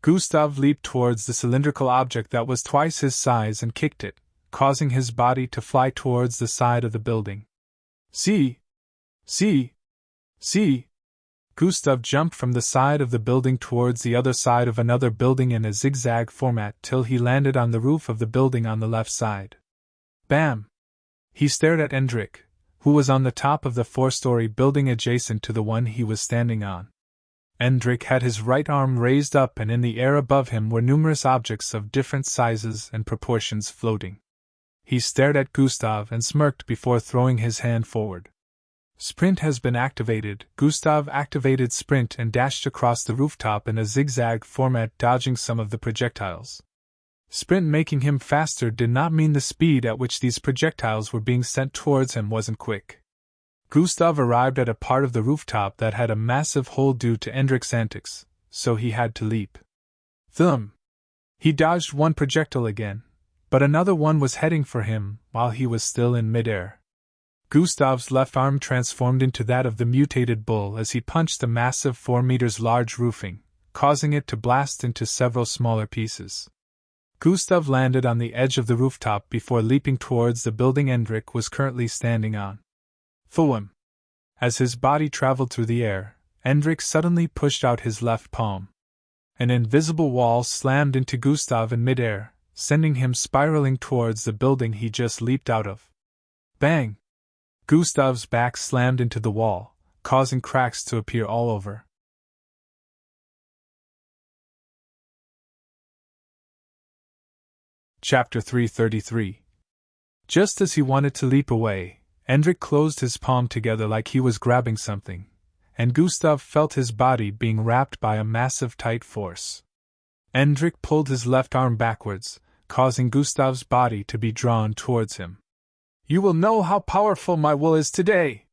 Gustav leaped towards the cylindrical object that was twice his size and kicked it, causing his body to fly towards the side of the building. See! See! See! Gustav jumped from the side of the building towards the other side of another building in a zigzag format till he landed on the roof of the building on the left side. Bam! He stared at Endrick, who was on the top of the 4-story building adjacent to the one he was standing on. Endrick had his right arm raised up, and in the air above him were numerous objects of different sizes and proportions floating. He stared at Gustav and smirked before throwing his hand forward. Sprint has been activated. Gustav activated Sprint and dashed across the rooftop in a zigzag format, dodging some of the projectiles. Sprint making him faster did not mean the speed at which these projectiles were being sent towards him wasn't quick. Gustav arrived at a part of the rooftop that had a massive hole due to Endrick's antics, so he had to leap. Thump! He dodged one projectile again, but another one was heading for him while he was still in midair. Gustav's left arm transformed into that of the mutated bull as he punched the massive 4 meters large roofing, causing it to blast into several smaller pieces. Gustav landed on the edge of the rooftop before leaping towards the building Endrick was currently standing on. Thwam! As his body traveled through the air, Endrick suddenly pushed out his left palm. An invisible wall slammed into Gustav in midair, sending him spiraling towards the building he just leaped out of. Bang! Gustav's back slammed into the wall, causing cracks to appear all over. Chapter 333. Just as he wanted to leap away, Endrick closed his palm together like he was grabbing something, and Gustav felt his body being wrapped by a massive tight force. Endrick pulled his left arm backwards, causing Gustav's body to be drawn towards him. "You will know how powerful my will is today!"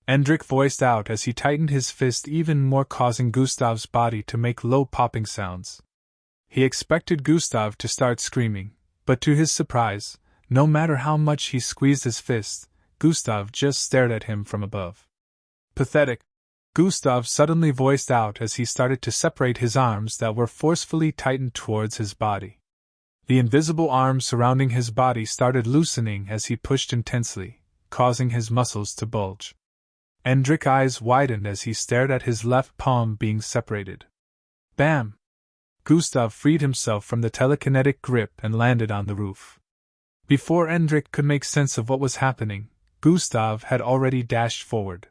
Endrick voiced out as he tightened his fist even more, causing Gustav's body to make low popping sounds. He expected Gustav to start screaming, but to his surprise, no matter how much he squeezed his fist, Gustav just stared at him from above. "Pathetic," Gustav suddenly voiced out as he started to separate his arms that were forcefully tightened towards his body. The invisible arms surrounding his body started loosening as he pushed intensely, causing his muscles to bulge. Endrick's eyes widened as he stared at his left palm being separated. Bam! Gustav freed himself from the telekinetic grip and landed on the roof. Before Endrick could make sense of what was happening, Gustav had already dashed forward.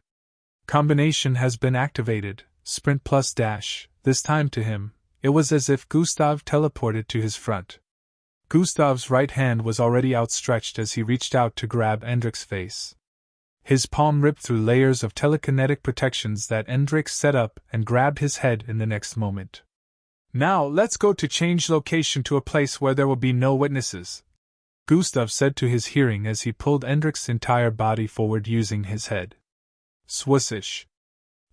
Combination has been activated, sprint plus dash. This time to him, it was as if Gustav teleported to his front. Gustav's right hand was already outstretched as he reached out to grab Endrick's face. His palm ripped through layers of telekinetic protections that Endrick set up and grabbed his head in the next moment. "Now let's go to change location to a place where there will be no witnesses," Gustav said to his hearing as he pulled Endrick's entire body forward using his head. Swoosh!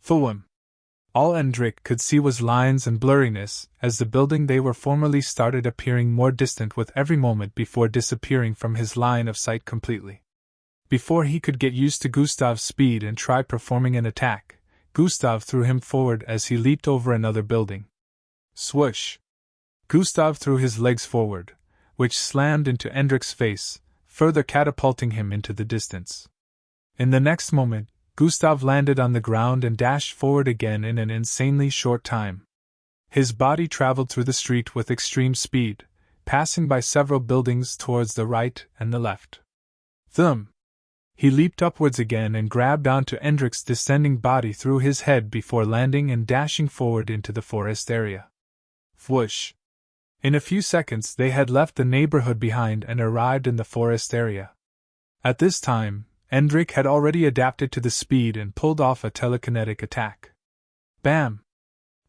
Thwam! All Endrick could see was lines and blurriness, as the building they were formerly started appearing more distant with every moment before disappearing from his line of sight completely. Before he could get used to Gustav's speed and try performing an attack, Gustav threw him forward as he leaped over another building. Swoosh! Gustav threw his legs forward, which slammed into Endrick's face, further catapulting him into the distance. In the next moment, Gustav landed on the ground and dashed forward again in an insanely short time. His body traveled through the street with extreme speed, passing by several buildings towards the right and the left. Thump! He leaped upwards again and grabbed onto Endrick's descending body through his head before landing and dashing forward into the forest area. Whoosh! In a few seconds they had left the neighborhood behind and arrived in the forest area. At this time, Endrick had already adapted to the speed and pulled off a telekinetic attack. Bam!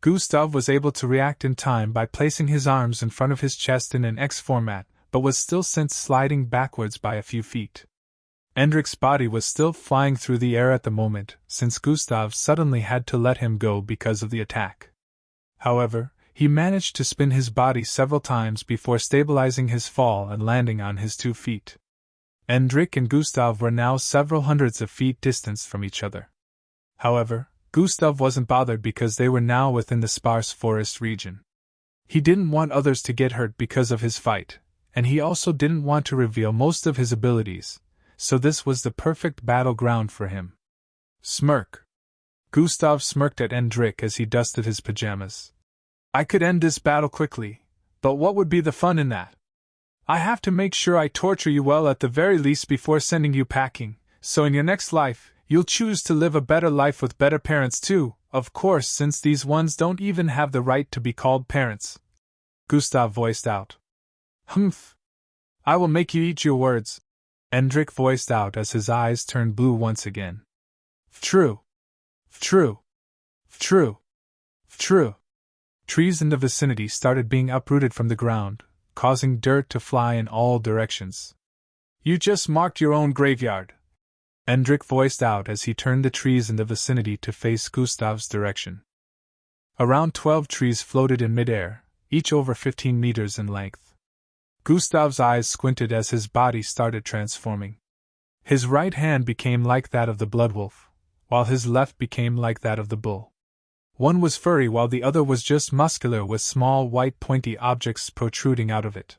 Gustav was able to react in time by placing his arms in front of his chest in an X format, but was still sent sliding backwards by a few feet. Endrick's body was still flying through the air at the moment, since Gustav suddenly had to let him go because of the attack. However, he managed to spin his body several times before stabilizing his fall and landing on his 2 feet. Endrick and Gustav were now several hundreds of feet distant from each other. However, Gustav wasn't bothered because they were now within the sparse forest region. He didn't want others to get hurt because of his fight, and he also didn't want to reveal most of his abilities, so this was the perfect battleground for him. Smirk! Gustav smirked at Endrick as he dusted his pajamas. I could end this battle quickly, but what would be the fun in that? I have to make sure I torture you well at the very least before sending you packing, so in your next life, you'll choose to live a better life with better parents too, of course, since these ones don't even have the right to be called parents. Gustav voiced out. Humph! I will make you eat your words, Endrick voiced out as his eyes turned blue once again. True. True. True. True. Trees in the vicinity started being uprooted from the ground, causing dirt to fly in all directions. You just marked your own graveyard, Endrick voiced out as he turned the trees in the vicinity to face Gustav's direction. Around 12 trees floated in midair, each over 15 meters in length. Gustav's eyes squinted as his body started transforming. His right hand became like that of the bloodwolf, while his left became like that of the bull. One was furry while the other was just muscular with small white pointy objects protruding out of it.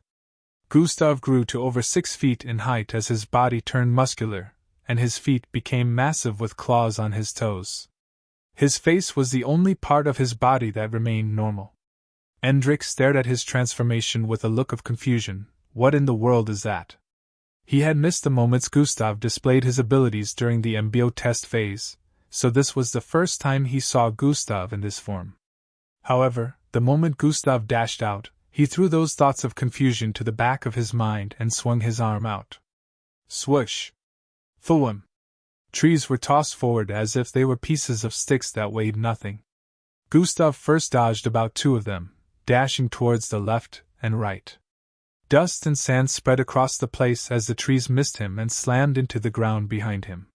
Gustav grew to over 6 feet in height as his body turned muscular, and his feet became massive with claws on his toes. His face was the only part of his body that remained normal. Endrick stared at his transformation with a look of confusion. What in the world is that? He had missed the moments Gustav displayed his abilities during the embryo test phase, so this was the first time he saw Gustav in this form. However, the moment Gustav dashed out, he threw those thoughts of confusion to the back of his mind and swung his arm out. Swoosh! Thwum! Trees were tossed forward as if they were pieces of sticks that weighed nothing. Gustav first dodged about 2 of them, dashing towards the left and right. Dust and sand spread across the place as the trees missed him and slammed into the ground behind him.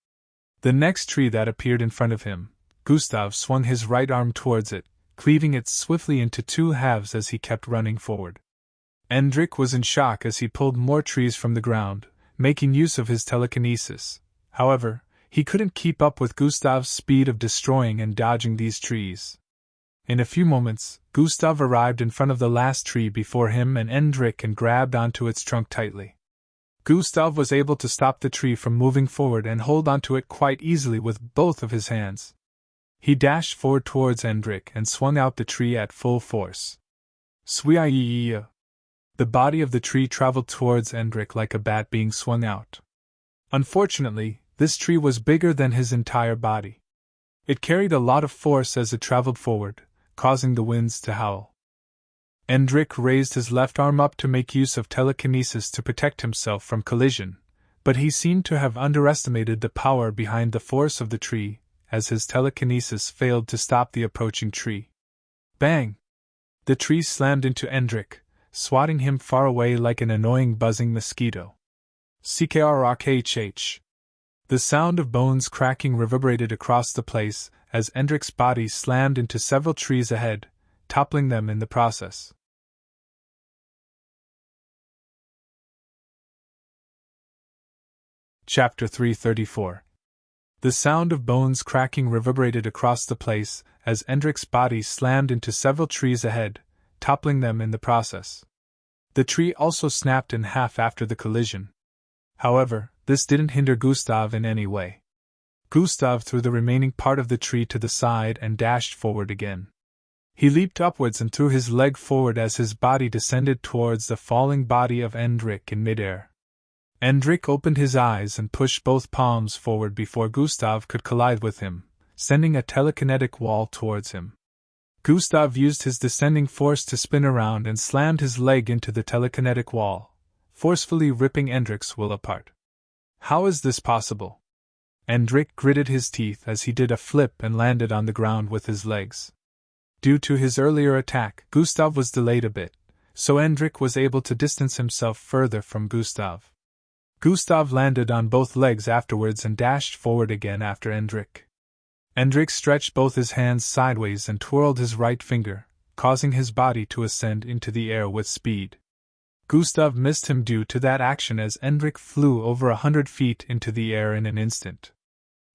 The next tree that appeared in front of him, Gustav swung his right arm towards it, cleaving it swiftly into 2 halves as he kept running forward. Endrick was in shock as he pulled more trees from the ground, making use of his telekinesis. However, he couldn't keep up with Gustav's speed of destroying and dodging these trees. In a few moments, Gustav arrived in front of the last tree before him and Endrick and grabbed onto its trunk tightly. Gustav was able to stop the tree from moving forward and hold onto it quite easily with both of his hands. He dashed forward towards Endrick and swung out the tree at full force. Swee-ya! The body of the tree traveled towards Endrick like a bat being swung out. Unfortunately, this tree was bigger than his entire body. It carried a lot of force as it traveled forward, causing the winds to howl. Endrick raised his left arm up to make use of telekinesis to protect himself from collision, but he seemed to have underestimated the power behind the force of the tree, as his telekinesis failed to stop the approaching tree. Bang! The tree slammed into Endrick, swatting him far away like an annoying buzzing mosquito. CKRRKHH. The sound of bones cracking reverberated across the place as Endrick's body slammed into several trees ahead, toppling them in the process. Chapter 334. The sound of bones cracking reverberated across the place as Endrick's body slammed into several trees ahead, toppling them in the process. The tree also snapped in half after the collision. However, this didn't hinder Gustav in any way. Gustav threw the remaining part of the tree to the side and dashed forward again. He leaped upwards and threw his leg forward as his body descended towards the falling body of Endrick in midair. Endrick opened his eyes and pushed both palms forward before Gustav could collide with him, sending a telekinetic wall towards him. Gustav used his descending force to spin around and slammed his leg into the telekinetic wall, forcefully ripping Endrick's will apart. How is this possible? Endrick gritted his teeth as he did a flip and landed on the ground with his legs. Due to his earlier attack, Gustav was delayed a bit, so Endrick was able to distance himself further from Gustav. Gustav landed on both legs afterwards and dashed forward again after Endrick. Endrick stretched both his hands sideways and twirled his right finger, causing his body to ascend into the air with speed. Gustav missed him due to that action as Endrick flew over 100 feet into the air in an instant.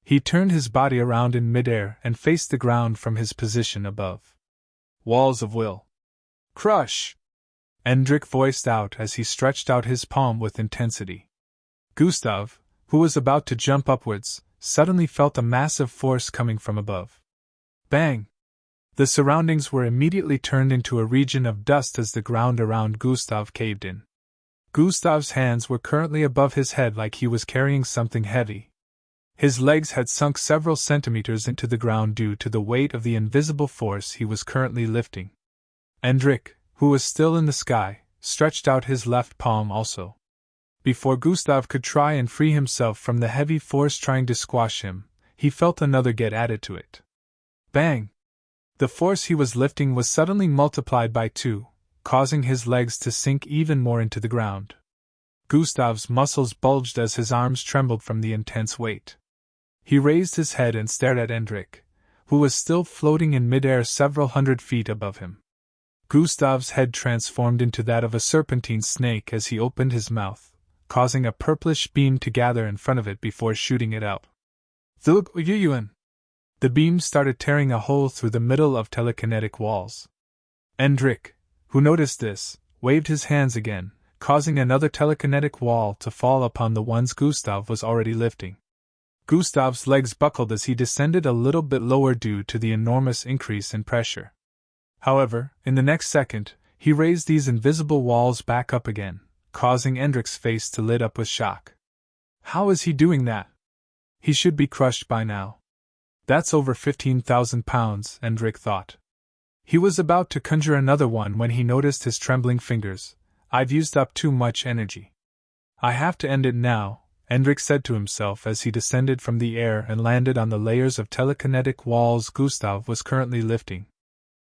He turned his body around in midair and faced the ground from his position above. Walls of will. Crush! Endrick voiced out as he stretched out his palm with intensity. Gustav, who was about to jump upwards, suddenly felt a massive force coming from above. Bang! The surroundings were immediately turned into a region of dust as the ground around Gustav caved in. Gustav's hands were currently above his head like he was carrying something heavy. His legs had sunk several centimeters into the ground due to the weight of the invisible force he was currently lifting. Endrick, who was still in the sky, stretched out his left palm also. Before Gustav could try and free himself from the heavy force trying to squash him, he felt another get added to it. Bang! The force he was lifting was suddenly multiplied by 2, causing his legs to sink even more into the ground. Gustav's muscles bulged as his arms trembled from the intense weight. He raised his head and stared at Endrick, who was still floating in midair several hundred feet above him. Gustav's head transformed into that of a serpentine snake as he opened his mouth, causing a purplish beam to gather in front of it before shooting it out. The beam started tearing a hole through the middle of telekinetic walls. Endrick, who noticed this, waved his hands again, causing another telekinetic wall to fall upon the ones Gustav was already lifting. Gustav's legs buckled as he descended a little bit lower due to the enormous increase in pressure. However, in the next second, he raised these invisible walls back up again, causing Endrick's face to lit up with shock. How is he doing that? He should be crushed by now. That's over 15,000 pounds, Endrick thought. He was about to conjure another one when he noticed his trembling fingers. I've used up too much energy. I have to end it now, Endrick said to himself as he descended from the air and landed on the layers of telekinetic walls Gustav was currently lifting.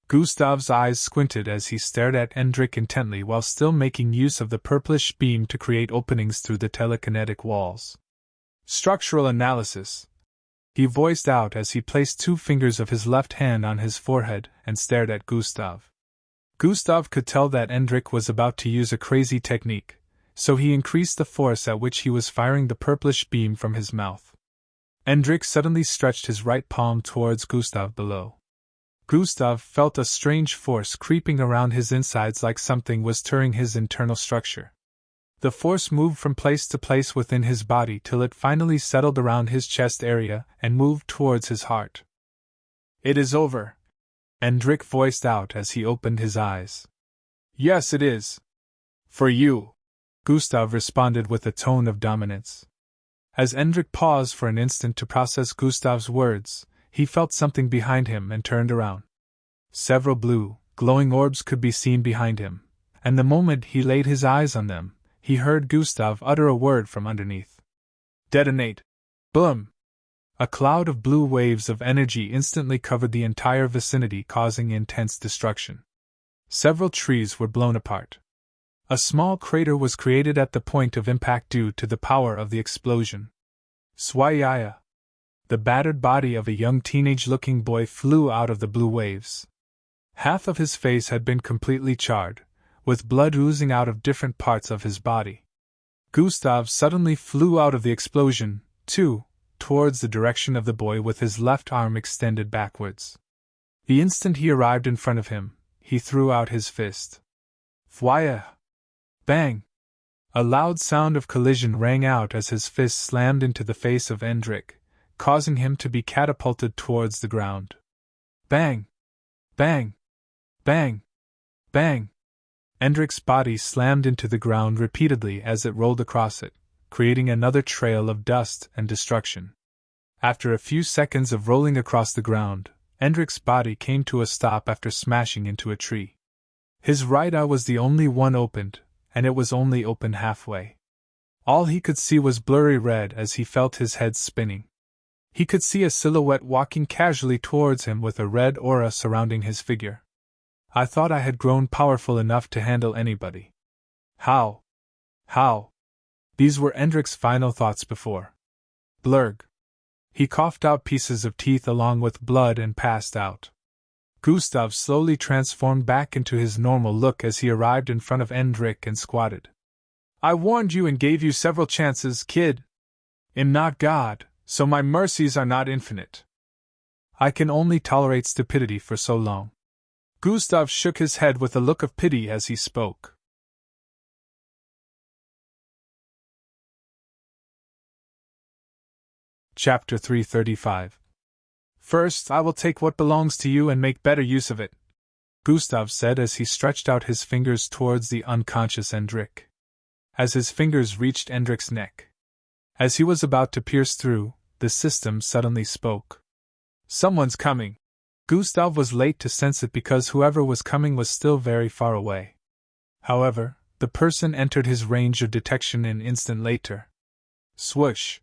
Gustav's eyes squinted as he stared at Endrick intently while still making use of the purplish beam to create openings through the telekinetic walls. Structural analysis, he voiced out as he placed 2 fingers of his left hand on his forehead and stared at Gustav. Gustav could tell that Endrick was about to use a crazy technique, so he increased the force at which he was firing the purplish beam from his mouth. Endrick suddenly stretched his right palm towards Gustav below. Gustav felt a strange force creeping around his insides like something was stirring his internal structure. The force moved from place to place within his body till it finally settled around his chest area and moved towards his heart. It is over, Endrick voiced out as he opened his eyes. Yes, it is. For you, Gustav responded with a tone of dominance. As Endrick paused for an instant to process Gustav's words, he felt something behind him and turned around. Several blue, glowing orbs could be seen behind him, and the moment he laid his eyes on them, he heard Gustav utter a word from underneath. Detonate! Boom! A cloud of blue waves of energy instantly covered the entire vicinity, causing intense destruction. Several trees were blown apart. A small crater was created at the point of impact due to the power of the explosion. Swayaya! The battered body of a young teenage-looking boy flew out of the blue waves. Half of his face had been completely charred, with blood oozing out of different parts of his body. Gustav suddenly flew out of the explosion, too, towards the direction of the boy with his left arm extended backwards. The instant he arrived in front of him, he threw out his fist. Fwaya! Bang! A loud sound of collision rang out as his fist slammed into the face of Hendrik, causing him to be catapulted towards the ground. Bang! Bang! Bang! Bang! Hendrik's body slammed into the ground repeatedly as it rolled across it, creating another trail of dust and destruction. After a few seconds of rolling across the ground, Hendrik's body came to a stop after smashing into a tree. His right eye was the only one opened, and it was only open halfway. All he could see was blurry red as he felt his head spinning. He could see a silhouette walking casually towards him with a red aura surrounding his figure. I thought I had grown powerful enough to handle anybody. How? How? These were Hendrik's final thoughts before. Blurg. He coughed out pieces of teeth along with blood and passed out. Gustav slowly transformed back into his normal look as he arrived in front of Hendrik and squatted. I warned you and gave you several chances, kid. I'm not God, so my mercies are not infinite. I can only tolerate stupidity for so long. Gustav shook his head with a look of pity as he spoke. Chapter 335. First, I will take what belongs to you and make better use of it, Gustav said as he stretched out his fingers towards the unconscious Hendrik. As his fingers reached Hendrik's neck, as he was about to pierce through, the system suddenly spoke. Someone's coming. Gustav was late to sense it because whoever was coming was still very far away. However, the person entered his range of detection an instant later. Swoosh!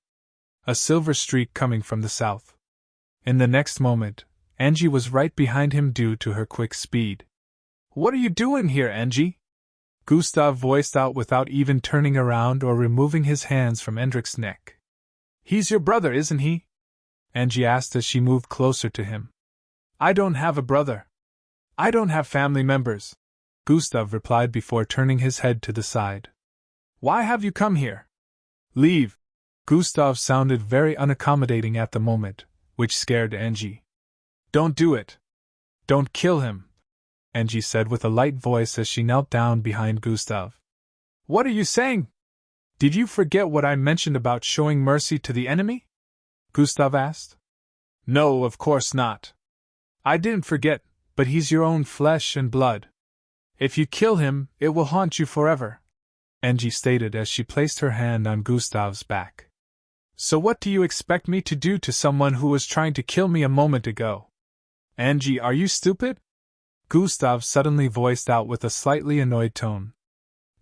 A silver streak coming from the south. In the next moment, Angie was right behind him due to her quick speed. What are you doing here, Angie? Gustav voiced out without even turning around or removing his hands from Hendrik's neck. He's your brother, isn't he? Angie asked as she moved closer to him. I don't have a brother. I don't have family members, Gustav replied before turning his head to the side. Why have you come here? Leave. Gustav sounded very unaccommodating at the moment, which scared Angie. Don't do it. Don't kill him, Angie said with a light voice as she knelt down behind Gustav. What are you saying? Did you forget what I mentioned about showing mercy to the enemy? Gustav asked. No, of course not. I didn't forget, but he's your own flesh and blood. If you kill him, it will haunt you forever, Angie stated as she placed her hand on Gustav's back. So what do you expect me to do to someone who was trying to kill me a moment ago? Angie, are you stupid? Gustav suddenly voiced out with a slightly annoyed tone.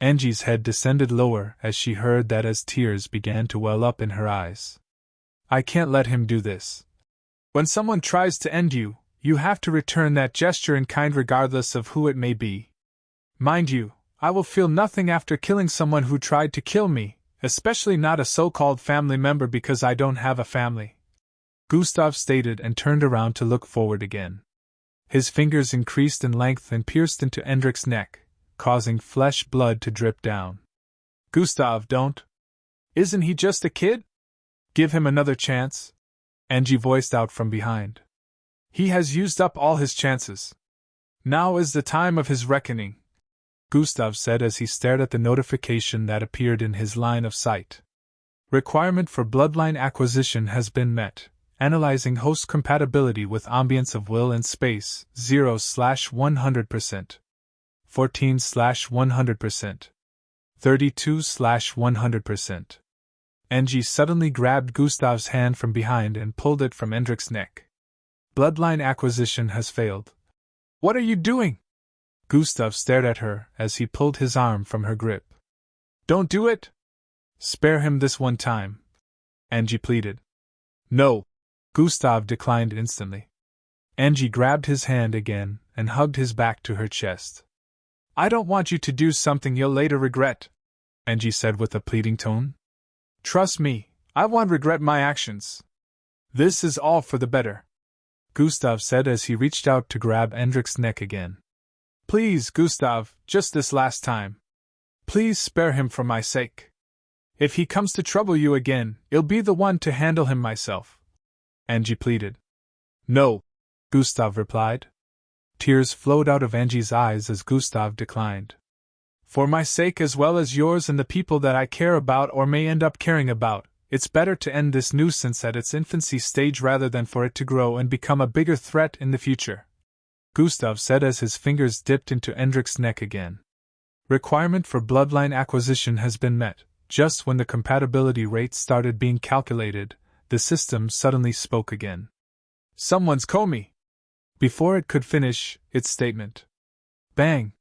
Angie's head descended lower as she heard that as tears began to well up in her eyes. I can't let him do this. When someone tries to end you, you have to return that gesture in kind regardless of who it may be. Mind you, I will feel nothing after killing someone who tried to kill me, especially not a so-called family member because I don't have a family, Gustav stated and turned around to look forward again. His fingers increased in length and pierced into Hendrik's neck, causing flesh blood to drip down. Gustav, don't. Isn't he just a kid? Give him another chance, Angie voiced out from behind. He has used up all his chances. Now is the time of his reckoning, Gustav said as he stared at the notification that appeared in his line of sight. Requirement for bloodline acquisition has been met. Analyzing host compatibility with ambience of will and space, 0/100%. 14/100%. 32/100%. Angie suddenly grabbed Gustav's hand from behind and pulled it from Hendrik's neck. Bloodline acquisition has failed. What are you doing? Gustav stared at her as he pulled his arm from her grip. Don't do it! Spare him this one time, Angie pleaded. No, Gustav declined instantly. Angie grabbed his hand again and hugged his back to her chest. I don't want you to do something you'll later regret, Angie said with a pleading tone. Trust me, I won't regret my actions. This is all for the better, Gustav said as he reached out to grab Hendrik's neck again. Please, Gustav, just this last time. Please spare him for my sake. If he comes to trouble you again, I'll be the one to handle him myself, Angie pleaded. No, Gustav replied. Tears flowed out of Angie's eyes as Gustav declined. For my sake as well as yours and the people that I care about or may end up caring about, it's better to end this nuisance at its infancy stage rather than for it to grow and become a bigger threat in the future, Gustav said as his fingers dipped into Hendrik's neck again. Requirement for bloodline acquisition has been met. Just when the compatibility rate started being calculated, the system suddenly spoke again. Someone's Comey! Before it could finish its statement. Bang!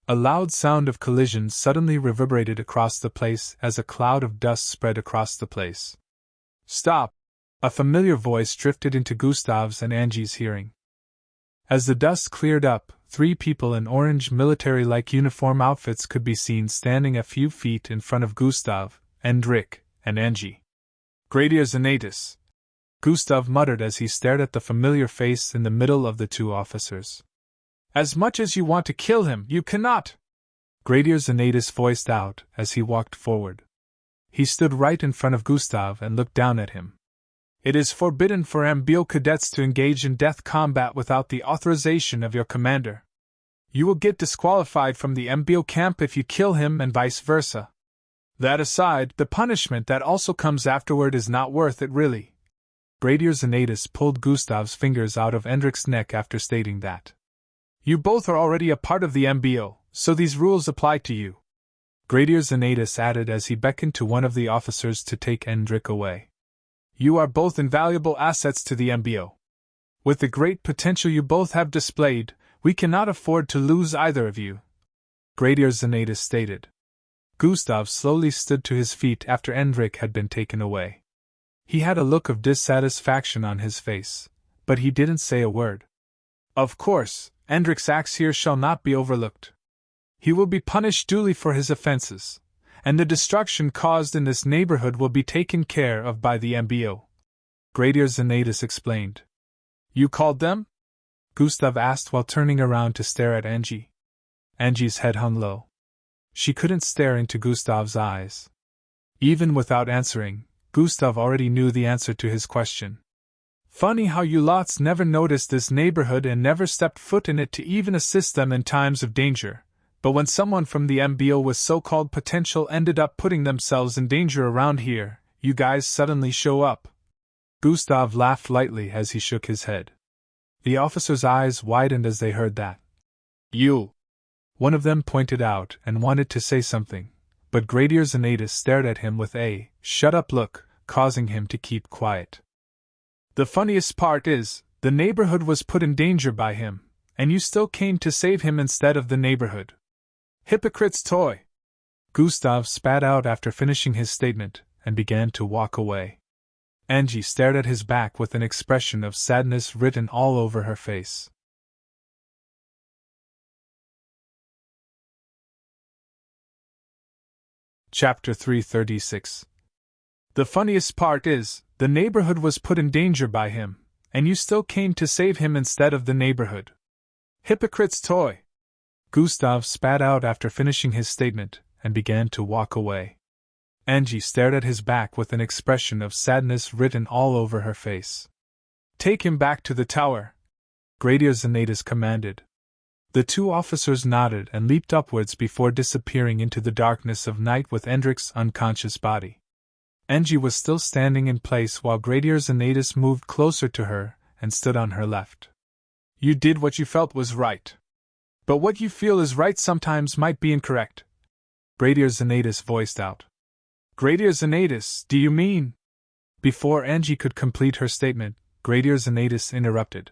A loud sound of collisions suddenly reverberated across the place as a cloud of dust spread across the place. Stop! A familiar voice drifted into Gustav's and Angie's hearing. As the dust cleared up, 3 people in orange military-like uniform outfits could be seen standing a few feet in front of Gustav, Hendrik, and Angie. Gradier Zanatus, Gustav muttered as he stared at the familiar face in the middle of the 2 officers. As much as you want to kill him, you cannot! Gradier Zanatus voiced out as he walked forward. He stood right in front of Gustav and looked down at him. It is forbidden for MBO cadets to engage in death combat without the authorization of your commander. You will get disqualified from the MBO camp if you kill him and vice versa. That aside, the punishment that also comes afterward is not worth it really. Gradier Zanatus pulled Gustav's fingers out of Hendrik's neck after stating that. You both are already a part of the MBO, so these rules apply to you. Gradier Zanatus added as he beckoned to one of the officers to take Hendrik away. You are both invaluable assets to the MBO. With the great potential you both have displayed, we cannot afford to lose either of you, Gradier Zanatus stated. Gustav slowly stood to his feet after Hendrik had been taken away. He had a look of dissatisfaction on his face, but he didn't say a word. Of course, Hendrik's acts here shall not be overlooked. He will be punished duly for his offenses, and the destruction caused in this neighborhood will be taken care of by the MBO, Gradier Zanatus explained. You called them? Gustav asked while turning around to stare at Angie. Angie's head hung low. She couldn't stare into Gustav's eyes. Even without answering, Gustav already knew the answer to his question. Funny how you lots never noticed this neighborhood and never stepped foot in it to even assist them in times of danger. But when someone from the MBO with so-called potential ended up putting themselves in danger around here, you guys suddenly show up. Gustav laughed lightly as he shook his head. The officers' eyes widened as they heard that. You! One of them pointed out and wanted to say something, but Gradier Zanatus stared at him with a shut-up look, causing him to keep quiet. The funniest part is, the neighborhood was put in danger by him, and you still came to save him instead of the neighborhood. Hypocrite's toy! Gustav spat out after finishing his statement, and began to walk away. Angie stared at his back with an expression of sadness written all over her face. Chapter 336. The funniest part is, the neighborhood was put in danger by him, and you still came to save him instead of the neighborhood. Hypocrite's toy! Gustav spat out after finishing his statement, and began to walk away. Angie stared at his back with an expression of sadness written all over her face. Take him back to the tower, Gradier Zanatus commanded. The 2 officers nodded and leaped upwards before disappearing into the darkness of night with Hendrik's unconscious body. Angie was still standing in place while Gradier Zanatus moved closer to her and stood on her left. You did what you felt was right. But what you feel is right sometimes might be incorrect, Gradier Zanatus voiced out. Gradier Zanatus, do you mean? Before Angie could complete her statement, Gradier Zanatus interrupted.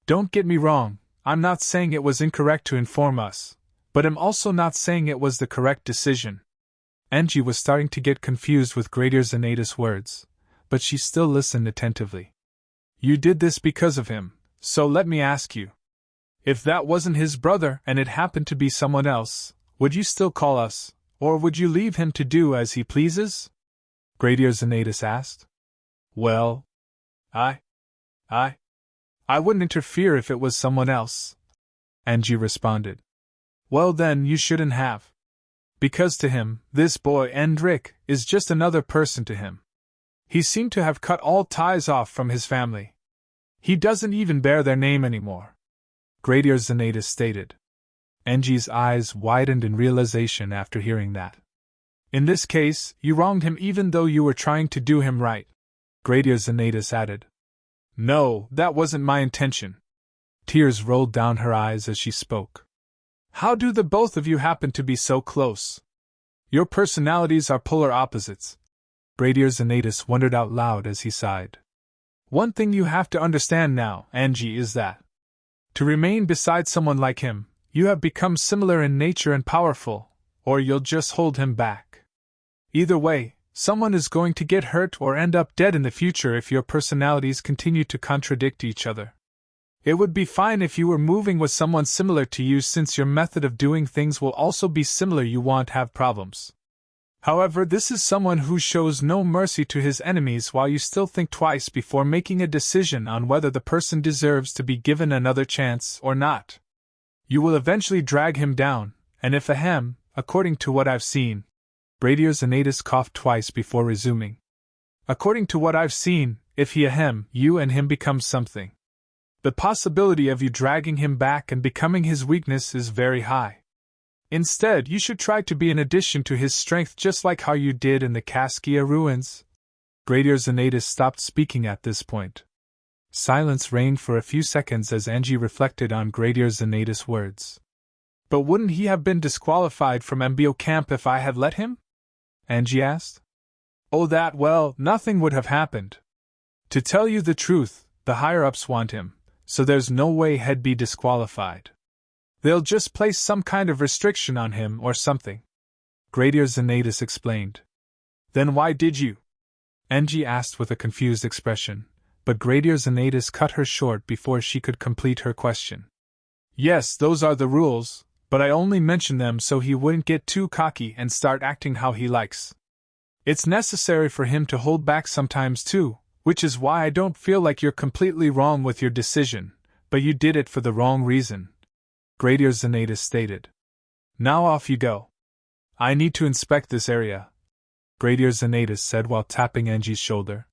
Don't get me wrong, I'm not saying it was incorrect to inform us, but I'm also not saying it was the correct decision. Angie was starting to get confused with Gradier Zanatus' words, but she still listened attentively. You did this because of him, so let me ask you. If that wasn't his brother and it happened to be someone else, would you still call us, or would you leave him to do as he pleases? Gradier Zanatus asked. Well, I wouldn't interfere if it was someone else, Angie responded. Well then, you shouldn't have. Because to him, this boy, Endrick, is just another person to him. He seemed to have cut all ties off from his family. He doesn't even bear their name anymore, Gradier Xanatus stated. Angie's eyes widened in realization after hearing that. In this case, you wronged him even though you were trying to do him right, Gradier Xanatus added. No, that wasn't my intention. Tears rolled down her eyes as she spoke. How do the both of you happen to be so close? Your personalities are polar opposites. Gradier Xanatus wondered out loud as he sighed. One thing you have to understand now, Angie, is that to remain beside someone like him, you have become similar in nature and powerful, or you'll just hold him back. Either way, someone is going to get hurt or end up dead in the future if your personalities continue to contradict each other. It would be fine if you were moving with someone similar to you, since your method of doing things will also be similar. You won't have problems. However, this is someone who shows no mercy to his enemies while you still think twice before making a decision on whether the person deserves to be given another chance or not. You will eventually drag him down, and if ahem, according to what I've seen. Gradier Xanatus coughed twice before resuming. According to what I've seen, if he ahem, you and him become something. The possibility of you dragging him back and becoming his weakness is very high. Instead, you should try to be an addition to his strength, just like how you did in the Caskia ruins. Gradier Xanatus stopped speaking at this point. Silence reigned for a few seconds as Angie reflected on Gradier Xanatus' words. But wouldn't he have been disqualified from MBO camp if I had let him? Angie asked. Oh, well, nothing would have happened. To tell you the truth, the higher-ups want him, so there's no way he'd be disqualified. They'll just place some kind of restriction on him or something, Gradier Xanatus explained. Then why did you? Angie asked with a confused expression, but Gradier Xanatus cut her short before she could complete her question. Yes, those are the rules, but I only mention them so he wouldn't get too cocky and start acting how he likes. It's necessary for him to hold back sometimes too, which is why I don't feel like you're completely wrong with your decision, but you did it for the wrong reason, Gradier Xanatus stated. Now off you go. I need to inspect this area, Gradier Xanatus said while tapping Angie's shoulder.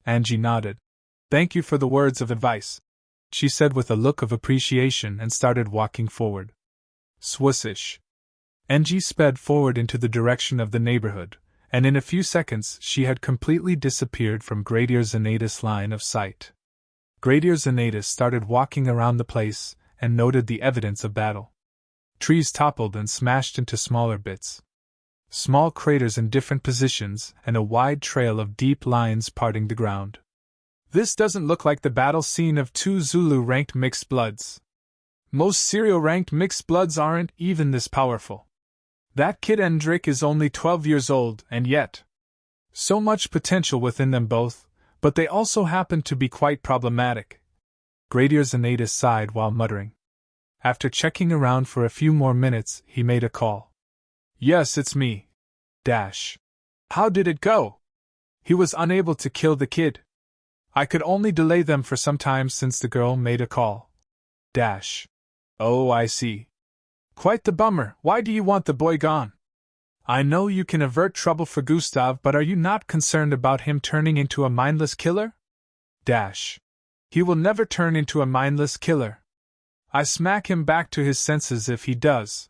Angie nodded. Thank you for the words of advice, she said with a look of appreciation and started walking forward. Swoosh. Angie sped forward into the direction of the neighborhood, and in a few seconds she had completely disappeared from Gradier Xanatus' line of sight. Gradier Xanatus started walking around the place and noted the evidence of battle. Trees toppled and smashed into smaller bits. Small craters in different positions and a wide trail of deep lines parting the ground. This doesn't look like the battle scene of two Zulu-ranked mixed bloods. Most serial-ranked mixed bloods aren't even this powerful. That kid Endrick is only 12 years old, and yet so much potential within them both, but they also happen to be quite problematic. Gradier Xanatus sighed while muttering. After checking around for a few more minutes, he made a call. Yes, it's me. How did it go? He was unable to kill the kid. I could only delay them for some time since the girl made a call. Oh, I see. Quite the bummer. Why do you want the boy gone? I know you can avert trouble for Gustav, but are you not concerned about him turning into a mindless killer? He will never turn into a mindless killer. I smack him back to his senses if he does.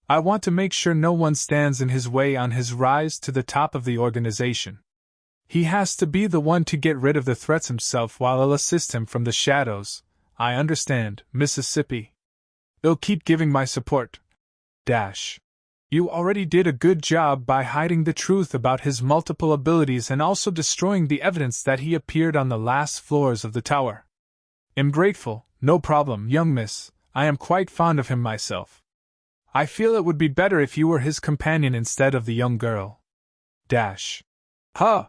I want to make sure no one stands in his way on his rise to the top of the organization. He has to be the one to get rid of the threats himself while I'll assist him from the shadows. I understand, Mississippi. I'll keep giving my support. You already did a good job by hiding the truth about his multiple abilities and also destroying the evidence that he appeared on the last floors of the tower. Am grateful, no problem, young miss. I am quite fond of him myself. I feel it would be better if you were his companion instead of the young girl. Huh?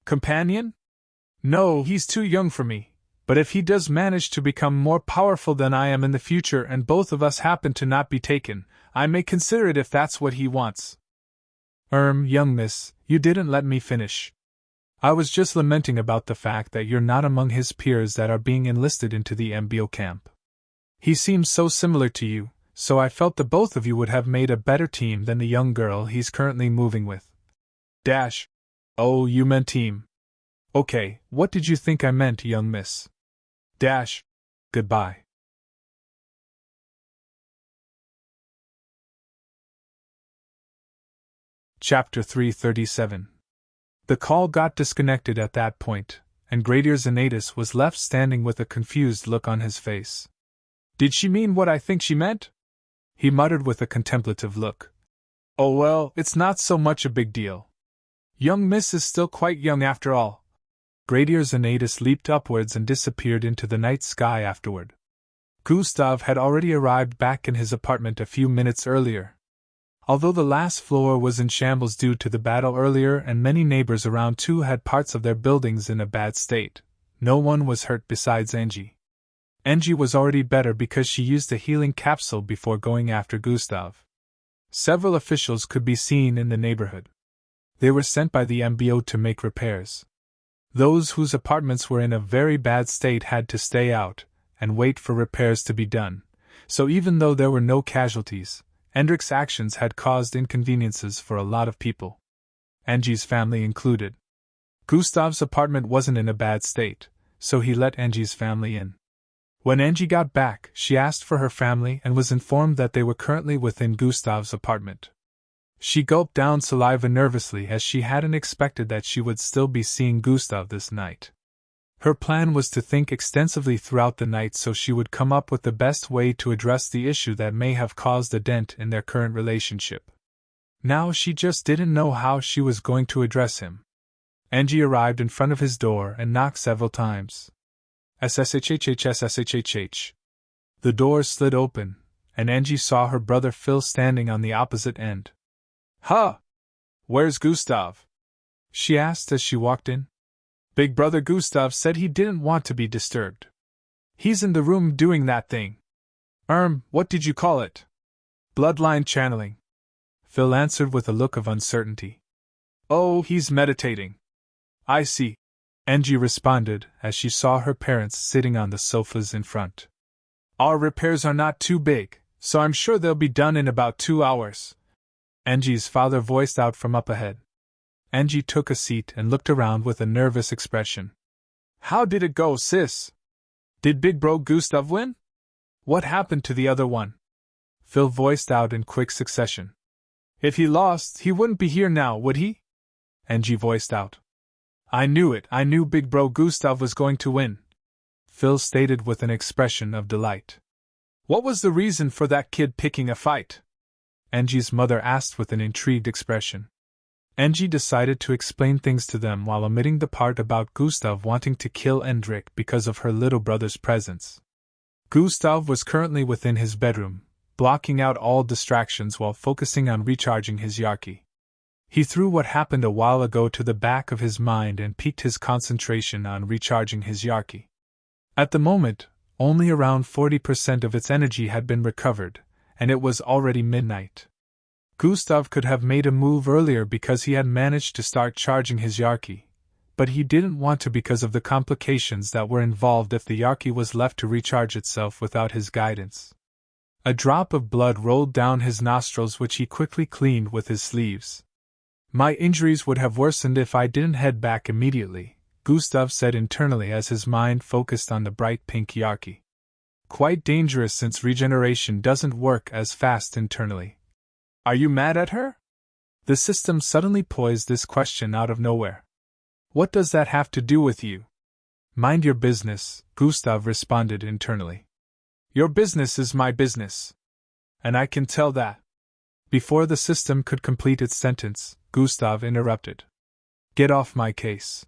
Companion? No, he's too young for me. But if he does manage to become more powerful than I am in the future and both of us happen to not be taken, I may consider it if that's what he wants. Young miss, you didn't let me finish. I was just lamenting about the fact that you're not among his peers that are being enlisted into the MBO camp. He seems so similar to you, so I felt the both of you would have made a better team than the young girl he's currently moving with. Dash. Oh, you meant team. Okay, what did you think I meant, young miss? Dash. Goodbye. Chapter 337. The call got disconnected at that point, and Gradier Xanatus was left standing with a confused look on his face. Did she mean what I think she meant? He muttered with a contemplative look. Oh well, it's not so much a big deal. Young miss is still quite young after all. Gradier Xanatus leaped upwards and disappeared into the night sky afterward. Gustav had already arrived back in his apartment a few minutes earlier. Although the last floor was in shambles due to the battle earlier and many neighbors around too had parts of their buildings in a bad state, no one was hurt besides Angie. Angie was already better because she used a healing capsule before going after Gustav. Several officials could be seen in the neighborhood. They were sent by the MBO to make repairs. Those whose apartments were in a very bad state had to stay out and wait for repairs to be done, so even though there were no casualties, Hendrik's actions had caused inconveniences for a lot of people. Angie's family included. Gustav's apartment wasn't in a bad state, so he let Angie's family in. When Angie got back, she asked for her family and was informed that they were currently within Gustav's apartment. She gulped down saliva nervously as she hadn't expected that she would still be seeing Gustav this night. Her plan was to think extensively throughout the night so she would come up with the best way to address the issue that may have caused a dent in their current relationship. Now she just didn't know how she was going to address him. Angie arrived in front of his door and knocked several times. SSHHH. The door slid open, and Angie saw her brother Phil standing on the opposite end. Huh! Where's Gustav? She asked as she walked in. Big brother Gustav said he didn't want to be disturbed. He's in the room doing that thing. What did you call it? Bloodline channeling. Phil answered with a look of uncertainty. Oh, he's meditating. I see. Angie responded as she saw her parents sitting on the sofas in front. Our repairs are not too big, so I'm sure they'll be done in about 2 hours. Angie's father voiced out from up ahead. Angie took a seat and looked around with a nervous expression. How did it go, sis? Did big bro Gustav win? What happened to the other one? Phil voiced out in quick succession. If he lost, he wouldn't be here now, would he? Angie voiced out. I knew it, I knew big bro Gustav was going to win. Phil stated with an expression of delight. What was the reason for that kid picking a fight? Angie's mother asked with an intrigued expression. Angie decided to explain things to them while omitting the part about Gustav wanting to kill Hendrik because of her little brother's presence. Gustav was currently within his bedroom, blocking out all distractions while focusing on recharging his Yarki. He threw what happened a while ago to the back of his mind and peaked his concentration on recharging his Yarki. At the moment, only around 40% of its energy had been recovered, and it was already midnight. Gustav could have made a move earlier because he had managed to start charging his Yarki, but he didn't want to because of the complications that were involved if the Yarki was left to recharge itself without his guidance. A drop of blood rolled down his nostrils which he quickly cleaned with his sleeves. My injuries would have worsened if I didn't head back immediately, Gustav said internally as his mind focused on the bright pink Yarki. Quite dangerous since regeneration doesn't work as fast internally. Are you mad at her? The system suddenly poised this question out of nowhere. What does that have to do with you? Mind your business, Gustav responded internally. Your business is my business. And I can tell that. Before the system could complete its sentence, Gustav interrupted. Get off my case.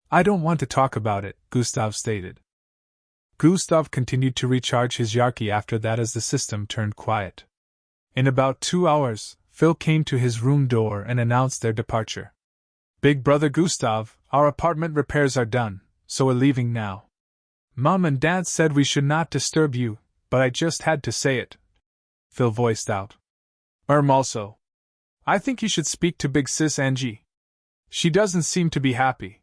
I don't want to talk about it, Gustav stated. Gustav continued to recharge his Yarki after that as the system turned quiet. In about 2 hours, Phil came to his room door and announced their departure. Big brother Gustav, our apartment repairs are done, so we're leaving now. Mom and Dad said we should not disturb you, but I just had to say it. Phil voiced out. Also. I think you should speak to big sis Angie. She doesn't seem to be happy,"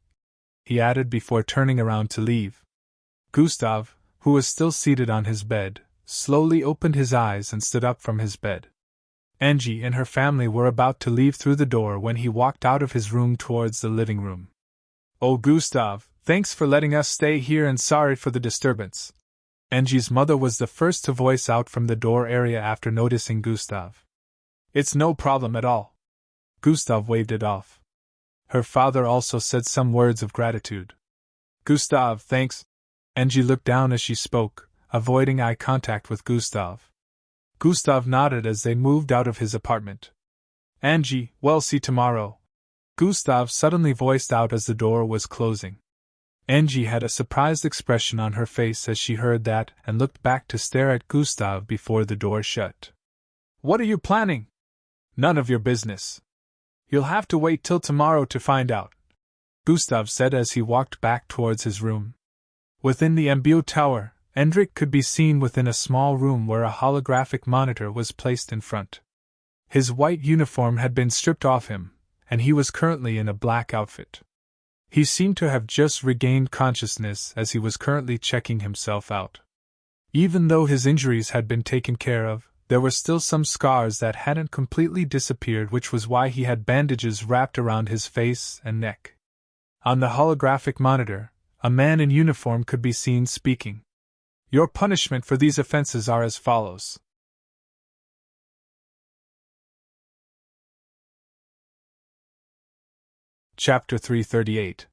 he added before turning around to leave. Gustav, who was still seated on his bed, slowly opened his eyes and stood up from his bed. Angie and her family were about to leave through the door when he walked out of his room towards the living room. "Oh, Gustav, thanks for letting us stay here and sorry for the disturbance." Angie's mother was the first to voice out from the door area after noticing Gustav. "It's no problem at all." Gustav waved it off. Her father also said some words of gratitude. "Gustav, thanks." Angie looked down as she spoke, avoiding eye contact with Gustav. Gustav nodded as they moved out of his apartment. "Angie, we'll see tomorrow," Gustav suddenly voiced out as the door was closing. Angie had a surprised expression on her face as she heard that and looked back to stare at Gustav before the door shut. "What are you planning?" "None of your business. You'll have to wait till tomorrow to find out," Gustav said as he walked back towards his room. Within the MBO tower, Hendrik could be seen within a small room where a holographic monitor was placed in front. His white uniform had been stripped off him, and he was currently in a black outfit. He seemed to have just regained consciousness as he was currently checking himself out. Even though his injuries had been taken care of, there were still some scars that hadn't completely disappeared, which was why he had bandages wrapped around his face and neck. On the holographic monitor, a man in uniform could be seen speaking. "Your punishment for these offenses are as follows." Chapter 338.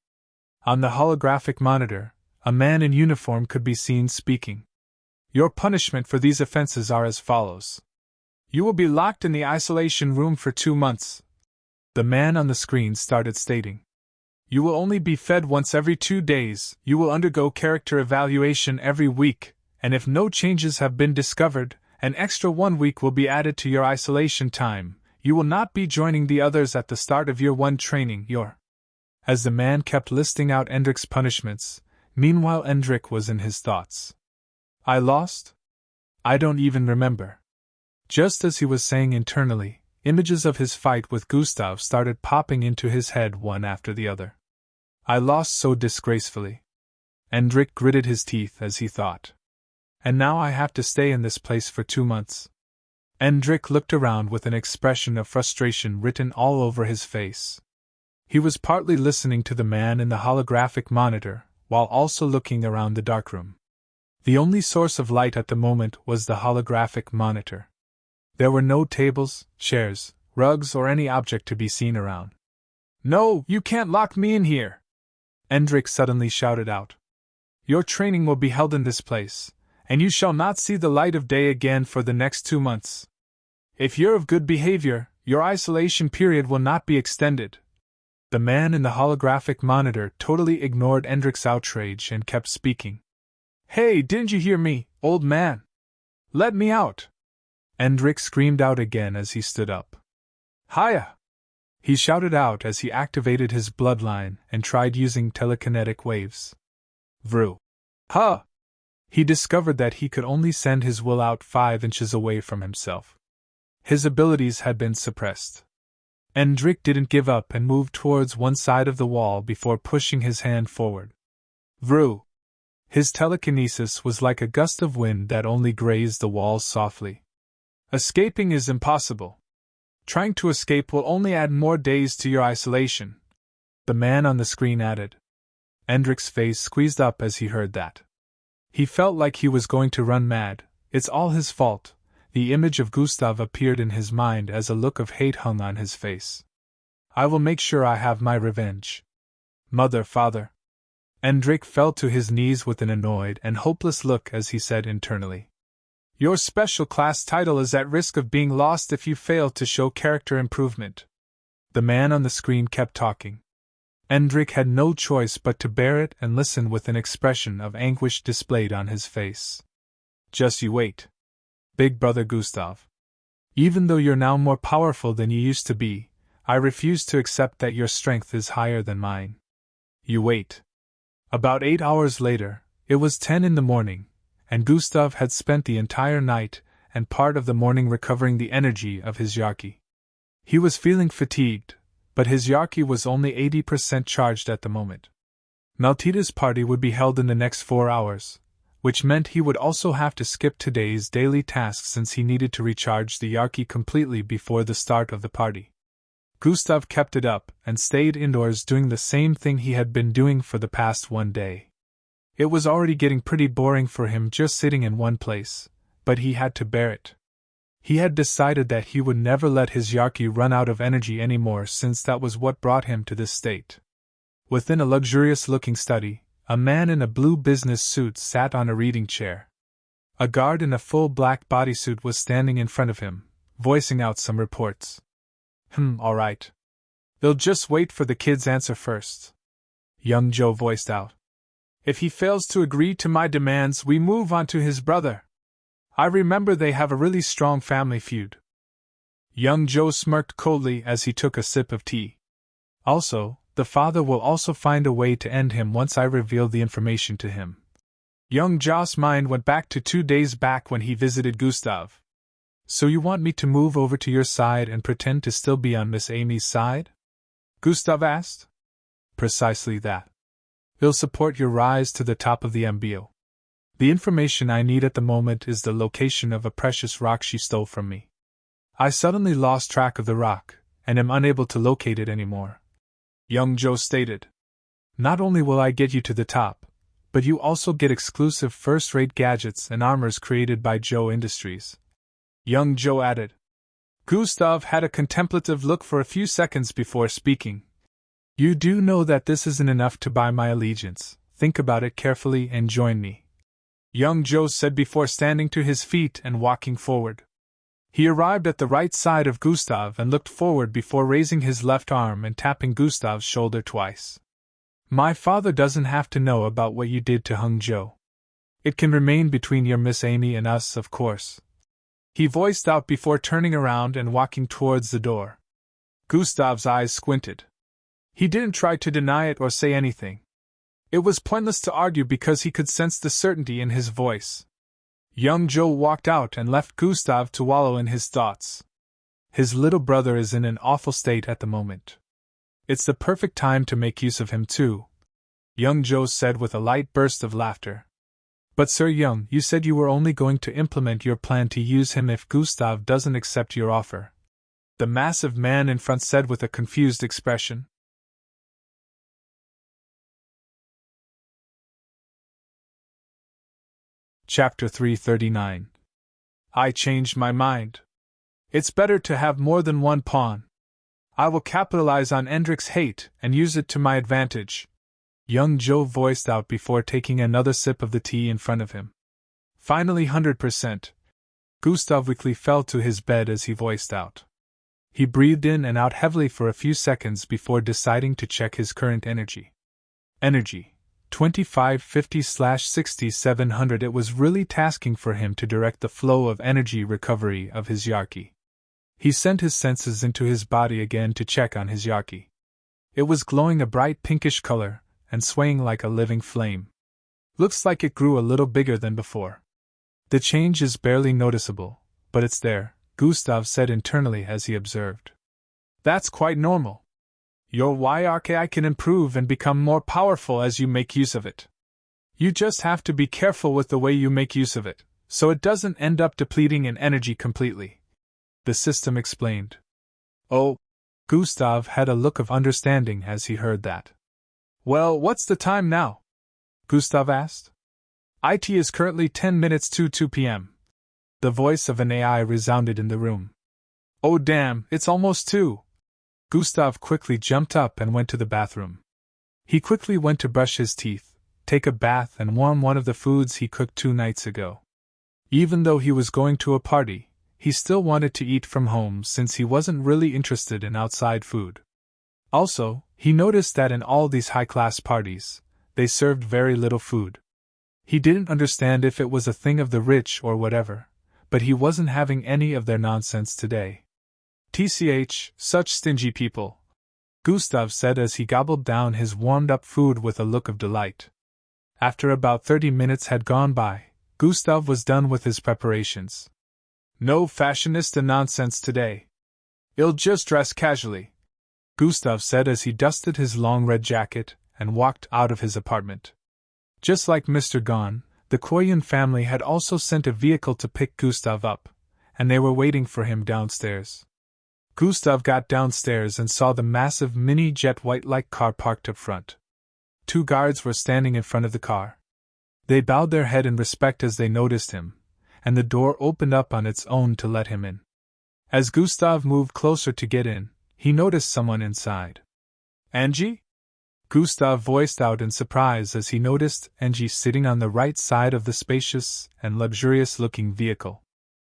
On the holographic monitor, a man in uniform could be seen speaking. "Your punishment for these offenses are as follows. You will be locked in the isolation room for 2 months. The man on the screen started stating. You will only be fed once every 2 days, you will undergo character evaluation every week, and if no changes have been discovered, an extra 1 week will be added to your isolation time. You will not be joining the others at the start of Year 1 training, As the man kept listing out Hendrik's punishments, meanwhile Hendrik was in his thoughts. I lost? I don't even remember. Just as he was saying internally, images of his fight with Gustav started popping into his head one after the other. I lost so disgracefully. Hendrik gritted his teeth as he thought. And now I have to stay in this place for 2 months. Hendrik looked around with an expression of frustration written all over his face. He was partly listening to the man in the holographic monitor, while also looking around the darkroom. The only source of light at the moment was the holographic monitor. There were no tables, chairs, rugs, or any object to be seen around. "No, you can't lock me in here!" Hendrik suddenly shouted out. "Your training will be held in this place, and you shall not see the light of day again for the next 2 months. If you're of good behavior, your isolation period will not be extended." The man in the holographic monitor totally ignored Hendrik's outrage and kept speaking. "Hey, didn't you hear me, old man? Let me out!" Hendrik screamed out again as he stood up. "Hiya!" he shouted out as he activated his bloodline and tried using telekinetic waves. Vrew. Huh! He discovered that he could only send his will out 5 inches away from himself. His abilities had been suppressed. Hendrik didn't give up and moved towards one side of the wall before pushing his hand forward. Vrew! His telekinesis was like a gust of wind that only grazed the walls softly. "Escaping is impossible. Trying to escape will only add more days to your isolation," the man on the screen added. Hendrik's face squeezed up as he heard that. He felt like he was going to run mad. It's all his fault. The image of Gustav appeared in his mind as a look of hate hung on his face. "I will make sure I have my revenge. Mother, father." Hendrik fell to his knees with an annoyed and hopeless look as he said internally. "Your special class title is at risk of being lost if you fail to show character improvement." The man on the screen kept talking. Hendrik had no choice but to bear it and listen with an expression of anguish displayed on his face. "Just you wait. Big brother Gustav. Even though you're now more powerful than you used to be, I refuse to accept that your strength is higher than mine. You wait." About 8 hours later, it was 10 in the morning, and Gustav had spent the entire night and part of the morning recovering the energy of his Yarki. He was feeling fatigued, but his Yarki was only 80% charged at the moment. Maltita's party would be held in the next 4 hours, which meant he would also have to skip today's daily tasks since he needed to recharge the Yarki completely before the start of the party. Gustav kept it up and stayed indoors doing the same thing he had been doing for the past one day. It was already getting pretty boring for him just sitting in one place, but he had to bear it. He had decided that he would never let his Yarki run out of energy anymore since that was what brought him to this state. Within a luxurious-looking study, a man in a blue business suit sat on a reading chair. A guard in a full black bodysuit was standing in front of him, voicing out some reports. All right. They'll just wait for the kid's answer first. Young Joe voiced out. If he fails to agree to my demands, we move on to his brother. I remember they have a really strong family feud. Young Joe smirked coldly as he took a sip of tea. Also, the father will also find a way to end him once I reveal the information to him. Young Joe's mind went back to 2 days back when he visited Gustav. So you want me to move over to your side and pretend to still be on Miss Amy's side? Gustav asked. Precisely that. He'll support your rise to the top of the MBO. The information I need at the moment is the location of a precious rock she stole from me. I suddenly lost track of the rock, and am unable to locate it anymore. Young Joe stated. Not only will I get you to the top, but you also get exclusive first-rate gadgets and armors created by Joe Industries. Young Joe added. Gustav had a contemplative look for a few seconds before speaking. You do know that this isn't enough to buy my allegiance. Think about it carefully and join me. Young Joe said before standing to his feet and walking forward. He arrived at the right side of Gustav and looked forward before raising his left arm and tapping Gustav's shoulder twice. My father doesn't have to know about what you did to Hung Joe. It can remain between your Miss Amy and us, of course. He voiced out before turning around and walking towards the door. Gustav's eyes squinted. He didn't try to deny it or say anything. It was pointless to argue because he could sense the certainty in his voice. Young Joe walked out and left Gustav to wallow in his thoughts. His little brother is in an awful state at the moment. It's the perfect time to make use of him too, Young Joe said with a light burst of laughter. But Sir Young, you said you were only going to implement your plan to use him if Gustav doesn't accept your offer. The massive man in front said with a confused expression. Chapter 339. I changed my mind. It's better to have more than one pawn. I will capitalize on Endrick's hate and use it to my advantage. Young Joe voiced out before taking another sip of the tea in front of him. Finally 100%. Gustav weakly fell to his bed as he voiced out. He breathed in and out heavily for a few seconds before deciding to check his current energy. Energy. 2550/6700. It was really tasking for him to direct the flow of energy recovery of his Yarki. He sent his senses into his body again to check on his Yarki. It was glowing a bright pinkish color and swaying like a living flame. Looks like it grew a little bigger than before. The change is barely noticeable, but it's there, Gustav said internally as he observed. That's quite normal. Your Yarki can improve and become more powerful as you make use of it. You just have to be careful with the way you make use of it, so it doesn't end up depleting in energy completely. The system explained. Oh, Gustav had a look of understanding as he heard that. Well, what's the time now? Gustav asked. It is currently 10 minutes to 2 p.m. The voice of an AI resounded in the room. Oh damn, it's almost 2. Gustav quickly jumped up and went to the bathroom. He quickly went to brush his teeth, take a bath and warm one of the foods he cooked 2 nights ago. Even though he was going to a party, he still wanted to eat from home since he wasn't really interested in outside food. Also, he noticed that in all these high-class parties, they served very little food. He didn't understand if it was a thing of the rich or whatever, but he wasn't having any of their nonsense today. TCH, such stingy people, Gustav said as he gobbled down his warmed-up food with a look of delight. After about 30 minutes had gone by, Gustav was done with his preparations. No fashionista nonsense today. I'll just dress casually. Gustav said as he dusted his long red jacket and walked out of his apartment. Just like Mr. Gon, the Koyun family had also sent a vehicle to pick Gustav up, and they were waiting for him downstairs. Gustav got downstairs and saw the massive mini-jet white-like car parked up front. 2 guards were standing in front of the car. They bowed their head in respect as they noticed him, and the door opened up on its own to let him in. As Gustav moved closer to get in, he noticed someone inside. Angie? Gustav voiced out in surprise as he noticed Angie sitting on the right side of the spacious and luxurious-looking vehicle.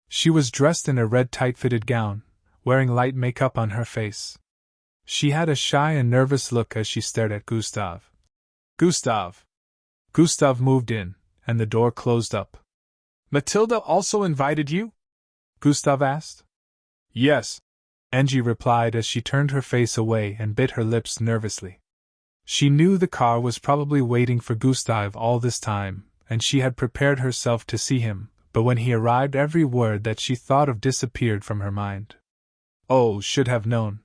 She was dressed in a red tight-fitted gown, wearing light makeup on her face. She had a shy and nervous look as she stared at Gustav. Gustav! Gustav moved in, and the door closed up. Matilda also invited you? Gustav asked. Yes, Angie replied as she turned her face away and bit her lips nervously. She knew the car was probably waiting for Gustav all this time, and she had prepared herself to see him, but when he arrived every word that she thought of disappeared from her mind. Oh, should have known.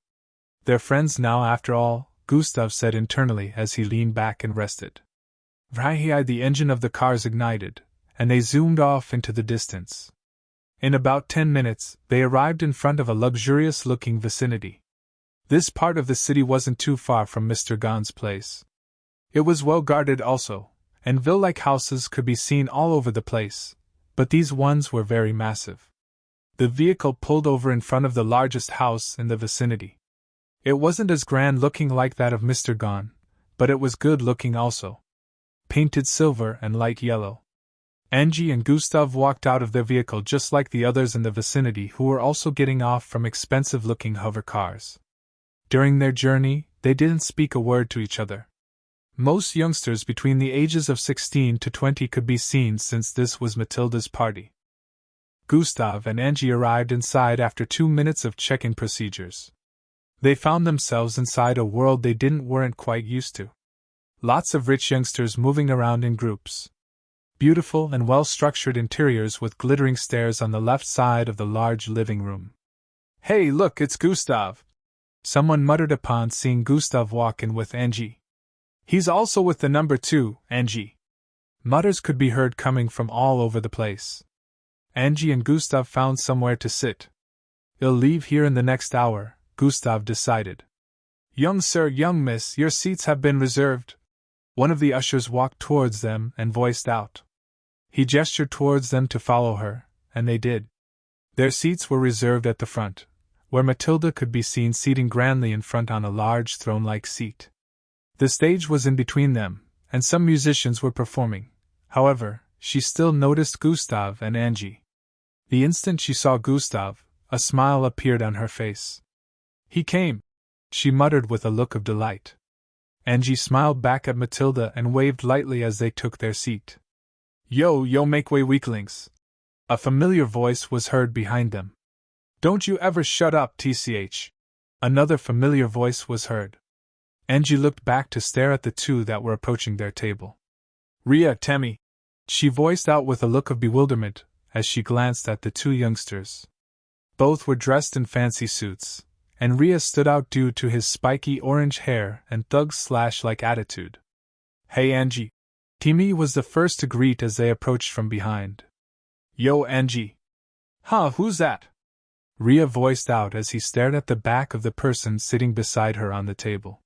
They're friends now after all, Gustav said internally as he leaned back and rested. The engine of the cars ignited, and they zoomed off into the distance. In about 10 minutes, they arrived in front of a luxurious-looking vicinity. This part of the city wasn't too far from Mr. Gon's place. It was well guarded also, and villa-like houses could be seen all over the place, but these ones were very massive. The vehicle pulled over in front of the largest house in the vicinity. It wasn't as grand-looking like that of Mr. Gon, but it was good-looking also. Painted silver and light yellow. Angie and Gustav walked out of their vehicle just like the others in the vicinity who were also getting off from expensive-looking hover cars. During their journey, they didn't speak a word to each other. Most youngsters between the ages of 16 to 20 could be seen since this was Matilda's party. Gustav and Angie arrived inside after 2 minutes of check-in procedures. They found themselves inside a world they weren't quite used to. Lots of rich youngsters moving around in groups. Beautiful and well-structured interiors with glittering stairs on the left side of the large living room. Hey, look, it's Gustav! Someone muttered upon seeing Gustav walk in with Angie. He's also with the number 2, Angie. Mutters could be heard coming from all over the place. Angie and Gustav found somewhere to sit. They'll leave here in the next hour, Gustav decided. Young sir, young miss, your seats have been reserved. One of the ushers walked towards them and voiced out. He gestured towards them to follow her, and they did. Their seats were reserved at the front, where Matilda could be seen seating grandly in front on a large throne-like seat. The stage was in between them, and some musicians were performing. However, she still noticed Gustav and Angie. The instant she saw Gustav, a smile appeared on her face. He came, she muttered with a look of delight. Angie smiled back at Matilda and waved lightly as they took their seat. Yo, make way, weaklings! A familiar voice was heard behind them. Don't you ever shut up, TCH! Another familiar voice was heard. Angie looked back to stare at the two that were approaching their table. Ria, Temmie! She voiced out with a look of bewilderment as she glanced at the two youngsters. Both were dressed in fancy suits, and Ria stood out due to his spiky orange hair and thug-like attitude. Hey, Angie! Temmie was the first to greet as they approached from behind. Yo, Angie! Huh, who's that? Ria voiced out as he stared at the back of the person sitting beside her on the table.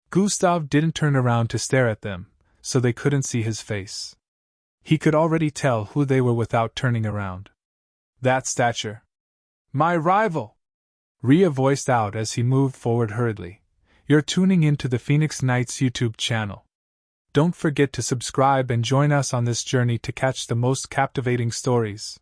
Gustav didn't turn around to stare at them, so they couldn't see his face. He could already tell who they were without turning around. That stature! My rival! Ria voiced out as he moved forward hurriedly. You're tuning into the Phoenix Knights YouTube channel. Don't forget to subscribe and join us on this journey to catch the most captivating stories.